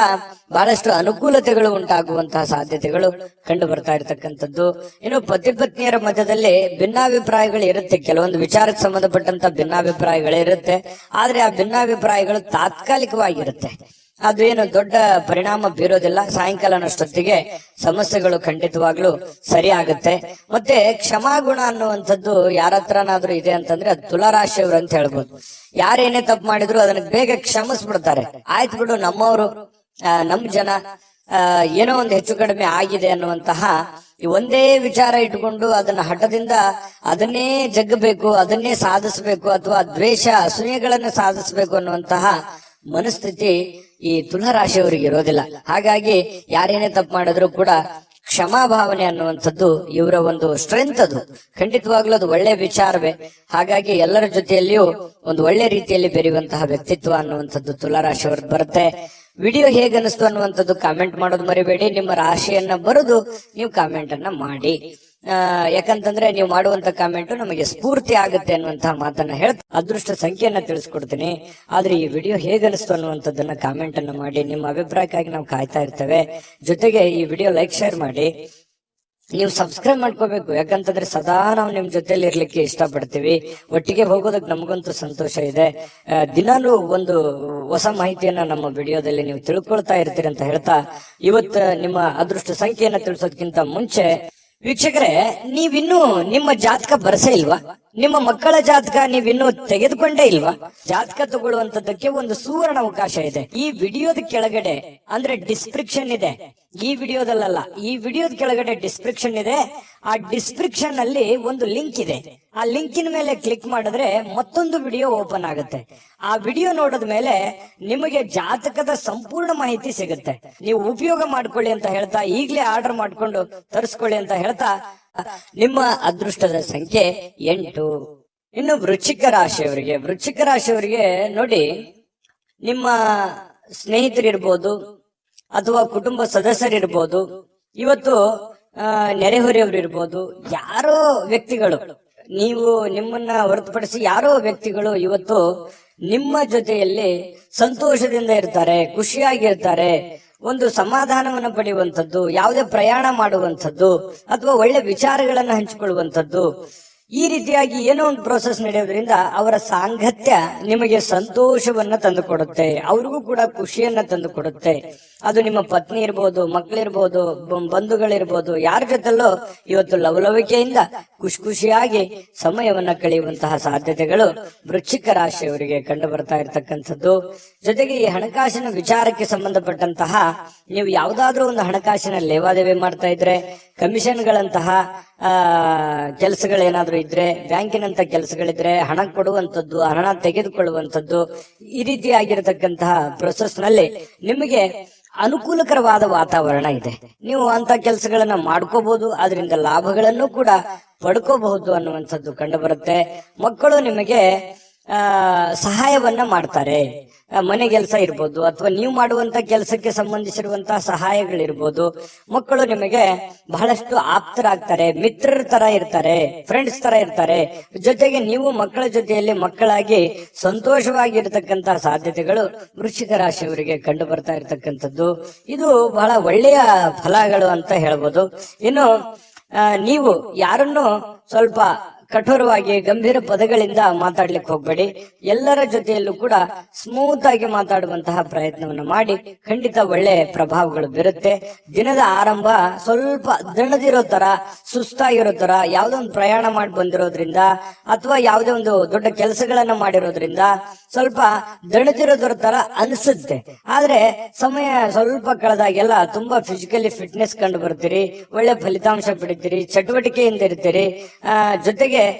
ಬಹಳಷ್ಟು ಅನುಕೂಲತೆಗಳು ಉಂಟಾಗುವಂತಹ ಸಾಧ್ಯತೆಗಳು ಕಂಡು ಬರ್ತಾ ಇರತಕ್ಕಂಥದ್ದು. ಇನ್ನು ಪತಿ ಪತ್ನಿಯರ ಮಧ್ಯದಲ್ಲಿ ಭಿನ್ನಾಭಿಪ್ರಾಯಗಳು ಇರುತ್ತೆ, ಕೆಲವೊಂದು ವಿಚಾರಕ್ಕೆ ಸಂಬಂಧಪಟ್ಟಂತ ಭಿನ್ನಾಭಿಪ್ರಾಯಗಳೇ ಇರುತ್ತೆ. ಆದ್ರೆ ಆ ಭಿನ್ನಾಭಿಪ್ರಾಯಗಳು ತಾತ್ಕಾಲಿಕವಾಗಿರುತ್ತೆ, ಅದು ಏನು ದೊಡ್ಡ ಪರಿಣಾಮ ಬೀರೋದಿಲ್ಲ. ಸಾಯಂಕಾಲನಷ್ಟೊತ್ತಿಗೆ ಸಮಸ್ಯೆಗಳು ಖಂಡಿತವಾಗ್ಲೂ ಸರಿ ಆಗುತ್ತೆ. ಮತ್ತೆ ಕ್ಷಮಾಗುಣ ಅನ್ನುವಂಥದ್ದು ಯಾರ ಹತ್ರನಾದ್ರೂ ಇದೆ ಅಂತಂದ್ರೆ ಅದು ತುಲಾ ರಾಶಿಯವರು ಅಂತ ಹೇಳ್ಬೋದು. ಯಾರೇನೇ ತಪ್ಪು ಮಾಡಿದ್ರು ಅದನ್ನ ಬೇಗ ಕ್ಷಮಿಸ್ಬಿಡ್ತಾರೆ. ಆಯ್ತು ಬಿಡು, ನಮ್ಮವರು, ನಮ್ ಜನ, ಏನೋ ಒಂದು ಹೆಚ್ಚು ಕಡಿಮೆ ಆಗಿದೆ ಅನ್ನುವಂತಹ ಒಂದೇ ವಿಚಾರ ಇಟ್ಕೊಂಡು ಅದನ್ನ ಹಠದಿಂದ ಅದನ್ನೇ ಜಗ್ಗಬೇಕು, ಅದನ್ನೇ ಸಾಧಿಸಬೇಕು, ಅಥವಾ ದ್ವೇಷ ಅಸೂಯೆಗಳನ್ನ ಸಾಧಿಸಬೇಕು ಅನ್ನುವಂತಹ ಮನಸ್ಥಿತಿ ಈ ತುಲಾ ರಾಶಿಯವರಿಗೆ ಇರೋದಿಲ್ಲ. ಹಾಗಾಗಿ ಯಾರೇನೇ ತಪ್ಪು ಮಾಡಿದ್ರು ಕೂಡ ಕ್ಷಮಾಭಾವನೆ ಅನ್ನುವಂಥದ್ದು ಇವರ ಒಂದು ಸ್ಟ್ರೆಂತ್. ಅದು ಖಂಡಿತವಾಗ್ಲೂ ಅದು ಒಳ್ಳೆ ವಿಚಾರವೇ. ಹಾಗಾಗಿ ಎಲ್ಲರ ಜೊತೆಯಲ್ಲಿಯೂ ಒಂದು ಒಳ್ಳೆ ರೀತಿಯಲ್ಲಿ ಬೆರೆಯುವಂತಹ ವ್ಯಕ್ತಿತ್ವ ಅನ್ನುವಂಥದ್ದು ತುಲಾ ರಾಶಿಯವ್ರದ್ದು ಬರುತ್ತೆ. ವಿಡಿಯೋ ಹೇಗನ್ನಿಸ್ತು ಅನ್ನುವಂಥದ್ದು ಕಾಮೆಂಟ್ ಮಾಡೋದು ಮರಿಬೇಡಿ. ನಿಮ್ಮ ರಾಶಿಯನ್ನ ಬರೆದು ನೀವು ಕಾಮೆಂಟ್ ಅನ್ನ ಮಾಡಿ. ಯಾಕಂತಂದ್ರೆ ನೀವು ಮಾಡುವಂತ ಕಾಮೆಂಟ್ ನಮಗೆ ಸ್ಫೂರ್ತಿ ಆಗುತ್ತೆ ಅನ್ನುವಂತಹ ಮಾತನ್ನ ಹೇಳ್ತಾ ಅದೃಷ್ಟ ಸಂಖ್ಯೆಯನ್ನ ತಿಳಿಸ್ಕೊಡ್ತೀನಿ. ಆದ್ರೆ ಈ ವಿಡಿಯೋ ಹೇಗನ್ನಿಸ್ತು ಅನ್ನುವಂಥದ್ದನ್ನ ಕಾಮೆಂಟ್ ಅನ್ನ ಮಾಡಿ. ನಿಮ್ಮ ಅಭಿಪ್ರಾಯಕ್ಕಾಗಿ ನಾವು ಕಾಯ್ತಾ ಇರ್ತೇವೆ. ಜೊತೆಗೆ ಈ ವಿಡಿಯೋ ಲೈಕ್ ಶೇರ್ ಮಾಡಿ. ನೀವು ಸಬ್ಸ್ಕ್ರೈಬ್ ಮಾಡ್ಕೋಬೇಕು, ಯಾಕಂತಂದ್ರೆ ಸದಾ ನಾವು ನಿಮ್ ಜೊತೆಲಿ ಇರ್ಲಿಕ್ಕೆ ಇಷ್ಟಪಡ್ತೀವಿ. ಒಟ್ಟಿಗೆ ಹೋಗೋದಕ್ಕೆ ನಮಗಂತೂ ಸಂತೋಷ ಇದೆ. ದಿನಾಲೂ ಒಂದು ಹೊಸ ಮಾಹಿತಿಯನ್ನ ನಮ್ಮ ವಿಡಿಯೋದಲ್ಲಿ ನೀವು ತಿಳ್ಕೊಳ್ತಾ ಇರ್ತೀರಿ ಅಂತ ಹೇಳ್ತಾ, ಇವತ್ತು ನಿಮ್ಮ ಅದೃಷ್ಟ ಸಂಖ್ಯೆಯನ್ನ ತಿಳಿಸೋದಕ್ಕಿಂತ ಮುಂಚೆ ವೀಕ್ಷಕರೇ, ನೀವಿನ್ನೂ ನಿಮ್ಮ ಜಾತಕ ಬರಸೇ ಇಲ್ವಾ? ನಿಮ್ಮ ಮಕ್ಕಳ ಜಾತಕ ನೀವಿನ್ನೂ ತೆಗೆದುಕೊಂಡೇ ಇಲ್ವಾ? ಜಾತಕ ತಗೊಳ್ಳುವಂತದ್ದಕ್ಕೆ ಒಂದು ಸುವರ್ಣ ಅವಕಾಶ ಇದೆ. ಈ ವಿಡಿಯೋದ ಕೆಳಗಡೆ ಅಂದ್ರೆ ಡಿಸ್ಕ್ರಿಪ್ಷನ್ ಇದೆ, ಈ ವಿಡಿಯೋದಲ್ಲ, ಈ ವಿಡಿಯೋದ ಕೆಳಗಡೆ ಡಿಸ್ಕ್ರಿಪ್ಷನ್ ಇದೆ. ಆ ಡಿಸ್ಕ್ರಿಪ್ಷನ್ ಅಲ್ಲಿ ಒಂದು ಲಿಂಕ್ ಇದೆ. ಆ ಲಿಂಕಿನ ಮೇಲೆ ಕ್ಲಿಕ್ ಮಾಡಿದ್ರೆ ಮತ್ತೊಂದು ವಿಡಿಯೋ ಓಪನ್ ಆಗುತ್ತೆ. ಆ ವಿಡಿಯೋ ನೋಡಿದ ಮೇಲೆ ನಿಮಗೆ ಜಾತಕದ ಸಂಪೂರ್ಣ ಮಾಹಿತಿ ಸಿಗುತ್ತೆ. ನೀವು ಉಪಯೋಗ ಮಾಡ್ಕೊಳ್ಳಿ ಅಂತ ಹೇಳ್ತಾ, ಈಗಲೇ ಆರ್ಡರ್ ಮಾಡ್ಕೊಂಡು ತರಿಸ್ಕೊಳ್ಳಿ ಅಂತ ಹೇಳ್ತಾ, ನಿಮ್ಮ ಅದೃಷ್ಟದ ಸಂಖ್ಯೆ 8. ಇನ್ನು ವೃಶ್ಚಿಕ ರಾಶಿಯವರಿಗೆ ನೋಡಿ, ನಿಮ್ಮ ಸ್ನೇಹಿತರಿರ್ಬೋದು ಅಥವಾ ಕುಟುಂಬ ಸದಸ್ಯರಿರ್ಬೋದು, ಇವತ್ತು ನೆರೆಹೊರೆಯವರು ಇರ್ಬೋದು, ಯಾರೋ ವ್ಯಕ್ತಿಗಳು, ನೀವು ನಿಮ್ಮನ್ನ ಹೊರತುಪಡಿಸಿ ಯಾರೋ ವ್ಯಕ್ತಿಗಳು ಇವತ್ತು ನಿಮ್ಮ ಜೊತೆಯಲ್ಲಿ ಸಂತೋಷದಿಂದ ಇರ್ತಾರೆ, ಖುಷಿಯಾಗಿರ್ತಾರೆ, ಒಂದು ಸಮಾಧಾನವನ್ನು ಪಡೆಯುವಂಥದ್ದು, ಯಾವುದೇ ಪ್ರಯಾಣ ಮಾಡುವಂಥದ್ದು ಅಥವಾ ಒಳ್ಳೆ ವಿಚಾರಗಳನ್ನ ಹಂಚಿಕೊಳ್ಳುವಂಥದ್ದು, ಈ ರೀತಿಯಾಗಿ ಏನೋ ಒಂದು ಪ್ರೋಸೆಸ್ ನಡೆಯೋದ್ರಿಂದ ಅವರ ಸಾಂಗತ್ಯ ನಿಮಗೆ ಸಂತೋಷವನ್ನ ತಂದುಕೊಡುತ್ತೆ, ಅವ್ರಿಗೂ ಕೂಡ ಖುಷಿಯನ್ನ ತಂದುಕೊಡುತ್ತೆ. ಅದು ನಿಮ್ಮ ಪತ್ನಿ ಇರ್ಬೋದು, ಮಕ್ಕಳಿರ್ಬೋದು, ಬಂಧುಗಳಿರ್ಬೋದು, ಯಾರ ಜೊತೆಲ್ಲೋ ಇವತ್ತು ಲವಲವಿಕೆಯಿಂದ ಖುಷಿಯಾಗಿ ಸಮಯವನ್ನ ಕಳೆಯುವಂತಹ ಸಾಧ್ಯತೆಗಳು ವೃಶ್ಚಿಕ ರಾಶಿಯವರಿಗೆ ಕಂಡು ಬರ್ತಾ ಇರತಕ್ಕಂಥದ್ದು. ಜೊತೆಗೆ ಈ ಹಣಕಾಸಿನ ವಿಚಾರಕ್ಕೆ ಸಂಬಂಧಪಟ್ಟಂತಹ ನೀವು ಯಾವುದಾದ್ರೂ ಒಂದು ಹಣಕಾಸಿನ ಲೇವಾದೇವಿ ಮಾಡ್ತಾ ಇದ್ರೆ, ಕಮಿಷನ್ಗಳಂತಹ ಕೆಲಸಗಳೇನಾದ್ರೂ ಇದ್ರೆ, ಬ್ಯಾಂಕಿನಂತ ಕೆಲಸಗಳಿದ್ರೆ, ಹಣ ಕೊಡುವಂಥದ್ದು, ಹಣ ತೆಗೆದುಕೊಳ್ಳುವಂಥದ್ದು, ಈ ರೀತಿಯಾಗಿರತಕ್ಕಂತಹ ಪ್ರೊಸೆಸ್ ನಲ್ಲಿ ನಿಮಗೆ ಅನುಕೂಲಕರವಾದ ವಾತಾವರಣ ಇದೆ. ನೀವು ಅಂತ ಕೆಲಸಗಳನ್ನ ಮಾಡ್ಕೋಬಹುದು, ಅದರಿಂದ ಲಾಭಗಳನ್ನು ಕೂಡ ಪಡ್ಕೋಬಹುದು ಅನ್ನುವಂಥದ್ದು ಕಂಡು ಬರುತ್ತೆ. ಮಕ್ಕಳು ನಿಮಗೆ ಸಹಾಯವನ್ನ ಮಾಡ್ತಾರೆ. ಮನೆ ಕೆಲಸ ಇರ್ಬೋದು ಅಥವಾ ನೀವು ಮಾಡುವಂತ ಕೆಲಸಕ್ಕೆ ಸಂಬಂಧಿಸಿರುವಂತಹ ಸಹಾಯಗಳಿರ್ಬೋದು. ಮಕ್ಕಳು ನಿಮಗೆ ಬಹಳಷ್ಟು ಆಪ್ತರಾಗ್ತಾರೆ, ಮಿತ್ರರ ತರ ಇರ್ತಾರೆ, ಫ್ರೆಂಡ್ಸ್ ತರ ಇರ್ತಾರೆ. ಜೊತೆಗೆ ನೀವು ಮಕ್ಕಳ ಜೊತೆಯಲ್ಲಿ ಮಕ್ಕಳಾಗಿ ಸಂತೋಷವಾಗಿರ್ತಕ್ಕಂತಹ ಸಾಧ್ಯತೆಗಳು ವೃಶ್ಚಿಕ ರಾಶಿಯವರಿಗೆ ಕಂಡು ಬರ್ತಾ ಇರತಕ್ಕಂಥದ್ದು. ಇದು ಬಹಳ ಒಳ್ಳೆಯ ಫಲಗಳು ಅಂತ ಹೇಳ್ಬೋದು. ಇನ್ನು ನೀವು ಯಾರನ್ನು ಸ್ವಲ್ಪ ಕಠೋರವಾಗಿ ಗಂಭೀರ ಪದಗಳಿಂದ ಮಾತಾಡ್ಲಿಕ್ಕೆ ಹೋಗ್ಬೇಡಿ. ಎಲ್ಲರ ಜೊತೆಯಲ್ಲೂ ಕೂಡ ಸ್ಮೂತ್ ಆಗಿ ಮಾತಾಡುವಂತಹ ಪ್ರಯತ್ನವನ್ನು ಮಾಡಿ, ಖಂಡಿತ ಒಳ್ಳೆ ಪ್ರಭಾವಗಳು ಬೀರುತ್ತೆ. ದಿನದ ಆರಂಭ ಸ್ವಲ್ಪ ದಣದಿರೋ ತರ, ಸುಸ್ತಾಗಿರೋ ತರ, ಯಾವುದೋ ಒಂದು ಪ್ರಯಾಣ ಮಾಡಿ ಬಂದಿರೋದ್ರಿಂದ ಅಥವಾ ಯಾವುದೇ ಒಂದು ದೊಡ್ಡ ಕೆಲಸಗಳನ್ನ ಮಾಡಿರೋದ್ರಿಂದ ಸ್ವಲ್ಪ ದಣದಿರೋದ್ರ ತರ ಅನಿಸುತ್ತೆ. ಆದ್ರೆ ಸಮಯ ಸ್ವಲ್ಪ ಕಳೆದಾಗೆಲ್ಲ ತುಂಬಾ ಫಿಸಿಕಲಿ ಫಿಟ್ನೆಸ್ ಕಂಡು ಬರ್ತೀರಿ, ಒಳ್ಳೆ ಫಲಿತಾಂಶ ಪಡಿತೀರಿ, ಚಟುವಟಿಕೆಯಿಂದ ಇರ್ತೀರಿ. ಜೊತೆಗೆ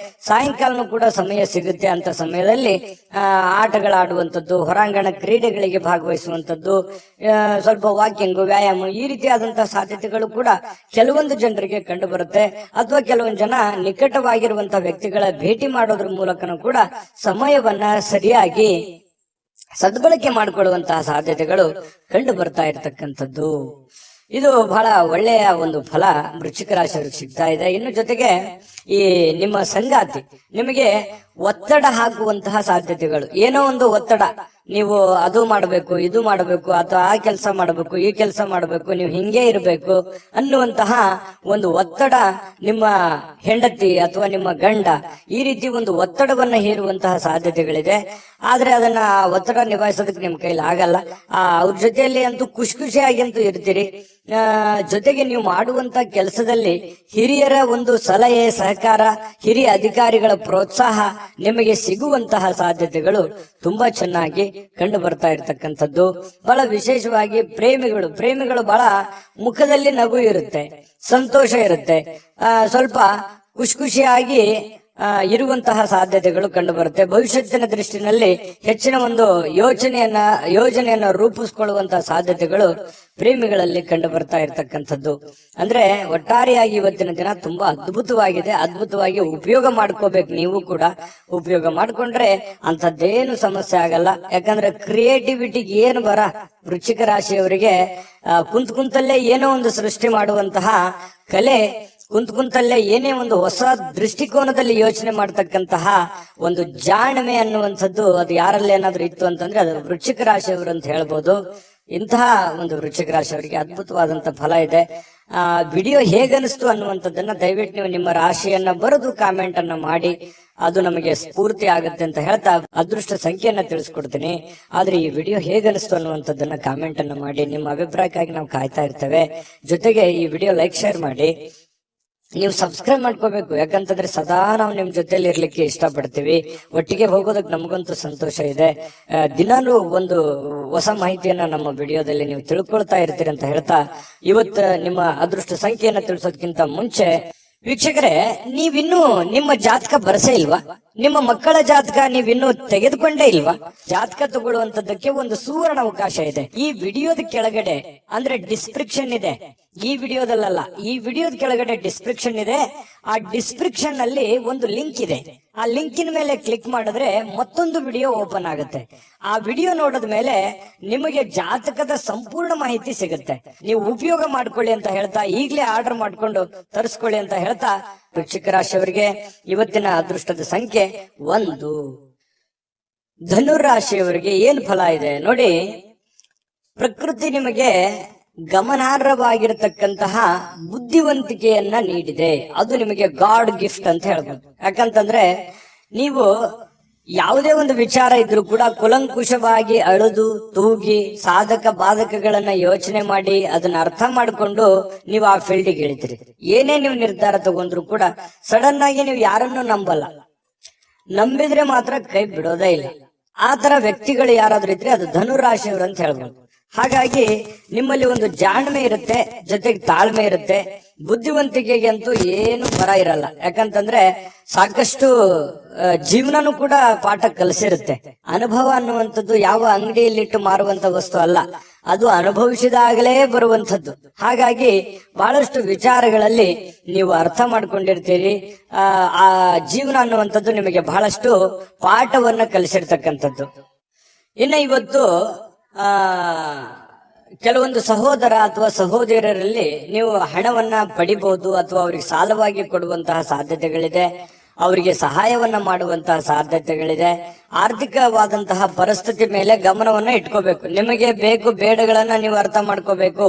ಸಾಯಂಕಾಲನೂ ಕೂಡ ಸಮಯ ಸಿಗುತ್ತೆ. ಅಂತ ಸಮಯದಲ್ಲಿ ಆಟಗಳಾಡುವಂಥದ್ದು, ಹೊರಾಂಗಣ ಕ್ರೀಡೆಗಳಿಗೆ ಭಾಗವಹಿಸುವಂಥದ್ದು, ಸ್ವಲ್ಪ ವಾಕಿಂಗ್, ವ್ಯಾಯಾಮ, ಈ ರೀತಿಯಾದಂತಹ ಸಾಧ್ಯತೆಗಳು ಕೂಡ ಕೆಲವೊಂದು ಜನರಿಗೆ ಕಂಡು ಬರುತ್ತೆ. ಅಥವಾ ಕೆಲವೊಂದು ಜನ ನಿಕಟವಾಗಿರುವಂತಹ ವ್ಯಕ್ತಿಗಳ ಭೇಟಿ ಮಾಡೋದ್ರ ಮೂಲಕನೂ ಕೂಡ ಸಮಯವನ್ನ ಸರಿಯಾಗಿ ಸದ್ಬಳಕೆ ಮಾಡಿಕೊಳ್ಳುವಂತಹ ಸಾಧ್ಯತೆಗಳು ಕಂಡು ಬರ್ತಾ ಇರತಕ್ಕಂಥದ್ದು. ಇದು ಬಹಳ ಒಳ್ಳೆಯ ಒಂದು ಫಲ ವೃಶ್ಚಿಕ ರಾಶಿಯವರಿಗೆ ಸಿಗ್ತಾ ಇದೆ. ಇನ್ನು ಜೊತೆಗೆ ಈ ನಿಮ್ಮ ಸಂಗಾತಿ ನಿಮಗೆ ಒತ್ತಡ ಹಾಕುವಂತಹ ಸಾಧ್ಯತೆಗಳು, ಏನೋ ಒಂದು ಒತ್ತಡ, ನೀವು ಅದು ಮಾಡಬೇಕು, ಇದು ಮಾಡಬೇಕು, ಅಥವಾ ಆ ಕೆಲಸ ಮಾಡಬೇಕು, ಈ ಕೆಲಸ ಮಾಡಬೇಕು, ನೀವು ಹಿಂಗೆ ಇರಬೇಕು ಅನ್ನುವಂತಹ ಒಂದು ಒತ್ತಡ ನಿಮ್ಮ ಹೆಂಡತಿ ಅಥವಾ ನಿಮ್ಮ ಗಂಡ ಈ ರೀತಿ ಒಂದು ಒತ್ತಡವನ್ನ ಹೇರುವಂತಹ ಸಾಧ್ಯತೆಗಳಿದೆ. ಆದ್ರೆ ಅದನ್ನ ಒತ್ತಡ ನಿಭಾಯಿಸೋದಕ್ಕೆ ನಿಮ್ ಕೈಲಿ ಆಗಲ್ಲ. ಅವ್ರ ಜೊತೆಯಲ್ಲಿ ಅಂತೂ ಖುಷಿಯಾಗಿ ಅಂತೂ ಇರ್ತೀರಿ. ಜೊತೆಗೆ ನೀವು ಮಾಡುವಂತ ಕೆಲಸದಲ್ಲಿ ಹಿರಿಯರ ಒಂದು ಸಲಹೆ, ಸಹಕಾರ, ಹಿರಿಯ ಅಧಿಕಾರಿಗಳ ಪ್ರೋತ್ಸಾಹ ನಿಮಗೆ ಸಿಗುವಂತಹ ಸಾಧ್ಯತೆಗಳು ತುಂಬಾ ಚೆನ್ನಾಗಿ ಕಂಡು ಬರ್ತಾ ಇರತಕ್ಕಂಥದ್ದು. ಬಹಳ ವಿಶೇಷವಾಗಿ ಪ್ರೇಮಿಗಳು ಬಹಳ ಮುಖದಲ್ಲಿ ನಗು ಇರುತ್ತೆ, ಸಂತೋಷ ಇರುತ್ತೆ, ಸ್ವಲ್ಪ ಖುಷಿಯಾಗಿ ಇರುವಂತಹ ಸಾಧ್ಯತೆಗಳು ಕಂಡು ಬರುತ್ತೆ. ಭವಿಷ್ಯತ್ತಿನ ದೃಷ್ಟಿನಲ್ಲಿ ಹೆಚ್ಚಿನ ಒಂದು ಯೋಜನೆಯನ್ನ ರೂಪಿಸಿಕೊಳ್ಳುವಂತಹ ಸಾಧ್ಯತೆಗಳು ಪ್ರೇಮಿಗಳಲ್ಲಿ ಕಂಡು ಬರ್ತಾ ಇರತಕ್ಕಂಥದ್ದು. ಅಂದ್ರೆ ಒಟ್ಟಾರೆಯಾಗಿ ಇವತ್ತಿನ ದಿನ ತುಂಬಾ ಅದ್ಭುತವಾಗಿ ಉಪಯೋಗ ಮಾಡ್ಕೋಬೇಕು. ನೀವು ಕೂಡ ಉಪಯೋಗ ಮಾಡ್ಕೊಂಡ್ರೆ ಅಂತದ್ದೇನು ಸಮಸ್ಯೆ ಆಗಲ್ಲ. ಯಾಕಂದ್ರೆ ಕ್ರಿಯೇಟಿವಿಟಿಗೆ ಏನು ಬರ ವೃಶ್ಚಿಕ ರಾಶಿಯವರಿಗೆ ಕುಂತಲ್ಲೇ ಏನೋ ಒಂದು ಸೃಷ್ಟಿ ಮಾಡುವಂತಹ ಕಲೆ, ಕುಂತಲ್ಲೇ ಏನೇ ಒಂದು ಹೊಸ ದೃಷ್ಟಿಕೋನದಲ್ಲಿ ಯೋಚನೆ ಮಾಡ್ತಕ್ಕಂತಹ ಒಂದು ಜಾಣ್ಮೆ ಅನ್ನುವಂಥದ್ದು ಅದು ಯಾರಲ್ಲಿ ಏನಾದ್ರೂ ಇತ್ತು ಅಂತಂದ್ರೆ ಅದು ವೃಶ್ಚಿಕ ರಾಶಿಯವರು ಅಂತ ಹೇಳ್ಬೋದು. ಇಂತಹ ಒಂದು ವೃಶ್ಚಿಕ ರಾಶಿಯವರಿಗೆ ಅದ್ಭುತವಾದಂತ ಫಲ ಇದೆ. ವಿಡಿಯೋ ಹೇಗನಿಸ್ತು ಅನ್ನುವಂಥದ್ದನ್ನ ದಯವಿಟ್ಟು ನೀವು ನಿಮ್ಮ ರಾಶಿಯನ್ನ ಬರೆದು ಕಾಮೆಂಟ್ ಅನ್ನ ಮಾಡಿ, ಅದು ನಮಗೆ ಸ್ಫೂರ್ತಿ ಆಗುತ್ತೆ ಅಂತ ಹೇಳ್ತಾ ಅದೃಷ್ಟ ಸಂಖ್ಯೆಯನ್ನ ತಿಳಿಸ್ಕೊಡ್ತೀನಿ. ಆದ್ರೆ ಈ ವಿಡಿಯೋ ಹೇಗನಿಸ್ತು ಅನ್ನುವಂಥದ್ದನ್ನ ಕಾಮೆಂಟ್ ಅನ್ನ ಮಾಡಿ, ನಿಮ್ಮ ಅಭಿಪ್ರಾಯಕ್ಕಾಗಿ ನಾವು ಕಾಯ್ತಾ ಇರ್ತೇವೆ. ಜೊತೆಗೆ ಈ ವಿಡಿಯೋ ಲೈಕ್, ಶೇರ್ ಮಾಡಿ. ನೀವು ಸಬ್ಸ್ಕ್ರೈಬ್ ಮಾಡ್ಕೋಬೇಕು. ಯಾಕಂತಂದ್ರೆ ಸದಾ ನಾವು ನಿಮ್ ಜೊತೆಲಿ ಇರ್ಲಿಕ್ಕೆ ಇಷ್ಟಪಡ್ತೀವಿ. ಒಟ್ಟಿಗೆ ಹೋಗೋದಕ್ಕೆ ನಮಗಂತೂ ಸಂತೋಷ ಇದೆ. ದಿನಾನು ಒಂದು ಹೊಸ ಮಾಹಿತಿಯನ್ನ ನಮ್ಮ ವಿಡಿಯೋದಲ್ಲಿ ನೀವು ತಿಳ್ಕೊಳ್ತಾ ಇರ್ತೀರಿ ಅಂತ ಹೇಳ್ತಾ, ಇವತ್ತು ನಿಮ್ಮ ಅದೃಷ್ಟ ಸಂಖ್ಯೆಯನ್ನ ತಿಳಿಸೋದಕ್ಕಿಂತ ಮುಂಚೆ ವೀಕ್ಷಕರೇ, ನೀವಿನ್ನೂ ನಿಮ್ಮ ಜಾತಕ ಬರಸೇ ಇಲ್ವಾ? ನಿಮ್ಮ ಮಕ್ಕಳ ಜಾತಕ ನೀವಿನ್ನೂ ತೆಗೆದುಕೊಂಡೇ ಇಲ್ವಾ? ಜಾತಕ ತಗೊಳ್ಳುವಂತದ್ದಕ್ಕೆ ಒಂದು ಸುವರ್ಣ ಅವಕಾಶ ಇದೆ. ಈ ವಿಡಿಯೋದ ಕೆಳಗಡೆ ಅಂದ್ರೆ ಡಿಸ್ಕ್ರಿಪ್ಷನ್ ಇದೆ. ಈ ವಿಡಿಯೋದಲ್ಲ, ಈ ವಿಡಿಯೋದ ಕೆಳಗಡೆ ಡಿಸ್ಕ್ರಿಪ್ಷನ್ ಇದೆ. ಆ ಡಿಸ್ಕ್ರಿಪ್ಷನ್ ಅಲ್ಲಿ ಒಂದು ಲಿಂಕ್ ಇದೆ. ಆ ಲಿಂಕಿನ ಮೇಲೆ ಕ್ಲಿಕ್ ಮಾಡಿದ್ರೆ ಮತ್ತೊಂದು ವಿಡಿಯೋ ಓಪನ್ ಆಗುತ್ತೆ. ಆ ವಿಡಿಯೋ ನೋಡಿದ ಮೇಲೆ ನಿಮಗೆ ಜಾತಕದ ಸಂಪೂರ್ಣ ಮಾಹಿತಿ ಸಿಗುತ್ತೆ. ನೀವು ಉಪಯೋಗ ಮಾಡ್ಕೊಳ್ಳಿ ಅಂತ ಹೇಳ್ತಾ, ಈಗಲೇ ಆರ್ಡರ್ ಮಾಡ್ಕೊಂಡು ತರಿಸ್ಕೊಳ್ಳಿ ಅಂತ ಹೇಳ್ತಾ, ವೃಶ್ಚಿಕ ರಾಶಿಯವರಿಗೆ ಇವತ್ತಿನ ಅದೃಷ್ಟದ ಸಂಖ್ಯೆ 1. ಧನುರಾಶಿಯವರಿಗೆ ಏನ್ ಫಲ ಇದೆ ನೋಡಿ. ಪ್ರಕೃತಿ ನಿಮಗೆ ಗಮನಾರ್ಹವಾಗಿರತಕ್ಕಂತಹ ಬುದ್ಧಿವಂತಿಕೆಯನ್ನ ನೀಡಿದೆ. ಅದು ನಿಮಗೆ ಗಾಡ್ ಗಿಫ್ಟ್ ಅಂತ ಹೇಳ್ಬೋದು. ಯಾಕಂತಂದ್ರೆ ನೀವು ಯಾವುದೇ ಒಂದು ವಿಚಾರ ಇದ್ರೂ ಕೂಡ ಕುಲಂಕುಷವಾಗಿ ಅಳುದು ತೂಗಿ ಸಾಧಕ ಬಾಧಕಗಳನ್ನ ಯೋಚನೆ ಮಾಡಿ ಅದನ್ನ ಅರ್ಥ ಮಾಡಿಕೊಂಡು ನೀವು ಆ ಫೀಲ್ಡಿಗೆ ಇಳಿತೀರಿ. ಏನೇ ನೀವು ನಿರ್ಧಾರ ತಗೊಂಡ್ರು ಕೂಡ ಸಡನ್ ಆಗಿ ನೀವು ಯಾರನ್ನು ನಂಬಲ್ಲ. ನಂಬಿದ್ರೆ ಮಾತ್ರ ಕೈ ಬಿಡೋದೇ ಇಲ್ಲ. ಆ ತರ ವ್ಯಕ್ತಿಗಳು ಯಾರಾದ್ರೂ ಇದ್ರೆ ಅದು ಧನುರಾಶಿಯವರು ಅಂತ ಹೇಳ್ಬೋದು. ಹಾಗಾಗಿ ನಿಮ್ಮಲ್ಲಿ ಒಂದು ಜಾಣ್ಮೆ ಇರುತ್ತೆ, ಜೊತೆಗೆ ತಾಳ್ಮೆ ಇರುತ್ತೆ. ಬುದ್ಧಿವಂತಿಕೆಗೆ ಅಂತೂ ಏನು ಬರ ಇರಲ್ಲ. ಯಾಕಂತಂದ್ರೆ ಸಾಕಷ್ಟು ಜೀವನನೂ ಕೂಡ ಪಾಠ ಕಲಿಸಿರುತ್ತೆ. ಅನುಭವ ಅನ್ನುವಂಥದ್ದು ಯಾವ ಅಂಗಡಿಯಲ್ಲಿಟ್ಟು ಮಾರುವಂತ ವಸ್ತು ಅಲ್ಲ, ಅದು ಅನುಭವಿಸಿದಾಗಲೇ ಬರುವಂಥದ್ದು. ಹಾಗಾಗಿ ಬಹಳಷ್ಟು ವಿಚಾರಗಳಲ್ಲಿ ನೀವು ಅರ್ಥ ಮಾಡ್ಕೊಂಡಿರ್ತೀರಿ. ಆ ಜೀವನ ಅನ್ನುವಂಥದ್ದು ನಿಮಗೆ ಬಹಳಷ್ಟು ಪಾಠವನ್ನ ಕಲಿಸಿರ್ತಕ್ಕಂಥದ್ದು. ಇನ್ನು ಇವತ್ತು ಕೆಲವೊಂದು ಸಹೋದರ ಅಥವಾ ಸಹೋದರರಲ್ಲಿ ನೀವು ಹಣವನ್ನ ಪಡಿಬಹುದು, ಅಥವಾ ಅವರಿಗೆ ಸಾಲವಾಗಿ ಕೊಡುವಂತಹ ಸಾಧ್ಯತೆಗಳಿದೆ. ಅವರಿಗೆ ಸಹಾಯವನ್ನ ಮಾಡುವಂತಹ ಸಾಧ್ಯತೆಗಳಿದೆ. ಆರ್ಥಿಕವಾದಂತಹ ಪರಿಸ್ಥಿತಿ ಮೇಲೆ ಗಮನವನ್ನ ಇಟ್ಕೋಬೇಕು. ನಿಮಗೆ ಬೇಕು ಬೇಡಗಳನ್ನ ನೀವು ಅರ್ಥ ಮಾಡ್ಕೋಬೇಕು.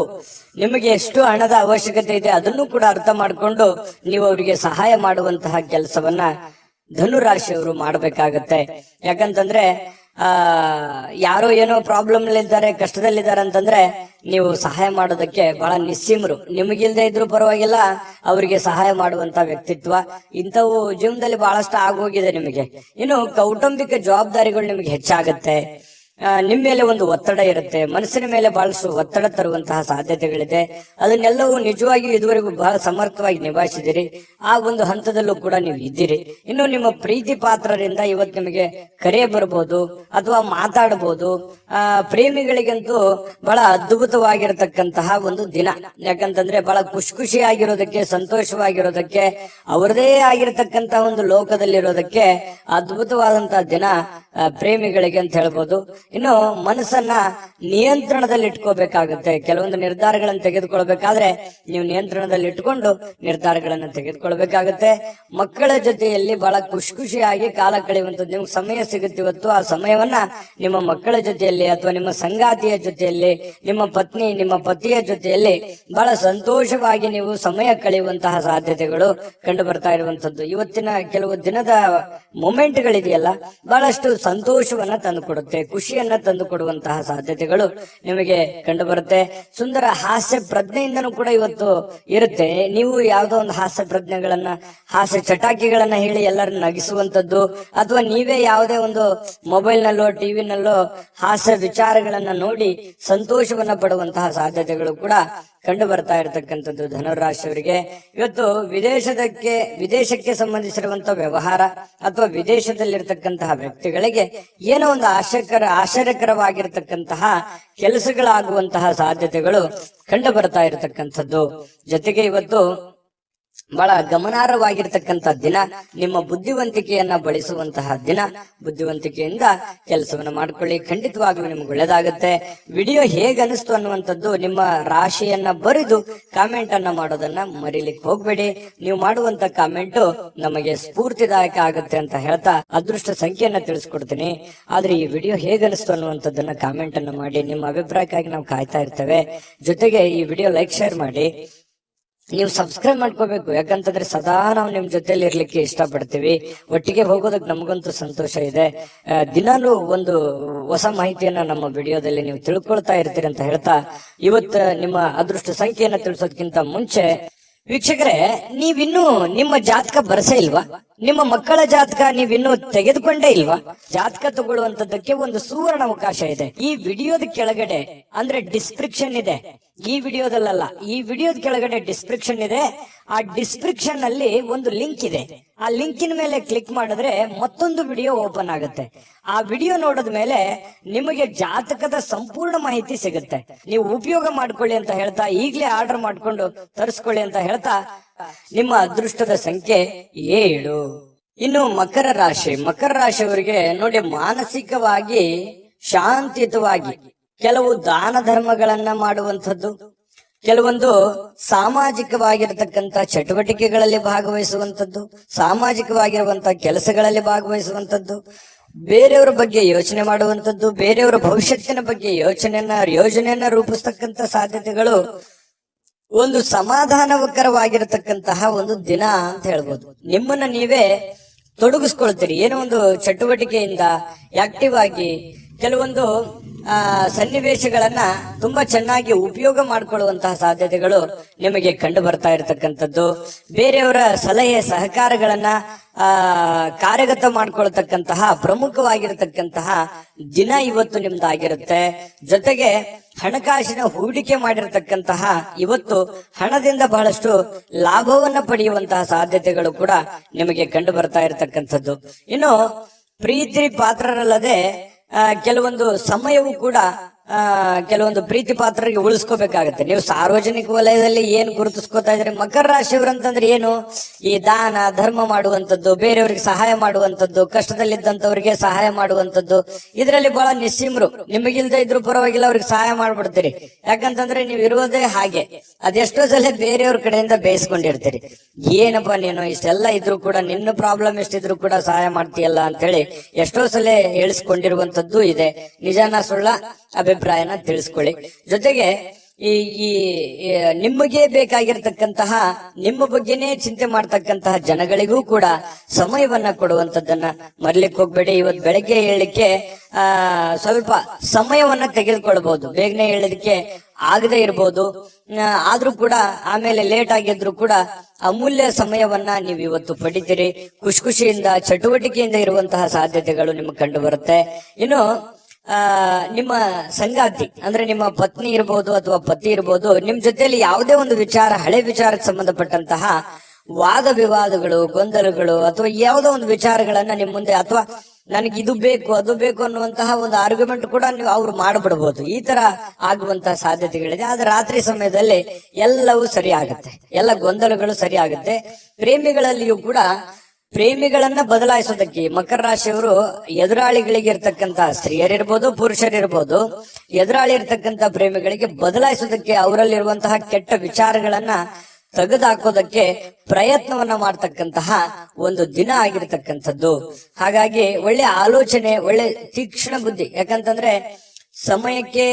ನಿಮಗೆ ಎಷ್ಟು ಹಣದ ಅವಶ್ಯಕತೆ ಇದೆ ಅದನ್ನು ಕೂಡ ಅರ್ಥ ಮಾಡ್ಕೊಂಡು ನೀವು ಅವರಿಗೆ ಸಹಾಯ ಮಾಡುವಂತಹ ಕೆಲಸವನ್ನ ಧನುರಾಶಿಯವರು ಮಾಡಬೇಕಾಗತ್ತೆ. ಯಾಕಂತಂದ್ರೆ ಯಾರೋ ಏನೋ ಪ್ರಾಬ್ಲಮ್ ಇದ್ದಾರೆ, ಕಷ್ಟದಲ್ಲಿದ್ದಾರೆ ಅಂತಂದ್ರೆ ನೀವು ಸಹಾಯ ಮಾಡೋದಕ್ಕೆ ಬಹಳ ನಿಸ್ಸೀಮರು. ನಿಮಗಿಲ್ದೇ ಇದ್ರು ಪರವಾಗಿಲ್ಲ, ಅವರಿಗೆ ಸಹಾಯ ಮಾಡುವಂತ ವ್ಯಕ್ತಿತ್ವ ಇಂಥವು ಜೀವನದಲ್ಲಿ ಬಹಳಷ್ಟು ಆಗೋಗಿದೆ ನಿಮಗೆ. ಇನ್ನು ಕೌಟುಂಬಿಕ ಜವಾಬ್ದಾರಿಗಳು ನಿಮಗೆ ಹೆಚ್ಚಾಗತ್ತೆ. ನಿಮ್ಮ ಮೇಲೆ ಒಂದು ಒತ್ತಡ ಇರುತ್ತೆ, ಮನಸ್ಸಿನ ಮೇಲೆ ಬಹಳಷ್ಟು ಒತ್ತಡ ತರುವಂತಹ ಸಾಧ್ಯತೆಗಳಿದೆ. ಅದನ್ನೆಲ್ಲವೂ ನಿಜವಾಗಿಯೂ ಇದುವರೆಗೂ ಬಹಳ ಸಮರ್ಥವಾಗಿ ನಿಭಾಯಿಸಿದಿರಿ. ಆ ಒಂದು ಹಂತದಲ್ಲೂ ಕೂಡ ನೀವು ಇದ್ದೀರಿ. ಇನ್ನು ನಿಮ್ಮ ಪ್ರೀತಿ ಪಾತ್ರರಿಂದ ಇವತ್ತು ನಿಮಗೆ ಕರೆ ಬರಬಹುದು ಅಥವಾ ಮಾತಾಡಬಹುದು. ಪ್ರೇಮಿಗಳಿಗಂತೂ ಬಹಳ ಅದ್ಭುತವಾಗಿರತಕ್ಕಂತಹ ಒಂದು ದಿನ. ಯಾಕಂತಂದ್ರೆ ಬಹಳ ಖುಷಿಯಾಗಿರೋದಕ್ಕೆ, ಸಂತೋಷವಾಗಿರೋದಕ್ಕೆ, ಅವರದೇ ಆಗಿರತಕ್ಕಂತಹ ಒಂದು ಲೋಕದಲ್ಲಿರೋದಕ್ಕೆ ಅದ್ಭುತವಾದಂತಹ ದಿನ ಪ್ರೇಮಿಗಳಿಗೆ ಅಂತ ಹೇಳ್ಬೋದು. ಇನ್ನು ಮನಸ್ಸನ್ನ ನಿಯಂತ್ರಣದಲ್ಲಿ ಇಟ್ಕೋಬೇಕಾಗುತ್ತೆ. ಕೆಲವೊಂದು ನಿರ್ಧಾರಗಳನ್ನು ತೆಗೆದುಕೊಳ್ಬೇಕಾದ್ರೆ ನೀವು ನಿಯಂತ್ರಣದಲ್ಲಿ ಇಟ್ಕೊಂಡು ನಿರ್ಧಾರಗಳನ್ನ ತೆಗೆದುಕೊಳ್ಬೇಕಾಗುತ್ತೆ. ಮಕ್ಕಳ ಜೊತೆಯಲ್ಲಿ ಬಹಳ ಖುಷಿಯಾಗಿ ಕಾಲ ಕಳೆಯುವಂಥದ್ದು. ನಿಮ್ಗೆ ಸಮಯ ಸಿಗುತ್ತೆ ಇವತ್ತು. ಆ ಸಮಯವನ್ನ ನಿಮ್ಮ ಮಕ್ಕಳ ಜೊತೆಯಲ್ಲಿ ಅಥವಾ ನಿಮ್ಮ ಸಂಗಾತಿಯ ಜೊತೆಯಲ್ಲಿ, ನಿಮ್ಮ ಪತ್ನಿ ನಿಮ್ಮ ಪತಿಯ ಜೊತೆಯಲ್ಲಿ ಬಹಳ ಸಂತೋಷವಾಗಿ ನೀವು ಸಮಯ ಕಳೆಯುವಂತಹ ಸಾಧ್ಯತೆಗಳು ಕಂಡು ಬರ್ತಾ ಇರುವಂತದ್ದು. ಇವತ್ತಿನ ಕೆಲವು ದಿನದ ಮೊಮೆಂಟ್ಗಳಿದೆಯಲ್ಲ, ಬಹಳಷ್ಟು ಸಂತೋಷವನ್ನ ತಂದುಕೊಡುತ್ತೆ, ಖುಷಿಯನ್ನ ತಂದು ಕೊಡುವಂತಹ ಸಾಧ್ಯತೆಗಳು ನಿಮಗೆ ಕಂಡು ಬರುತ್ತೆ. ಸುಂದರ ಹಾಸ್ಯ ಪ್ರಜ್ಞೆಯಿಂದನೂ ಕೂಡ ಇವತ್ತು ಇರುತ್ತೆ. ನೀವು ಯಾವುದೋ ಒಂದು ಹಾಸ್ಯ ಪ್ರಜ್ಞೆಗಳನ್ನ, ಹಾಸ್ಯ ಚಟಾಕಿಗಳನ್ನ ಹೇಳಿ ಎಲ್ಲರನ್ನ ನಗಿಸುವಂತದ್ದು, ಅಥವಾ ನೀವೇ ಯಾವುದೇ ಒಂದು ಮೊಬೈಲ್ ನಲ್ಲೋ ಟಿವಿನಲ್ಲೋ ಹಾಸ್ಯ ವಿಚಾರಗಳನ್ನ ನೋಡಿ ಸಂತೋಷವನ್ನ ಪಡುವಂತಹ ಸಾಧ್ಯತೆಗಳು ಕೂಡ ಕಂಡು ಬರ್ತಾ ಇರತಕ್ಕಂಥದ್ದು ಧನುರಾಶಿಯವರಿಗೆ. ಇವತ್ತು ವಿದೇಶಕ್ಕೆ ಸಂಬಂಧಿಸಿರುವಂತಹ ವ್ಯವಹಾರ ಅಥವಾ ವಿದೇಶದಲ್ಲಿರ್ತಕ್ಕಂತಹ ವ್ಯಕ್ತಿಗಳಿಗೆ ಏನೋ ಒಂದು ಆಶ್ಚರ್ಯಕರವಾಗಿರ್ತಕ್ಕಂತಹ ಕೆಲಸಗಳಾಗುವಂತಹ ಸಾಧ್ಯತೆಗಳು ಕಂಡು ಬರ್ತಾ ಇರತಕ್ಕಂಥದ್ದು. ಜೊತೆಗೆ ಇವತ್ತು ಬಹಳ ಗಮನಾರ್ಹವಾಗಿರ್ತಕ್ಕಂಥ ದಿನ, ನಿಮ್ಮ ಬುದ್ಧಿವಂತಿಕೆಯನ್ನ ಬಳಸುವಂತಹ ದಿನ. ಬುದ್ಧಿವಂತಿಕೆಯಿಂದ ಕೆಲಸವನ್ನ ಮಾಡ್ಕೊಳ್ಳಿ, ಖಂಡಿತವಾಗ್ಲೂ ನಿಮ್ಗೆ ಒಳ್ಳೇದಾಗುತ್ತೆ. ವಿಡಿಯೋ ಹೇಗೆ ಅನಿಸ್ತು ಅನ್ನುವಂಥದ್ದು ನಿಮ್ಮ ರಾಶಿಯನ್ನ ಬರೆದು ಕಾಮೆಂಟ್ ಅನ್ನ ಮಾಡೋದನ್ನ ಮರಿಲಿಕ್ಕೆ ಹೋಗ್ಬೇಡಿ. ನೀವು ಮಾಡುವಂತ ಕಾಮೆಂಟ್ ನಮಗೆ ಸ್ಫೂರ್ತಿದಾಯಕ ಆಗುತ್ತೆ ಅಂತ ಹೇಳ್ತಾ ಅದೃಷ್ಟ ಸಂಖ್ಯೆಯನ್ನ ತಿಳಿಸ್ಕೊಡ್ತೀನಿ. ಆದ್ರೆ ಈ ವಿಡಿಯೋ ಹೇಗೆ ಅನಿಸ್ತು ಅನ್ನುವಂಥದ್ದನ್ನ ಕಾಮೆಂಟ್ ಅನ್ನ ಮಾಡಿ. ನಿಮ್ಮ ಅಭಿಪ್ರಾಯಕ್ಕಾಗಿ ನಾವು ಕಾಯ್ತಾ ಇರ್ತೇವೆ. ಜೊತೆಗೆ ಈ ವಿಡಿಯೋ ಲೈಕ್, ಶೇರ್ ಮಾಡಿ. ನೀವು ಸಬ್ಸ್ಕ್ರೈಬ್ ಮಾಡ್ಕೋಬೇಕು. ಯಾಕಂತಂದ್ರೆ ಸದಾ ನಾವು ನಿಮ್ ಜೊತೆಲಿ ಇರ್ಲಿಕ್ಕೆ ಇಷ್ಟಪಡ್ತೀವಿ. ಒಟ್ಟಿಗೆ ಹೋಗೋದಕ್ಕೆ ನಮಗಂತೂ ಸಂತೋಷ ಇದೆ. ದಿನಾನು ಒಂದು ಹೊಸ ಮಾಹಿತಿಯನ್ನ ನಮ್ಮ ವಿಡಿಯೋದಲ್ಲಿ ನೀವು ತಿಳ್ಕೊಳ್ತಾ ಇರ್ತೀರಿ ಅಂತ ಹೇಳ್ತಾ, ಇವತ್ತು ನಿಮ್ಮ ಅದೃಷ್ಟ ಸಂಖ್ಯೆಯನ್ನ ತಿಳಿಸೋದಕ್ಕಿಂತ ಮುಂಚೆ ವೀಕ್ಷಕರೇ, ನೀವಿನ್ನೂ ನಿಮ್ಮ ಜಾತಕ ಬರಸೇ ಇಲ್ವಾ? ನಿಮ್ಮ ಮಕ್ಕಳ ಜಾತಕ ನೀವಿನ್ನೂ ತೆಗೆದುಕೊಂಡೇ ಇಲ್ವಾ? ಜಾತಕ ತಗೊಳ್ಳುವಂತದ್ದಕ್ಕೆ ಒಂದು ಸುವರ್ಣ ಅವಕಾಶ ಇದೆ. ಈ ವಿಡಿಯೋದ ಕೆಳಗಡೆ ಅಂದ್ರೆ ಡಿಸ್ಕ್ರಿಪ್ಷನ್ ಇದೆ. ಈ ವಿಡಿಯೋದಲ್ಲ, ಈ ವಿಡಿಯೋದ ಕೆಳಗಡೆ ಡಿಸ್ಕ್ರಿಪ್ಷನ್ ಇದೆ. ಆ ಡಿಸ್ಕ್ರಿಪ್ಷನ್ ಅಲ್ಲಿ ಒಂದು ಲಿಂಕ್ ಇದೆ. ಆ ಲಿಂಕಿನ ಮೇಲೆ ಕ್ಲಿಕ್ ಮಾಡಿದ್ರೆ ಮತ್ತೊಂದು ವಿಡಿಯೋ ಓಪನ್ ಆಗುತ್ತೆ. ಆ ವಿಡಿಯೋ ನೋಡಿದ ಮೇಲೆ ನಿಮಗೆ ಜಾತಕದ ಸಂಪೂರ್ಣ ಮಾಹಿತಿ ಸಿಗುತ್ತೆ. ನೀವು ಉಪಯೋಗ ಮಾಡ್ಕೊಳ್ಳಿ ಅಂತ ಹೇಳ್ತಾ, ಈಗಲೇ ಆರ್ಡರ್ ಮಾಡ್ಕೊಂಡು ತರಿಸ್ಕೊಳ್ಳಿ ಅಂತ ಹೇಳ್ತಾ, ನಿಮ್ಮ ಅದೃಷ್ಟದ ಸಂಖ್ಯೆ 7. ಇನ್ನು ಮಕರ ರಾಶಿಯವರಿಗೆ ನೋಡಿ, ಮಾನಸಿಕವಾಗಿ ಶಾಂತಿಯುತವಾಗಿ ಕೆಲವು ದಾನ ಧರ್ಮಗಳನ್ನ ಮಾಡುವಂಥದ್ದು, ಕೆಲವೊಂದು ಸಾಮಾಜಿಕವಾಗಿರತಕ್ಕಂತ ಚಟುವಟಿಕೆಗಳಲ್ಲಿ ಭಾಗವಹಿಸುವಂಥದ್ದು, ಸಾಮಾಜಿಕವಾಗಿರುವಂತಹ ಕೆಲಸಗಳಲ್ಲಿ ಭಾಗವಹಿಸುವಂಥದ್ದು, ಬೇರೆಯವರ ಬಗ್ಗೆ ಯೋಚನೆ ಮಾಡುವಂಥದ್ದು, ಬೇರೆಯವರ ಭವಿಷ್ಯತ್ತಿನ ಬಗ್ಗೆ ಯೋಜನೆಯನ್ನ ರೂಪಿಸ್ತಕ್ಕಂತ ಸಾಧ್ಯತೆಗಳು, ಒಂದು ಸಮಾಧಾನಕರವಾಗಿರತಕ್ಕಂತಹ ಒಂದು ದಿನ ಅಂತ ಹೇಳ್ಬೋದು. ನಿಮ್ಮನ್ನ ನೀವೇ ತೊಡಗಿಸ್ಕೊಳ್ತೀರಿ ಏನೋ ಒಂದು ಚಟುವಟಿಕೆಯಿಂದ ಆಕ್ಟಿವ್ ಆಗಿ ಕೆಲವೊಂದು ಸನ್ನಿವೇಶಗಳನ್ನ ತುಂಬಾ ಚೆನ್ನಾಗಿ ಉಪಯೋಗ ಮಾಡಿಕೊಳ್ಳುವಂತಹ ಸಾಧ್ಯತೆಗಳು ನಿಮಗೆ ಕಂಡು ಬರ್ತಾ ಇರತಕ್ಕಂಥದ್ದು. ಬೇರೆಯವರ ಸಲಹೆ ಸಹಕಾರಗಳನ್ನ ಕಾರ್ಯಗತ ಮಾಡ್ಕೊಳ್ತಕ್ಕಂತಹ ಪ್ರಮುಖವಾಗಿರತಕ್ಕಂತಹ ದಿನ ಇವತ್ತು ನಿಮ್ದಾಗಿರುತ್ತೆ. ಜೊತೆಗೆ ಹಣಕಾಸಿನ ಹೂಡಿಕೆ ಮಾಡಿರತಕ್ಕಂತಹ ಇವತ್ತು ಹಣದಿಂದ ಬಹಳಷ್ಟು ಲಾಭವನ್ನ ಪಡೆಯುವಂತಹ ಸಾಧ್ಯತೆಗಳು ಕೂಡ ನಿಮಗೆ ಕಂಡು ಬರ್ತಾ ಇರತಕ್ಕಂಥದ್ದು. ಇನ್ನು ಪ್ರೀತಿ ಪಾತ್ರರಲ್ಲದೆ ಕೆಲವೊಂದು ಸಮಯವು ಕೂಡ ಕೆಲವೊಂದು ಪ್ರೀತಿ ಪಾತ್ರರಿಗೆ ಉಳಿಸ್ಕೋಬೇಕಾಗತ್ತೆ. ನೀವು ಸಾರ್ವಜನಿಕ ವಲಯದಲ್ಲಿ ಏನು ಗುರುತಿಸ್ಕೋತಾ ಇದ್ರೆ, ಮಕರ ರಾಶಿಯವರು ಅಂತಂದ್ರೆ ಏನು, ಈ ದಾನ ಧರ್ಮ ಮಾಡುವಂಥದ್ದು, ಬೇರೆಯವರಿಗೆ ಸಹಾಯ ಮಾಡುವಂಥದ್ದು, ಕಷ್ಟದಲ್ಲಿದ್ದಂಥವ್ರಿಗೆ ಸಹಾಯ ಮಾಡುವಂಥದ್ದು, ಇದರಲ್ಲಿ ಬಹಳ ನಿಸ್ಸೀಮರು. ನಿಮಗಿಲ್ದೇ ಇದ್ರು ಪರವಾಗಿಲ್ಲ, ಅವ್ರಿಗೆ ಸಹಾಯ ಮಾಡ್ಬಿಡ್ತೀರಿ. ಯಾಕಂತಂದ್ರೆ ನೀವು ಇರುವುದೇ ಹಾಗೆ. ಅದೆಷ್ಟೋ ಸಲ ಬೇರೆಯವ್ರ ಕಡೆಯಿಂದ ಬೇಯಿಸ್ಕೊಂಡಿರ್ತೀರಿ. ಏನಪ್ಪಾ ನೀನು ಇಷ್ಟೆಲ್ಲ ಇದ್ರು ಕೂಡ, ನಿನ್ನ ಪ್ರಾಬ್ಲಮ್ ಎಷ್ಟಿದ್ರು ಕೂಡ ಸಹಾಯ ಮಾಡ್ತೀಯಲ್ಲ ಅಂತ ಹೇಳಿ ಎಷ್ಟೋ ಸಲ ಹೇಳಿಸ್ಕೊಂಡಿರುವಂತದ್ದು ಇದೆ. ನಿಜಾನ ಸುಳ್ಳ ಅಭಿಪ್ರಾಯನ ತಿಳಿಸ್ಕೊಳ್ಳಿ. ಜೊತೆಗೆ ಈ ನಿಮಗೆ ಬೇಕಾಗಿರ್ತಕ್ಕಂತಹ, ನಿಮ್ಮ ಬಗ್ಗೆನೇ ಚಿಂತೆ ಮಾಡ್ತಕ್ಕಂತಹ ಜನಗಳಿಗೂ ಕೂಡ ಸಮಯವನ್ನ ಕೊಡುವಂತದ್ದನ್ನ ಮರ್ಲಿಕ್ಕೆ ಹೋಗ್ಬೇಡಿ. ಇವತ್ತು ಬೆಳಗ್ಗೆ ಹೇಳಲಿಕ್ಕೆ ಸ್ವಲ್ಪ ಸಮಯವನ್ನ ತೆಗೆದುಕೊಳ್ಬಹುದು. ಬೇಗನೆ ಹೇಳಲಿಕ್ಕೆ ಆಗದೆ ಇರ್ಬೋದು, ಆದ್ರೂ ಕೂಡ ಆಮೇಲೆ ಲೇಟ್ ಆಗಿದ್ರು ಕೂಡ ಅಮೂಲ್ಯ ಸಮಯವನ್ನ ನೀವು ಇವತ್ತು ಪಡಿತೀರಿ. ಖುಷಿಯಿಂದ ಚಟುವಟಿಕೆಯಿಂದ ಇರುವಂತಹ ಸಾಧ್ಯತೆಗಳು ನಿಮಗೆ ಕಂಡು ಬರುತ್ತೆ. ಇನ್ನು ನಿಮ್ಮ ಸಂಗಾತಿ ಅಂದ್ರೆ ನಿಮ್ಮ ಪತ್ನಿ ಇರ್ಬೋದು ಅಥವಾ ಪತಿ ಇರ್ಬೋದು, ನಿಮ್ ಜೊತೆಯಲ್ಲಿ ಯಾವುದೇ ಒಂದು ವಿಚಾರ, ಹಳೆ ವಿಚಾರಕ್ಕೆ ಸಂಬಂಧಪಟ್ಟಂತಹ ವಾದ ವಿವಾದಗಳು, ಗೊಂದಲಗಳು ಅಥವಾ ಯಾವುದೋ ಒಂದು ವಿಚಾರಗಳನ್ನ ನಿಮ್ ಮುಂದೆ, ಅಥವಾ ನನಗೆ ಇದು ಬೇಕು ಅದು ಬೇಕು ಅನ್ನುವಂತಹ ಒಂದು ಆರ್ಗ್ಯುಮೆಂಟ್ ಕೂಡ ನೀವು ಅವ್ರು ಮಾಡ್ಬಿಡ್ಬೋದು. ಈ ತರ ಆಗುವಂತಹ ಸಾಧ್ಯತೆಗಳಿದೆ. ಆದ್ರೆ ರಾತ್ರಿ ಸಮಯದಲ್ಲಿ ಎಲ್ಲವೂ ಸರಿ ಆಗುತ್ತೆ, ಎಲ್ಲ ಗೊಂದಲಗಳು ಸರಿ ಆಗುತ್ತೆ. ಪ್ರೇಮಿಗಳಲ್ಲಿಯೂ ಕೂಡ ಪ್ರೇಮಿಗಳನ್ನ ಬದಲಾಯಿಸೋದಕ್ಕೆ ಮಕರ ರಾಶಿಯವರು ಎದುರಾಳಿಗಳಿಗೆ ಇರ್ತಕ್ಕಂತ ಸ್ತ್ರೀಯರಿರ್ಬೋದು ಪುರುಷರಿರ್ಬೋದು, ಎದುರಾಳಿ ಇರ್ತಕ್ಕಂತ ಪ್ರೇಮಿಗಳಿಗೆ ಬದಲಾಯಿಸೋದಕ್ಕೆ, ಅವರಲ್ಲಿರುವಂತಹ ಕೆಟ್ಟ ವಿಚಾರಗಳನ್ನ ತೆಗೆದುಹಾಕೋದಕ್ಕೆ ಪ್ರಯತ್ನವನ್ನ ಮಾಡ್ತಕ್ಕಂತಹ ಒಂದು ದಿನ ಆಗಿರ್ತಕ್ಕಂಥದ್ದು. ಹಾಗಾಗಿ ಒಳ್ಳೆ ಆಲೋಚನೆ, ಒಳ್ಳೆ ತೀಕ್ಷ್ಣ ಬುದ್ಧಿ. ಯಾಕಂತಂದ್ರೆ ಸಮಯಕ್ಕೆ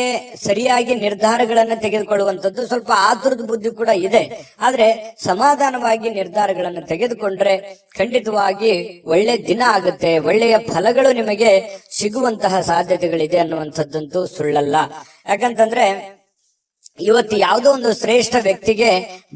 ಸರಿಯಾಗಿ ನಿರ್ಧಾರಗಳನ್ನ ತೆಗೆದುಕೊಳ್ಳುವಂಥದ್ದು, ಸ್ವಲ್ಪ ಆತುರದ ಬುದ್ಧಿ ಕೂಡ ಇದೆ. ಆದ್ರೆ ಸಮಾಧಾನವಾಗಿ ನಿರ್ಧಾರಗಳನ್ನು ತೆಗೆದುಕೊಂಡ್ರೆ ಖಂಡಿತವಾಗಿ ಒಳ್ಳೆ ದಿನ ಆಗುತ್ತೆ, ಒಳ್ಳೆಯ ಫಲಗಳು ನಿಮಗೆ ಸಿಗುವಂತಹ ಸಾಧ್ಯತೆಗಳಿದೆ ಅನ್ನುವಂಥದ್ದಂತೂ ಸುಳ್ಳಲ್ಲ. ಯಾಕಂತಂದ್ರೆ ಇವತ್ತು ಯಾವುದೋ ಒಂದು ಶ್ರೇಷ್ಠ ವ್ಯಕ್ತಿಗೆ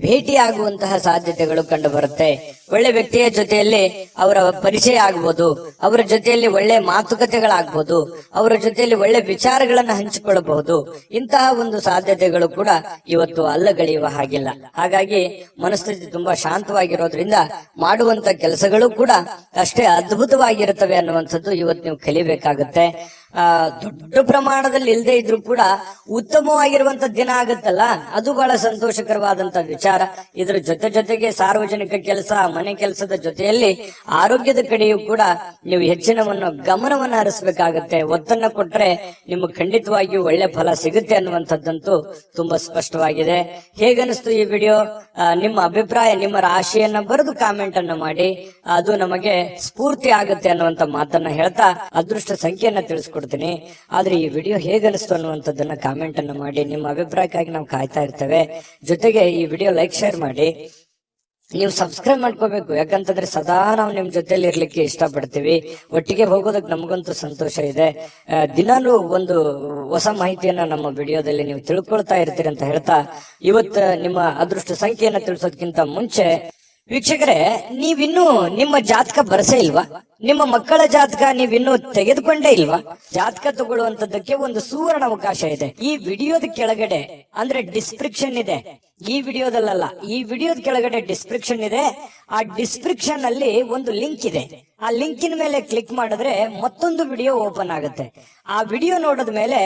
ಭೇಟಿಯಾಗುವಂತಹ ಸಾಧ್ಯತೆಗಳು ಕಂಡು ಬರುತ್ತೆ. ಒಳ್ಳೆ ವ್ಯಕ್ತಿಯ ಜೊತೆಯಲ್ಲಿ ಅವರ ಪರಿಚಯ ಆಗ್ಬೋದು, ಅವರ ಜೊತೆಯಲ್ಲಿ ಒಳ್ಳೆ ಮಾತುಕತೆಗಳಾಗ್ಬೋದು, ಅವರ ಜೊತೆಯಲ್ಲಿ ಒಳ್ಳೆ ವಿಚಾರಗಳನ್ನ ಹಂಚಿಕೊಳ್ಳಬಹುದು. ಇಂತಹ ಒಂದು ಸಾಧ್ಯತೆಗಳು ಕೂಡ ಇವತ್ತು ಅಲ್ಲಗಳೆಯುವ ಹಾಗಿಲ್ಲ. ಹಾಗಾಗಿ ಮನಸ್ಥಿತಿ ತುಂಬಾ ಶಾಂತವಾಗಿರೋದ್ರಿಂದ ಮಾಡುವಂತ ಕೆಲಸಗಳು ಕೂಡ ಅಷ್ಟೇ ಅದ್ಭುತವಾಗಿರುತ್ತವೆ ಅನ್ನುವಂಥದ್ದು ಇವತ್ತು ನೀವು ಕಲಿಬೇಕಾಗುತ್ತೆ. ದೊಡ್ಡ ಪ್ರಮಾಣದಲ್ಲಿ ಇಲ್ಲದೆ ಇದ್ರೂ ಕೂಡ ಉತ್ತಮವಾಗಿರುವಂತ ದಿನ ಆಗುತ್ತಲ್ಲ, ಅದು ಬಹಳ ಸಂತೋಷಕರವಾದಂತ ವಿಚಾರ. ಇದರ ಜೊತೆಗೆ ಸಾರ್ವಜನಿಕ ಕೆಲಸ, ಮನೆ ಕೆಲಸದ ಜೊತೆಯಲ್ಲಿ ಆರೋಗ್ಯದ ಕಡೆಯೂ ಕೂಡ ನೀವು ಹೆಚ್ಚಿನ ಗಮನವನ್ನ ಹರಿಸಬೇಕಾಗತ್ತೆ. ಒತ್ತನ್ನ ಕೊಟ್ರೆ ನಿಮಗೆ ಖಂಡಿತವಾಗಿಯೂ ಒಳ್ಳೆ ಫಲ ಸಿಗುತ್ತೆ ಅನ್ನುವಂಥದ್ದಂತೂ ತುಂಬಾ ಸ್ಪಷ್ಟವಾಗಿದೆ. ಹೇಗನಿಸ್ತು ಈ ವಿಡಿಯೋ? ನಿಮ್ಮ ಅಭಿಪ್ರಾಯ, ನಿಮ್ಮ ರಾಶಿಯನ್ನ ಬರೆದು ಕಾಮೆಂಟ್ ಅನ್ನ ಮಾಡಿ, ಅದು ನಮಗೆ ಸ್ಫೂರ್ತಿ ಆಗುತ್ತೆ ಅನ್ನುವಂತ ಮಾತನ್ನ ಹೇಳ್ತಾ ಅದೃಷ್ಟ ಸಂಖ್ಯೆಯನ್ನ ತಿಳಿಸ್ಕೊಡ್ತೀನಿ. ಆದ್ರೆ ಈ ವಿಡಿಯೋ ಹೇಗನಿಸ್ತು ಅನ್ನುವಂಥದ್ದನ್ನ ಕಾಮೆಂಟ್ ಅನ್ನ ಮಾಡಿ. ನಿಮ್ಮ ಅಭಿಪ್ರಾಯಕ್ಕಾಗಿ ನಾವು ಕಾಯ್ತಾ ಇರ್ತೇವೆ. ಜೊತೆಗೆ ಈ ವಿಡಿಯೋ ಲೈಕ್, ಶೇರ್ ಮಾಡಿ. ನೀವು ಸಬ್ಸ್ಕ್ರೈಬ್ ಮಾಡ್ಕೋಬೇಕು. ಯಾಕಂತಂದ್ರೆ ಸದಾ ನಾವು ನಿಮ್ ಜೊತೆಲಿ ಇರ್ಲಿಕ್ಕೆ ಇಷ್ಟಪಡ್ತೀವಿ. ಒಟ್ಟಿಗೆ ಹೋಗೋದಕ್ಕೆ ನಮಗಂತೂ ಸಂತೋಷ ಇದೆ. ದಿನಾಲೂ ಒಂದು ಹೊಸ ಮಾಹಿತಿಯನ್ನ ನಮ್ಮ ವಿಡಿಯೋದಲ್ಲಿ ನೀವು ತಿಳ್ಕೊಳ್ತಾ ಇರ್ತೀರಿ ಅಂತ ಹೇಳ್ತಾ, ಇವತ್ತು ನಿಮ್ಮ ಅದೃಷ್ಟ ಸಂಖ್ಯೆಯನ್ನ ತಿಳಿಸೋದಕ್ಕಿಂತ ಮುಂಚೆ ವೀಕ್ಷಕರೇ, ನೀವಿನ್ನೂ ನಿಮ್ಮ ಜಾತಕ ಬರಸೇ ಇಲ್ವಾ? ನಿಮ್ಮ ಮಕ್ಕಳ ಜಾತಕ ನೀವಿನ್ನೂ ತೆಗೆದುಕೊಂಡೇ ಇಲ್ವಾ? ಜಾತಕ ತಗೊಳ್ಳುವಂತದ್ದಕ್ಕೆ ಒಂದು ಸುವರ್ಣ ಅವಕಾಶ ಇದೆ. ಈ ವಿಡಿಯೋದ ಕೆಳಗಡೆ ಅಂದ್ರೆ ಡಿಸ್ಕ್ರಿಪ್ಷನ್ ಇದೆ. ಈ ವಿಡಿಯೋದಲ್ಲ, ಈ ವಿಡಿಯೋದ ಕೆಳಗಡೆ ಡಿಸ್ಕ್ರಿಪ್ಷನ್ ಇದೆ. ಆ ಡಿಸ್ಕ್ರಿಪ್ಷನ್ ಅಲ್ಲಿ ಒಂದು ಲಿಂಕ್ ಇದೆ. ಆ ಲಿಂಕಿನ ಮೇಲೆ ಕ್ಲಿಕ್ ಮಾಡಿದ್ರೆ ಮತ್ತೊಂದು ವಿಡಿಯೋ ಓಪನ್ ಆಗುತ್ತೆ. ಆ ವಿಡಿಯೋ ನೋಡಿದ ಮೇಲೆ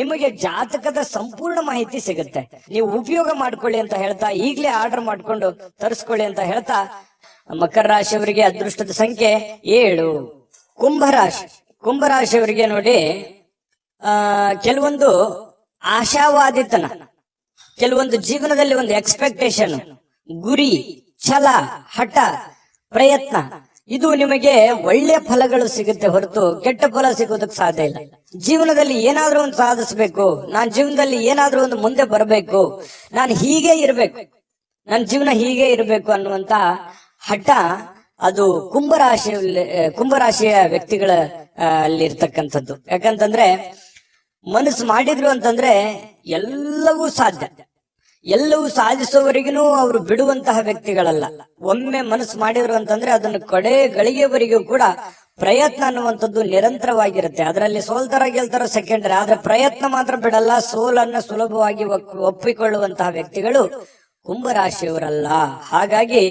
ನಿಮಗೆ ಜಾತಕದ ಸಂಪೂರ್ಣ ಮಾಹಿತಿ ಸಿಗುತ್ತೆ. ನೀವು ಉಪಯೋಗ ಮಾಡ್ಕೊಳ್ಳಿ ಅಂತ ಹೇಳ್ತಾ, ಈಗಲೇ ಆರ್ಡರ್ ಮಾಡ್ಕೊಂಡು ತರಿಸ್ಕೊಳ್ಳಿ ಅಂತ ಹೇಳ್ತಾ, ಮಕರ ರಾಶಿಯವರಿಗೆ ಅದೃಷ್ಟದ ಸಂಖ್ಯೆ 7. ಕುಂಭರಾಶಿಯವರಿಗೆ ನೋಡಿ, ಕೆಲವೊಂದು ಆಶಾವಾದಿತನ, ಕೆಲವೊಂದು ಜೀವನದಲ್ಲಿ ಒಂದು ಎಕ್ಸ್ಪೆಕ್ಟೇಷನ್, ಗುರಿ, ಛಲ, ಹಠ, ಪ್ರಯತ್ನ, ಇದು ನಿಮಗೆ ಒಳ್ಳೆಯ ಫಲಗಳು ಸಿಗುತ್ತೆ ಹೊರತು ಕೆಟ್ಟ ಫಲ ಸಿಗೋದಕ್ಕೆ ಸಾಧ್ಯ ಇಲ್ಲ. ಜೀವನದಲ್ಲಿ ಏನಾದ್ರೂ ಒಂದು ಸಾಧಿಸಬೇಕು, ನಾನ್ ಜೀವನದಲ್ಲಿ ಏನಾದ್ರೂ ಒಂದು ಮುಂದೆ ಬರಬೇಕು, ನಾನು ಹೀಗೆ ಇರಬೇಕು, ನನ್ನ ಜೀವನ ಹೀಗೆ ಇರಬೇಕು ಅನ್ನುವಂತ ಹಠ ಅದು ಕುಂಭರಾಶಿಯ ವ್ಯಕ್ತಿಗಳ ಅಲ್ಲಿ ಇರ್ತಕ್ಕಂಥದ್ದು. ಯಾಕಂತಂದ್ರೆ ಮನಸ್ಸು ಮಾಡಿದ್ರು ಅಂತಂದ್ರೆ ಎಲ್ಲವೂ ಸಾಧ್ಯ. ಎಲ್ಲವೂ ಸಾಧಿಸುವವರೆಗೂ ಅವರು ಬಿಡುವಂತಹ ವ್ಯಕ್ತಿಗಳಲ್ಲ. ಒಮ್ಮೆ ಮನಸ್ಸು ಮಾಡಿದ್ರು ಅಂತಂದ್ರೆ ಅದನ್ನು ಕಡೆ ಗಳಿಗೆವರೆಗೂ ಕೂಡ ಪ್ರಯತ್ನ ಅನ್ನುವಂಥದ್ದು ನಿರಂತರವಾಗಿರುತ್ತೆ. ಅದರಲ್ಲಿ ಸೋಲ್ತಾರ ಗೆಲ್ತಾರ ಸೆಕೆಂಡರಿ, ಆದ್ರೆ ಪ್ರಯತ್ನ ಮಾತ್ರ ಬಿಡಲ್ಲ. ಸೋಲನ್ನ ಸುಲಭವಾಗಿ ಒಪ್ಪಿಕೊಳ್ಳುವಂತಹ ವ್ಯಕ್ತಿಗಳು ಕುಂಭರಾಶಿಯವರಲ್ಲ. ಹಾಗಾಗಿ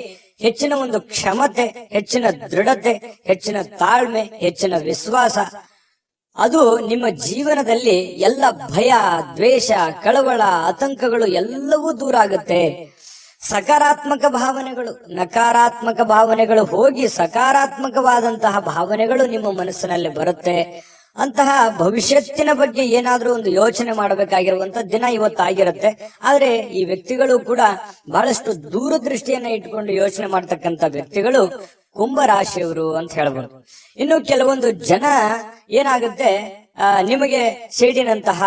ಹೆಚ್ಚಿನ ಒಂದು ಕ್ಷಮತೆ, ಹೆಚ್ಚಿನ ದೃಢತೆ, ಹೆಚ್ಚಿನ ತಾಳ್ಮೆ, ಹೆಚ್ಚಿನ ವಿಶ್ವಾಸ, ಅದು ನಿಮ್ಮ ಜೀವನದಲ್ಲಿ ಎಲ್ಲ ಭಯ, ದ್ವೇಷ, ಕಳವಳ, ಆತಂಕಗಳು ಎಲ್ಲವೂ ದೂರ ಆಗುತ್ತೆ. ಸಕಾರಾತ್ಮಕ ಭಾವನೆಗಳು, ನಕಾರಾತ್ಮಕ ಭಾವನೆಗಳು ಹೋಗಿ ಸಕಾರಾತ್ಮಕವಾದಂತಹ ಭಾವನೆಗಳು ನಿಮ್ಮ ಮನಸ್ಸಿನಲ್ಲಿ ಬರುತ್ತೆ. ಅಂತಹ ಭವಿಷ್ಯತ್ತಿನ ಬಗ್ಗೆ ಏನಾದ್ರೂ ಒಂದು ಯೋಚನೆ ಮಾಡಬೇಕಾಗಿರುವಂತ ದಿನ ಇವತ್ತಾಗಿರುತ್ತೆ. ಆದ್ರೆ ಈ ವ್ಯಕ್ತಿಗಳು ಕೂಡ ಬಹಳಷ್ಟು ದೂರದೃಷ್ಟಿಯನ್ನ ಇಟ್ಕೊಂಡು ಯೋಚನೆ ಮಾಡ್ತಕ್ಕಂತ ವ್ಯಕ್ತಿಗಳು ಕುಂಭರಾಶಿಯವರು ಅಂತ ಹೇಳ್ಬೋದು. ಇನ್ನು ಕೆಲವೊಂದು ಜನ ಏನಾಗುತ್ತೆ, ನಿಮಗೆ ಸೇಡಿನಂತಹ,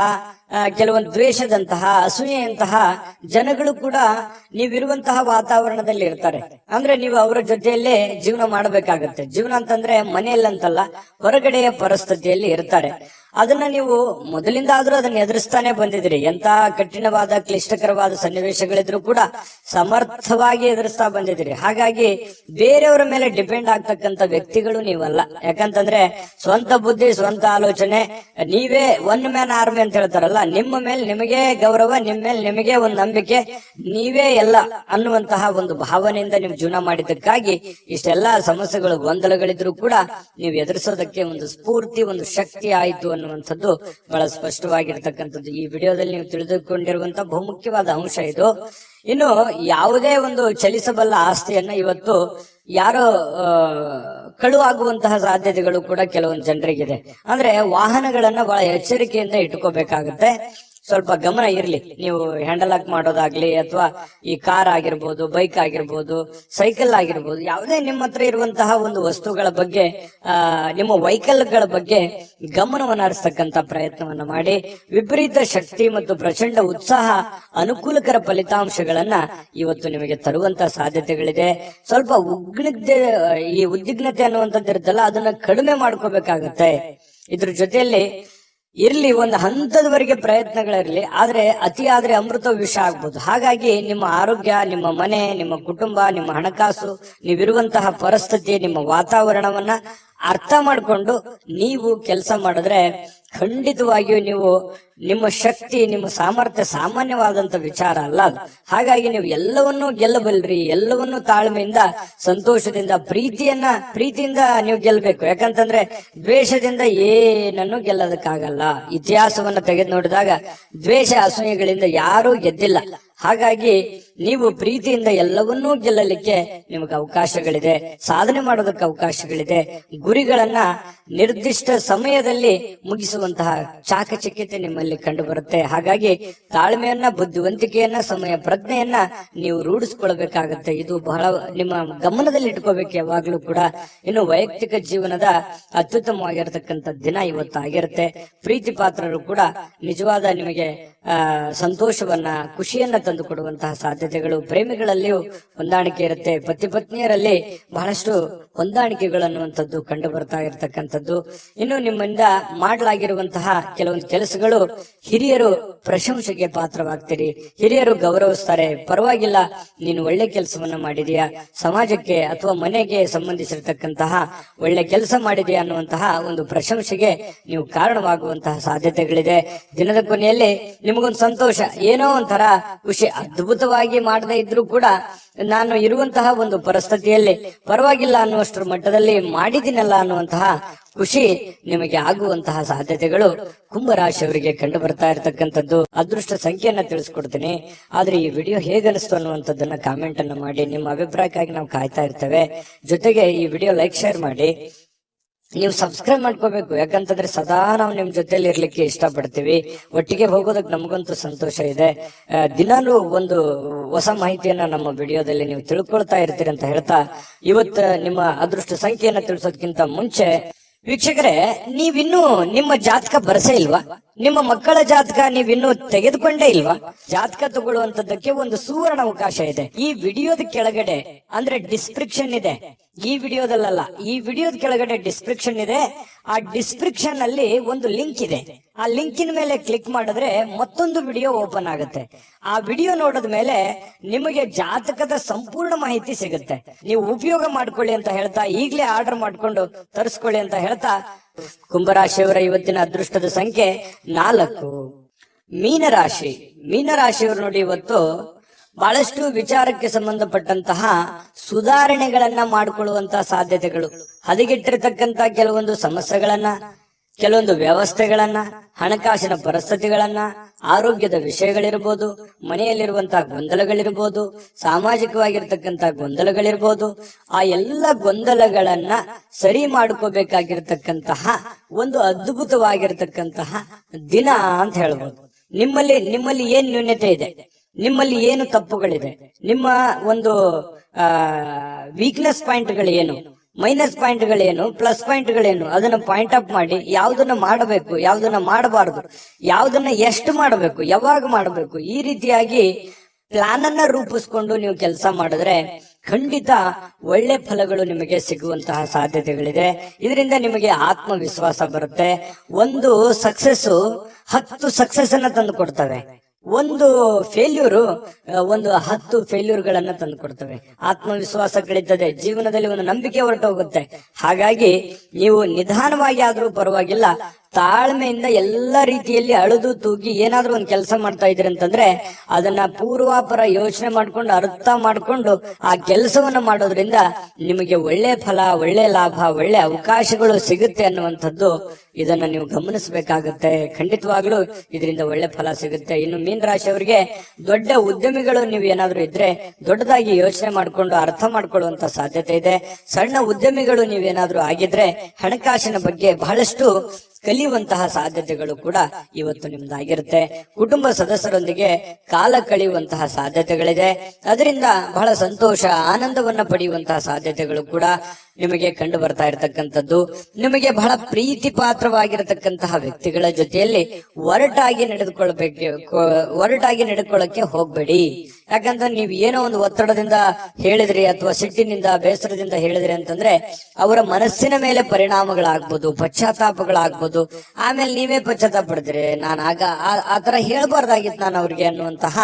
ಕೆಲವೊಂದು ದ್ವೇಷದಂತಹ, ಅಸೂಯೆಯಂತಹ ಜನಗಳು ಕೂಡ ನೀವಿರುವಂತಹ ವಾತಾವರಣದಲ್ಲಿ ಇರ್ತಾರೆ. ಅಂದ್ರೆ ನೀವು ಅವರ ಜೊತೆಯಲ್ಲೇ ಜೀವನ ಮಾಡಬೇಕಾಗತ್ತೆ. ಜೀವನ ಅಂತಂದ್ರೆ ಮನೆಯಲ್ಲಂತಲ್ಲ, ಹೊರಗಡೆಯ ಪರಿಸ್ಥಿತಿಯಲ್ಲಿ ಇರ್ತಾರೆ. ಅದನ್ನ ನೀವು ಮೊದಲಿಂದಾದ್ರೂ ಅದನ್ನ ಎದುರಿಸ್ತಾನೆ ಬಂದಿದ್ರಿ. ಎಂತ ಕಠಿಣವಾದ, ಕ್ಲಿಷ್ಟಕರವಾದ ಸನ್ನಿವೇಶಗಳಿದ್ರು ಕೂಡ ಸಮರ್ಥವಾಗಿ ಎದುರಿಸ್ತಾ ಬಂದಿದ್ರಿ. ಹಾಗಾಗಿ ಬೇರೆಯವರ ಮೇಲೆ ಡಿಪೆಂಡ್ ಆಗ್ತಕ್ಕಂತ ವ್ಯಕ್ತಿಗಳು ನೀವಲ್ಲ. ಯಾಕಂತಂದ್ರೆ ಸ್ವಂತ ಬುದ್ಧಿ, ಸ್ವಂತ ಆಲೋಚನೆ, ನೀವೇ ಒನ್ ಮ್ಯಾನ್ ಆರ್ಮಿ ಅಂತ ಹೇಳ್ತಾರಲ್ಲ, ನಿಮ್ಮ ಮೇಲೆ ನಿಮಗೆ ಗೌರವ, ನಿಮ್ಮ ಮೇಲೆ ನಿಮಗೆ ಒಂದು ನಂಬಿಕೆ, ನೀವೇ ಎಲ್ಲ ಅನ್ನುವಂತಹ ಒಂದು ಭಾವನೆಯಿಂದ ನೀವು ಜೀವನ ಮಾಡಿದ್ದಕ್ಕಾಗಿ ಇಷ್ಟೆಲ್ಲಾ ಸಮಸ್ಯೆಗಳು, ಗೊಂದಲಗಳಿದ್ರು ಕೂಡ ನೀವು ಎದುರಿಸೋದಕ್ಕೆ ಒಂದು ಸ್ಫೂರ್ತಿ, ಒಂದು ಶಕ್ತಿ ಆಯ್ತು ಅನ್ನುವಂಥದ್ದು ಬಹಳ ಸ್ಪಷ್ಟವಾಗಿರ್ತಕ್ಕಂಥದ್ದು ಈ ವಿಡಿಯೋದಲ್ಲಿ ನೀವು ತಿಳಿದುಕೊಂಡಿರುವಂತಹ ಬಹುಮುಖ್ಯವಾದ ಅಂಶ ಇದು. ಇನ್ನು ಯಾವುದೇ ಒಂದು ಚಲಿಸಬಲ್ಲ ಆಸ್ತಿಯನ್ನ ಇವತ್ತು ಯಾರೋ ಕಳುವಾಗುವಂತಹ ಸಾಧ್ಯತೆಗಳು ಕೂಡ ಕೆಲವೊಂದು ಜನರಿಗಿದೆ. ಅಂದ್ರೆ ವಾಹನಗಳನ್ನ ಬಹಳ ಎಚ್ಚರಿಕೆಯಿಂದ ಇಟ್ಕೋಬೇಕಾಗುತ್ತೆ. ಸ್ವಲ್ಪ ಗಮನ ಇರ್ಲಿ. ನೀವು ಹ್ಯಾಂಡಲ್ ಲಾಕ್ ಮಾಡೋದಾಗ್ಲಿ, ಅಥವಾ ಈ ಕಾರ್ ಆಗಿರ್ಬೋದು, ಬೈಕ್ ಆಗಿರ್ಬೋದು, ಸೈಕಲ್ ಆಗಿರ್ಬೋದು, ಯಾವುದೇ ನಿಮ್ಮ ಹತ್ರ ಇರುವಂತಹ ಒಂದು ವಸ್ತುಗಳ ಬಗ್ಗೆ, ನಿಮ್ಮ ವೆಹಿಕಲ್ಗಳ ಬಗ್ಗೆ ಗಮನವನ್ನು ಹರಿಸ್ತಕ್ಕಂತ ಪ್ರಯತ್ನವನ್ನ ಮಾಡಿ, ವಿಪರೀತ ಶಕ್ತಿ ಮತ್ತು ಪ್ರಚಂಡ ಉತ್ಸಾಹ, ಅನುಕೂಲಕರ ಫಲಿತಾಂಶಗಳನ್ನ ಇವತ್ತು ನಿಮಗೆ ತರುವಂತಹ ಸಾಧ್ಯತೆಗಳಿದೆ. ಸ್ವಲ್ಪ ಈ ಉದ್ವಿಗ್ನತೆ ಅನ್ನುವಂಥದ್ದು ಇರುತ್ತಲ್ಲ, ಅದನ್ನ ಕಡಿಮೆ ಮಾಡ್ಕೋಬೇಕಾಗತ್ತೆ. ಇದ್ರ ಜೊತೆಯಲ್ಲಿ ಇರ್ಲಿ, ಒಂದು ಹಂತದವರೆಗೆ ಪ್ರಯತ್ನಗಳಿರ್ಲಿ, ಆದ್ರೆ ಅತಿ ಆದ್ರೆ ಅಮೃತ ವಿಷ ಆಗ್ಬೋದು. ಹಾಗಾಗಿ ನಿಮ್ಮ ಆರೋಗ್ಯ, ನಿಮ್ಮ ಮನೆ, ನಿಮ್ಮ ಕುಟುಂಬ, ನಿಮ್ಮ ಹಣಕಾಸು, ನೀವಿರುವಂತಹ ಪರಿಸ್ಥಿತಿ, ನಿಮ್ಮ ವಾತಾವರಣವನ್ನ ಅರ್ಥ ಮಾಡಿಕೊಂಡು ನೀವು ಕೆಲಸ ಮಾಡಿದ್ರೆ ಖಂಡಿತವಾಗಿಯೂ ನೀವು ನಿಮ್ಮ ಶಕ್ತಿ, ನಿಮ್ಮ ಸಾಮರ್ಥ್ಯ ಸಾಮಾನ್ಯವಾದಂತ ವಿಚಾರ ಅಲ್ಲ ಅದು. ಹಾಗಾಗಿ ನೀವು ಎಲ್ಲವನ್ನೂ ಗೆಲ್ಲಬಲ್ರಿ. ಎಲ್ಲವನ್ನೂ ತಾಳ್ಮೆಯಿಂದ, ಸಂತೋಷದಿಂದ, ಪ್ರೀತಿಯಿಂದ ನೀವು ಗೆಲ್ಲಬೇಕು. ಯಾಕಂತಂದ್ರೆ ದ್ವೇಷದಿಂದ ಏನನ್ನು ಗೆಲ್ಲೋದಕ್ಕಾಗಲ್ಲ. ಇತಿಹಾಸವನ್ನ ತೆಗೆದು ನೋಡಿದಾಗ ದ್ವೇಷ, ಅಸೂಯೆಗಳಿಂದ ಯಾರೂ ಗೆದ್ದಿಲ್ಲ. ಹಾಗಾಗಿ ನೀವು ಪ್ರೀತಿಯಿಂದ ಎಲ್ಲವನ್ನೂ ಗೆಲ್ಲಲಿಕ್ಕೆ ನಿಮಗೆ ಅವಕಾಶಗಳಿದೆ, ಸಾಧನೆ ಮಾಡೋದಕ್ಕೆ ಅವಕಾಶಗಳಿದೆ. ಗುರಿಗಳನ್ನ ನಿರ್ದಿಷ್ಟ ಸಮಯದಲ್ಲಿ ಮುಗಿಸುವಂತಹ ಚಾಕಚಕ್ಯತೆ ನಿಮ್ಮಲ್ಲಿ ಕಂಡು ಬರುತ್ತೆ. ಹಾಗಾಗಿ ತಾಳ್ಮೆಯನ್ನ, ಬುದ್ಧಿವಂತಿಕೆಯನ್ನ, ಸಮಯ ಪ್ರಜ್ಞೆಯನ್ನ ನೀವು ರೂಢಿಸ್ಕೊಳ್ಬೇಕಾಗತ್ತೆ. ಇದು ಬಹಳ ನಿಮ್ಮ ಗಮನದಲ್ಲಿ ಇಟ್ಕೋಬೇಕು ಯಾವಾಗ್ಲೂ ಕೂಡ. ಇನ್ನು ವೈಯಕ್ತಿಕ ಜೀವನದ ಅತ್ಯುತ್ತಮವಾಗಿರತಕ್ಕಂಥ ದಿನ ಇವತ್ತಾಗಿರುತ್ತೆ. ಪ್ರೀತಿ ಪಾತ್ರರು ಕೂಡ ನಿಜವಾದ ನಿಮಗೆ ಸಂತೋಷವನ್ನ, ಖುಷಿಯನ್ನ ತಂದು ಕೊಡುವಂತಹ ಸಾಧ್ಯತೆಗಳು, ಪ್ರೇಮಿಗಳಲ್ಲಿಯೂ ಹೊಂದಾಣಿಕೆ ಇರುತ್ತೆ, ಪತಿ ಪತ್ನಿಯರಲ್ಲಿ ಬಹಳಷ್ಟು ಹೊಂದಾಣಿಕೆಗಳು ಅನ್ನುವಂಥದ್ದು ಕಂಡು ಬರ್ತಾ ಇರತಕ್ಕಂಥದ್ದು. ಇನ್ನು ನಿಮ್ಮಿಂದ ಮಾಡಲಾಗಿರುವಂತಹ ಕೆಲವೊಂದು ಕೆಲಸಗಳು ಹಿರಿಯರು ಪ್ರಶಂಸೆಗೆ ಪಾತ್ರವಾಗ್ತೀರಿ, ಹಿರಿಯರು ಗೌರವಿಸ್ತಾರೆ. ಪರವಾಗಿಲ್ಲ, ನೀನು ಒಳ್ಳೆ ಕೆಲಸವನ್ನ ಮಾಡಿದೀಯಾ, ಸಮಾಜಕ್ಕೆ ಅಥವಾ ಮನೆಗೆ ಸಂಬಂಧಿಸಿರ್ತಕ್ಕಂತಹ ಒಳ್ಳೆ ಕೆಲಸ ಮಾಡಿದೆಯಾ ಅನ್ನುವಂತಹ ಒಂದು ಪ್ರಶಂಸೆಗೆ ನೀವು ಕಾರಣವಾಗುವಂತಹ ಸಾಧ್ಯತೆಗಳಿದೆ. ದಿನದ ಕೊನೆಯಲ್ಲಿ ನಿಮಗೊಂದು ಸಂತೋಷ, ಏನೋ ಒಂಥರ ಖುಷಿ. ಅದ್ಭುತವಾಗಿ ಮಾಡದೇ ಇದ್ರೂ ಕೂಡ ನಾನು ಇರುವಂತಹ ಒಂದು ಪರಿಸ್ಥಿತಿಯಲ್ಲಿ ಪರವಾಗಿಲ್ಲ ಅನ್ನುವಷ್ಟರ ಮಟ್ಟದಲ್ಲಿ ಮಾಡಿದಿನಲ್ಲ ಅನ್ನುವಂತಹ ಖುಷಿ ನಿಮಗೆ ಆಗುವಂತಹ ಸಾಧ್ಯತೆಗಳು ಕುಂಭರಾಶಿಯವರಿಗೆ ಕಂಡು ಬರ್ತಾ ಇರತಕ್ಕಂಥದ್ದು. ಅದೃಷ್ಟ ಸಂಖ್ಯೆಯನ್ನ ತಿಳಿಸ್ಕೊಡ್ತೀನಿ, ಆದ್ರೆ ಈ ವಿಡಿಯೋ ಹೇಗನಿಸ್ತು ಅನ್ನುವಂಥದ್ದನ್ನ ಕಾಮೆಂಟ್ ಅನ್ನ ಮಾಡಿ. ನಿಮ್ಮ ಅಭಿಪ್ರಾಯಕ್ಕಾಗಿ ನಾವು ಕಾಯ್ತಾ ಇರ್ತೇವೆ. ಜೊತೆಗೆ ಈ ವಿಡಿಯೋ ಲೈಕ್ ಶೇರ್ ಮಾಡಿ. ನೀವು ಸಬ್ಸ್ಕ್ರೈಬ್ ಮಾಡ್ಕೋಬೇಕು, ಯಾಕಂತಂದ್ರೆ ಸದಾ ನಾವು ನಿಮ್ ಜೊತೆಲಿ ಇರ್ಲಿಕ್ಕೆ ಇಷ್ಟಪಡ್ತೀವಿ. ಒಟ್ಟಿಗೆ ಹೋಗೋದಕ್ಕೆ ನಮಗಂತೂ ಸಂತೋಷ ಇದೆ. ದಿನಾಲೂ ಒಂದು ಹೊಸ ಮಾಹಿತಿಯನ್ನ ನಮ್ಮ ವಿಡಿಯೋದಲ್ಲಿ ನೀವು ತಿಳ್ಕೊಳ್ತಾ ಇರ್ತೀರಿ ಅಂತ ಹೇಳ್ತಾ, ಇವತ್ತು ನಿಮ್ಮ ಅದೃಷ್ಟ ಸಂಖ್ಯೆಯನ್ನ ತಿಳಿಸೋದಕ್ಕಿಂತ ಮುಂಚೆ ವೀಕ್ಷಕರೇ, ನೀವಿನ್ನೂ ನಿಮ್ಮ ಜಾತಕ ಬರಸೇ ಇಲ್ವಾ? ನಿಮ್ಮ ಮಕ್ಕಳ ಜಾತಕ ನೀವಿನ್ನೂ ತೆಗೆದುಕೊಂಡೇ ಇಲ್ವಾ? ಜಾತಕ ತಗೊಳ್ಳುವಂತದ್ದಕ್ಕೆ ಒಂದು ಸುವರ್ಣ ಅವಕಾಶ ಇದೆ. ಈ ವಿಡಿಯೋದ ಕೆಳಗಡೆ ಅಂದ್ರೆ ಡಿಸ್ಕ್ರಿಪ್ಷನ್ ಇದೆ, ಈ ವಿಡಿಯೋದಲ್ಲ, ಈ ವಿಡಿಯೋದ ಕೆಳಗಡೆ ಡಿಸ್ಕ್ರಿಪ್ಷನ್ ಇದೆ. ಆ ಡಿಸ್ಕ್ರಿಪ್ಷನ್ ಅಲ್ಲಿ ಒಂದು ಲಿಂಕ್ ಇದೆ. ಆ ಲಿಂಕಿನ ಮೇಲೆ ಕ್ಲಿಕ್ ಮಾಡಿದ್ರೆ ಮತ್ತೊಂದು ವಿಡಿಯೋ ಓಪನ್ ಆಗುತ್ತೆ. ಆ ವಿಡಿಯೋ ನೋಡಿದ ಮೇಲೆ ನಿಮಗೆ ಜಾತಕದ ಸಂಪೂರ್ಣ ಮಾಹಿತಿ ಸಿಗುತ್ತೆ. ನೀವು ಉಪಯೋಗ ಮಾಡ್ಕೊಳ್ಳಿ ಅಂತ ಹೇಳ್ತಾ, ಈಗಲೇ ಆರ್ಡರ್ ಮಾಡ್ಕೊಂಡು ತರಿಸ್ಕೊಳ್ಳಿ ಅಂತ ಹೇಳ್ತಾ, ಕುಂಭರಾಶಿಯವರ ಇವತ್ತಿನ ಅದೃಷ್ಟದ ಸಂಖ್ಯೆ 4. ಮೀನರಾಶಿ. ಮೀನರಾಶಿಯವರು ನೋಡಿ, ಇವತ್ತು ಬಹಳಷ್ಟು ವಿಚಾರಕ್ಕೆ ಸಂಬಂಧಪಟ್ಟಂತಹ ಸುಧಾರಣೆಗಳನ್ನ ಮಾಡಿಕೊಳ್ಳುವಂತಹ ಸಾಧ್ಯತೆಗಳು, ಹದಗೆಟ್ಟಿರತಕ್ಕಂತ ಕೆಲವೊಂದು ಸಮಸ್ಯೆಗಳನ್ನ, ಕೆಲವೊಂದು ವ್ಯವಸ್ಥೆಗಳನ್ನ, ಹಣಕಾಸಿನ ಪರಿಸ್ಥಿತಿಗಳನ್ನ, ಆರೋಗ್ಯದ ವಿಷಯಗಳಿರ್ಬೋದು, ಮನೆಯಲ್ಲಿರುವಂತಹ ಗೊಂದಲಗಳಿರ್ಬೋದು, ಸಾಮಾಜಿಕವಾಗಿರ್ತಕ್ಕಂತಹ ಗೊಂದಲಗಳಿರ್ಬೋದು, ಆ ಎಲ್ಲ ಗೊಂದಲಗಳನ್ನ ಸರಿ ಮಾಡ್ಕೋಬೇಕಾಗಿರ್ತಕ್ಕಂತಹ ಒಂದು ಅದ್ಭುತವಾಗಿರ್ತಕ್ಕಂತಹ ದಿನ ಅಂತ ಹೇಳ್ಬೋದು. ನಿಮ್ಮಲ್ಲಿ ಏನ್ ನ್ಯೂನ್ಯತೆ ಇದೆ, ನಿಮ್ಮಲ್ಲಿ ಏನು ತಪ್ಪುಗಳಿದೆ, ನಿಮ್ಮ ಒಂದು ವೀಕ್ನೆಸ್ ಪಾಯಿಂಟ್ಗಳೇನು, ಮೈನಸ್ ಪಾಯಿಂಟ್ಗಳೇನು, ಪ್ಲಸ್ ಪಾಯಿಂಟ್ಗಳೇನು, ಅದನ್ನ ಪಾಯಿಂಟ್ ಅಪ್ ಮಾಡಿ ಯಾವ್ದನ್ನ ಮಾಡಬೇಕು, ಯಾವ್ದನ್ನ ಮಾಡಬಾರದು, ಯಾವ್ದನ್ನ ಎಷ್ಟು ಮಾಡಬೇಕು, ಯಾವಾಗ ಮಾಡಬೇಕು, ಈ ರೀತಿಯಾಗಿ ಪ್ಲಾನ್ ಅನ್ನ ರೂಪಿಸ್ಕೊಂಡು ನೀವು ಕೆಲಸ ಮಾಡಿದ್ರೆ ಖಂಡಿತ ಒಳ್ಳೆ ಫಲಗಳು ನಿಮಗೆ ಸಿಗುವಂತಹ ಸಾಧ್ಯತೆಗಳಿದೆ. ಇದರಿಂದ ನಿಮಗೆ ಆತ್ಮವಿಶ್ವಾಸ ಬರುತ್ತೆ. ಒಂದು ಸಕ್ಸಸ್ 10 ಸಕ್ಸಸ್ ಅನ್ನ ತಂದು ಕೊಡ್ತವೆ. ಒಂದು ಫೇಲ್ಯೂರು 10 ಫೇಲ್ಯೂರ್ಗಳನ್ನ ತಂದು ಕೊಡ್ತವೆ. ಆತ್ಮವಿಶ್ವಾಸ ಕಳೀತದೆ, ಜೀವನದಲ್ಲಿ ಒಂದು ನಂಬಿಕೆ ಹೊರಟು ಹೋಗುತ್ತೆ. ಹಾಗಾಗಿ ನೀವು ನಿಧಾನವಾಗಿ ಆದ್ರೂ ಪರವಾಗಿಲ್ಲ, ತಾಳ್ಮೆಯಿಂದ ಎಲ್ಲ ರೀತಿಯಲ್ಲಿ ಅಳುದು ತೂಗಿ ಏನಾದ್ರೂ ಒಂದು ಕೆಲಸ ಮಾಡ್ತಾ ಇದ್ರಿ ಅಂತಂದ್ರೆ ಅದನ್ನ ಪೂರ್ವಾಪರ ಯೋಚನೆ ಮಾಡ್ಕೊಂಡು, ಅರ್ಥ ಮಾಡ್ಕೊಂಡು ಆ ಕೆಲಸವನ್ನ ಮಾಡೋದ್ರಿಂದ ನಿಮಗೆ ಒಳ್ಳೆ ಫಲ, ಒಳ್ಳೆ ಲಾಭ, ಒಳ್ಳೆ ಅವಕಾಶಗಳು ಸಿಗುತ್ತೆ ಅನ್ನುವಂಥದ್ದು ಇದನ್ನ ನೀವು ಗಮನಿಸಬೇಕಾಗುತ್ತೆ. ಖಂಡಿತವಾಗ್ಲೂ ಇದರಿಂದ ಒಳ್ಳೆ ಫಲ ಸಿಗುತ್ತೆ. ಇನ್ನು ಮೀನ ರಾಶಿಯವರಿಗೆ ದೊಡ್ಡ ಉದ್ಯಮಿಗಳು ನೀವು ಏನಾದ್ರೂ ಇದ್ರೆ ದೊಡ್ಡದಾಗಿ ಯೋಚನೆ ಮಾಡ್ಕೊಂಡು ಅರ್ಥ ಮಾಡ್ಕೊಳ್ಳುವಂತ ಸಾಧ್ಯತೆ ಇದೆ. ಸಣ್ಣ ಉದ್ಯಮಿಗಳು ನೀವೇನಾದ್ರೂ ಆಗಿದ್ರೆ ಹಣಕಾಸಿನ ಬಗ್ಗೆ ಬಹಳಷ್ಟು ಕಲಿಯುವಂತಹ ಸಾಧ್ಯತೆಗಳು ಕೂಡ ಇವತ್ತು ನಿಮ್ದಾಗಿರುತ್ತೆ. ಕುಟುಂಬ ಸದಸ್ಯರೊಂದಿಗೆ ಕಾಲ ಕಳೆಯುವಂತಹ ಸಾಧ್ಯತೆಗಳಿದೆ. ಅದರಿಂದ ಬಹಳ ಸಂತೋಷ, ಆನಂದವನ್ನ ಪಡೆಯುವಂತಹ ಸಾಧ್ಯತೆಗಳು ಕೂಡ ನಿಮಗೆ ಕಂಡು ಬರ್ತಾ ಇರತಕ್ಕಂಥದ್ದು. ನಿಮಗೆ ಬಹಳ ಪ್ರೀತಿ ಪಾತ್ರವಾಗಿರತಕ್ಕಂತಹ ವ್ಯಕ್ತಿಗಳ ಜೊತೆಯಲ್ಲಿ ಒರಟಾಗಿ ನಡೆದುಕೊಳ್ಳಕ್ಕೆ ಹೋಗ್ಬೇಡಿ. ಯಾಕಂದ್ರೆ ನೀವು ಏನೋ ಒಂದು ಒತ್ತಡದಿಂದ ಹೇಳಿದ್ರಿ ಅಥವಾ ಸಿಟ್ಟಿನಿಂದ, ಬೇಸರದಿಂದ ಹೇಳಿದ್ರಿ ಅಂತಂದ್ರೆ ಅವರ ಮನಸ್ಸಿನ ಮೇಲೆ ಪರಿಣಾಮಗಳಾಗ್ಬೋದು, ಪಶ್ಚಾತ್ತಾಪಗಳಾಗ್ಬೋದು. ಆಮೇಲೆ ನೀವೇ ಪಶ್ಚಾತ್ತಾಪ ಪಡ್ತೀರಿ, ನಾನು ಆ ತರ ಹೇಳ್ಬಾರ್ದಾಗಿತ್ತು ನಾನು ಅವ್ರಿಗೆ ಅನ್ನುವಂತಹ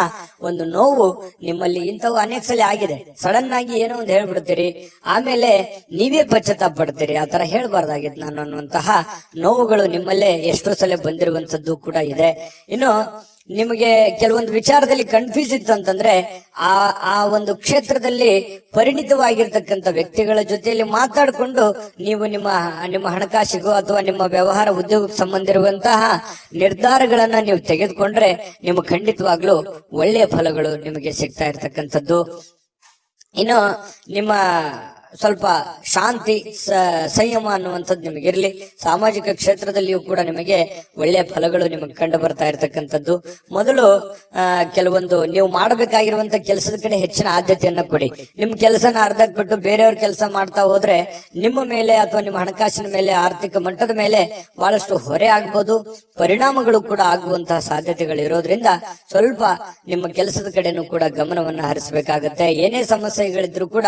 ಒಂದು ನೋವು ನಿಮ್ಮಲ್ಲಿ ಇಂಥವು ಅನೇಕ ಸಲ ಆಗಿದೆ. ಸಡನ್ ಆಗಿ ಏನೋ ಒಂದು ಹೇಳ್ಬಿಡ್ತೀರಿ, ಆಮೇಲೆ ನೀವೇ ಪಶ್ಚಾತ್ತಾಪ ಪಡ್ತೀರಿ, ಆ ತರ ಹೇಳ್ಬಾರ್ದಾಗಿತ್ತು ನಾನು ಅನ್ನುವಂತಹ ನೋವುಗಳು ನಿಮ್ಮಲ್ಲೇ ಎಷ್ಟೋ ಸಲ ಬಂದಿರುವಂತದ್ದು ಕೂಡ ಇದೆ. ಇನ್ನು ನಿಮಗೆ ಕೆಲವೊಂದು ವಿಚಾರದಲ್ಲಿ ಕನ್ಫ್ಯೂಸ್ ಇತ್ತು ಅಂತಂದ್ರೆ ಆ ಒಂದು ಕ್ಷೇತ್ರದಲ್ಲಿ ಪರಿಣಿತವಾಗಿರ್ತಕ್ಕಂಥ ವ್ಯಕ್ತಿಗಳ ಜೊತೆಯಲ್ಲಿ ಮಾತಾಡಿಕೊಂಡು ನೀವು ನಿಮ್ಮ ಹಣಕಾಸಿಗೂ ಅಥವಾ ನಿಮ್ಮ ವ್ಯವಹಾರ ಉದ್ಯೋಗಕ್ಕೆ ಸಂಬಂಧಿರುವಂತಹ ನಿರ್ಧಾರಗಳನ್ನ ನೀವು ತೆಗೆದುಕೊಂಡ್ರೆ ನಿಮಗೆ ಖಂಡಿತವಾಗ್ಲೂ ಒಳ್ಳೆಯ ಫಲಗಳು ನಿಮಗೆ ಸಿಗ್ತಾ ಇರ್ತಕ್ಕಂಥದ್ದು. ಇನ್ನು ನಿಮ್ಮ ಸ್ವಲ್ಪ ಶಾಂತಿ ಸಂಯಮ ಅನ್ನುವಂಥದ್ದು ನಿಮಗಿರ್ಲಿ. ಸಾಮಾಜಿಕ ಕ್ಷೇತ್ರದಲ್ಲಿಯೂ ಕೂಡ ನಿಮಗೆ ಒಳ್ಳೆಯ ಫಲಗಳು ನಿಮಗೆ ಕಂಡು ಬರ್ತಾ ಇರತಕ್ಕಂಥದ್ದು. ಮೊದಲು ಕೆಲವೊಂದು ನೀವು ಮಾಡಬೇಕಾಗಿರುವಂತ ಕೆಲಸದ ಕಡೆ ಹೆಚ್ಚಿನ ಆದ್ಯತೆಯನ್ನ ಕೊಡಿ. ನಿಮ್ ಕೆಲಸನ ಅರ್ಧಕ್ಕೆ ಬಿಟ್ಟು ಬೇರೆಯವ್ರ ಕೆಲಸ ಮಾಡ್ತಾ ಹೋದ್ರೆ ನಿಮ್ಮ ಮೇಲೆ ಅಥವಾ ನಿಮ್ಮ ಹಣಕಾಸಿನ ಮೇಲೆ, ಆರ್ಥಿಕ ಮಟ್ಟದ ಮೇಲೆ ಬಹಳಷ್ಟು ಹೊರೆ ಆಗ್ಬೋದು, ಪರಿಣಾಮಗಳು ಕೂಡ ಆಗುವಂತಹ ಸಾಧ್ಯತೆಗಳು ಇರೋದ್ರಿಂದ ಸ್ವಲ್ಪ ನಿಮ್ಮ ಕೆಲಸದ ಕಡೆನೂ ಕೂಡ ಗಮನವನ್ನ ಹರಿಸಬೇಕಾಗತ್ತೆ. ಏನೇ ಸಮಸ್ಯೆಗಳಿದ್ರು ಕೂಡ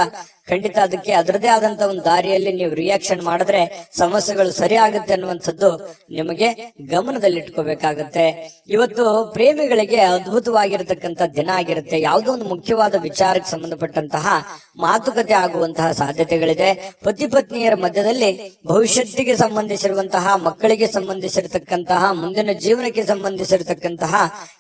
ಖಂಡಿತ ಅದಕ್ಕೆ ಅದರದೇ ಆದಂತ ಒಂದು ದಾರಿಯಲ್ಲಿ ನೀವು ರಿಯಾಕ್ಷನ್ ಮಾಡಿದ್ರೆ ಸಮಸ್ಯೆಗಳು ಸರಿ ಆಗುತ್ತೆ ಅನ್ನುವಂಥದ್ದು ನಿಮಗೆ ಗಮನದಲ್ಲಿಟ್ಕೋಬೇಕಾಗತ್ತೆ. ಇವತ್ತು ಪ್ರೇಮಿಗಳಿಗೆ ಅದ್ಭುತವಾಗಿರತಕ್ಕಂತ ದಿನ ಆಗಿರುತ್ತೆ. ಯಾವುದೋ ಒಂದು ಮುಖ್ಯವಾದ ವಿಚಾರಕ್ಕೆ ಸಂಬಂಧಪಟ್ಟಂತಹ ಮಾತುಕತೆ ಆಗುವಂತಹ ಸಾಧ್ಯತೆಗಳಿದೆ. ಪತಿ ಪತ್ನಿಯರ ಮಧ್ಯದಲ್ಲಿ ಭವಿಷ್ಯತ್ತಿಗೆ ಸಂಬಂಧಿಸಿರುವಂತಹ, ಮಕ್ಕಳಿಗೆ ಸಂಬಂಧಿಸಿರತಕ್ಕಂತಹ, ಮುಂದಿನ ಜೀವನಕ್ಕೆ ಸಂಬಂಧಿಸಿರತಕ್ಕಂತಹ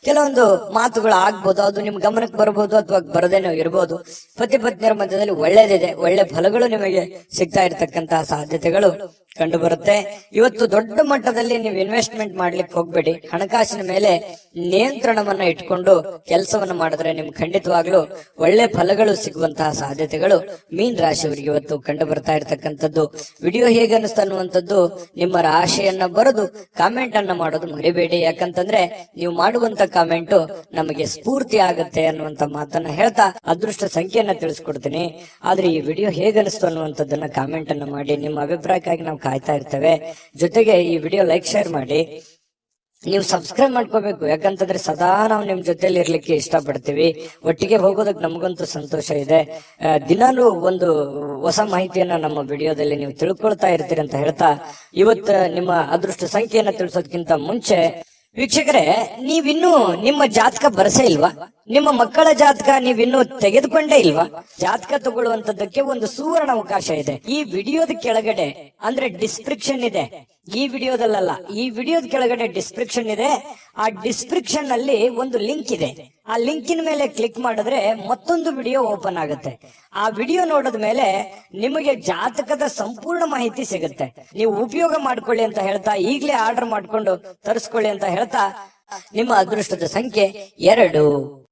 ಕೆಲವೊಂದು ಮಾತುಗಳು ಆಗ್ಬೋದು. ಅದು ನಿಮ್ ಗಮನಕ್ಕೆ ಬರಬಹುದು ಅಥವಾ ಬರದೇನೋ ಇರಬಹುದು. ಪತಿ ಪತ್ನಿಯರ ಮಧ್ಯದಲ್ಲಿ ಒಳ್ಳೇದಿದೆ, ಒಳ್ಳೆ ಫಲಗಳು ನಿಮಗೆ ಸಿಗ್ತಾ ಇರತಕ್ಕಂತಹ ಸಾಧ್ಯತೆಗಳು ಕಂಡು ಬರುತ್ತೆ. ಇವತ್ತು ದೊಡ್ಡ ಮಟ್ಟದಲ್ಲಿ ನೀವು ಇನ್ವೆಸ್ಟ್ಮೆಂಟ್ ಮಾಡ್ಲಿಕ್ಕೆ ಹೋಗ್ಬೇಡಿ. ಹಣಕಾಸಿನ ಮೇಲೆ ನಿಯಂತ್ರಣವನ್ನ ಇಟ್ಕೊಂಡು ಕೆಲಸವನ್ನ ಮಾಡಿದ್ರೆ ನಿಮ್ಗೆ ಖಂಡಿತವಾಗ್ಲೂ ಒಳ್ಳೆ ಫಲಗಳು ಸಿಗುವಂತಹ ಸಾಧ್ಯತೆಗಳು ಮೀನ್ ರಾಶಿಯವರಿಗೆ ಇವತ್ತು ಕಂಡು ಬರ್ತಾ ಇರತಕ್ಕಂಥದ್ದು. ವಿಡಿಯೋ ಹೇಗೆ ಅನಿಸ್ತಾ ಅನ್ನುವಂಥದ್ದು ನಿಮ್ಮ ರಾಶಿಯನ್ನ ಬರೆದು ಕಾಮೆಂಟ್ ಅನ್ನ ಮಾಡೋದು ಮರಿಬೇಡಿ. ಯಾಕಂತಂದ್ರೆ ನೀವು ಮಾಡುವಂತ ಕಾಮೆಂಟ್ ನಮಗೆ ಸ್ಫೂರ್ತಿ ಆಗುತ್ತೆ ಅನ್ನುವಂತ ಮಾತನ್ನ ಹೇಳ್ತಾ ಅದೃಷ್ಟ ಸಂಖ್ಯೆಯನ್ನ ತಿಳಿಸ್ಕೊಡ್ತೀನಿ. ಆದ್ರೆ ಈ ವಿಡಿಯೋ ಹೇಗೆ ಅನಿಸ್ತು ಅನ್ನುವಂಥದ್ದನ್ನ ಕಾಮೆಂಟ್ ಅನ್ನ ಮಾಡಿ. ನಿಮ್ಮ ಅಭಿಪ್ರಾಯಕ್ಕಾಗಿ ನಾವು ಕಾಯ್ತಾ ಇರ್ತೇವೆ. ಜೊತೆಗೆ ಈ ವಿಡಿಯೋ ಲೈಕ್, ಶೇರ್ ಮಾಡಿ. ನೀವು ಸಬ್ಸ್ಕ್ರೈಬ್ ಮಾಡ್ಕೋಬೇಕು. ಯಾಕಂತಂದ್ರೆ ಸದಾ ನಾವು ನಿಮ್ ಜೊತೆಲಿ ಇರ್ಲಿಕ್ಕೆ ಇಷ್ಟಪಡ್ತೀವಿ. ಒಟ್ಟಿಗೆ ಹೋಗೋದಕ್ಕೆ ನಮಗಂತೂ ಸಂತೋಷ ಇದೆ. ದಿನಾನು ಒಂದು ಹೊಸ ಮಾಹಿತಿಯನ್ನ ನಮ್ಮ ವಿಡಿಯೋದಲ್ಲಿ ನೀವು ತಿಳ್ಕೊಳ್ತಾ ಇರ್ತೀರಿ ಅಂತ ಹೇಳ್ತಾ ಇವತ್ತು ನಿಮ್ಮ ಅದೃಷ್ಟ ಸಂಖ್ಯೆಯನ್ನ ತಿಳಿಸೋದಕ್ಕಿಂತ ಮುಂಚೆ ವೀಕ್ಷಕರೇ, ನೀವಿನ್ನೂ ನಿಮ್ಮ ಜಾತಕ ಬರಸೇ ಇಲ್ವಾ? ನಿಮ್ಮ ಮಕ್ಕಳ ಜಾತಕ ನೀವಿನ್ನೂ ತೆಗೆದುಕೊಂಡೇ ಇಲ್ವಾ? ಜಾತಕ ತಗೊಳ್ಳುವಂತದ್ದಕ್ಕೆ ಒಂದು ಸುವರ್ಣ ಅವಕಾಶ ಇದೆ. ಈ ವಿಡಿಯೋದ ಕೆಳಗಡೆ ಅಂದ್ರೆ ಡಿಸ್ಕ್ರಿಪ್ಷನ್ ಇದೆ. ಈ ವಿಡಿಯೋದಲ್ಲ, ಈ ವಿಡಿಯೋದ ಕೆಳಗಡೆ ಡಿಸ್ಕ್ರಿಪ್ಷನ್ ಇದೆ. ಆ ಡಿಸ್ಕ್ರಿಪ್ಷನ್ ಅಲ್ಲಿ ಒಂದು ಲಿಂಕ್ ಇದೆ. ಆ ಲಿಂಕಿನ ಮೇಲೆ ಕ್ಲಿಕ್ ಮಾಡಿದ್ರೆ ಮತ್ತೊಂದು ವಿಡಿಯೋ ಓಪನ್ ಆಗುತ್ತೆ. ಆ ವಿಡಿಯೋ ನೋಡಿದ ಮೇಲೆ ನಿಮಗೆ ಜಾತಕದ ಸಂಪೂರ್ಣ ಮಾಹಿತಿ ಸಿಗುತ್ತೆ. ನೀವು ಉಪಯೋಗ ಮಾಡ್ಕೊಳ್ಳಿ ಅಂತ ಹೇಳ್ತಾ, ಈಗಲೇ ಆರ್ಡರ್ ಮಾಡ್ಕೊಂಡು ತರಿಸ್ಕೊಳ್ಳಿ ಅಂತ ಹೇಳ್ತಾ, ನಿಮ್ಮ ಅದೃಷ್ಟದ ಸಂಖ್ಯೆ 2.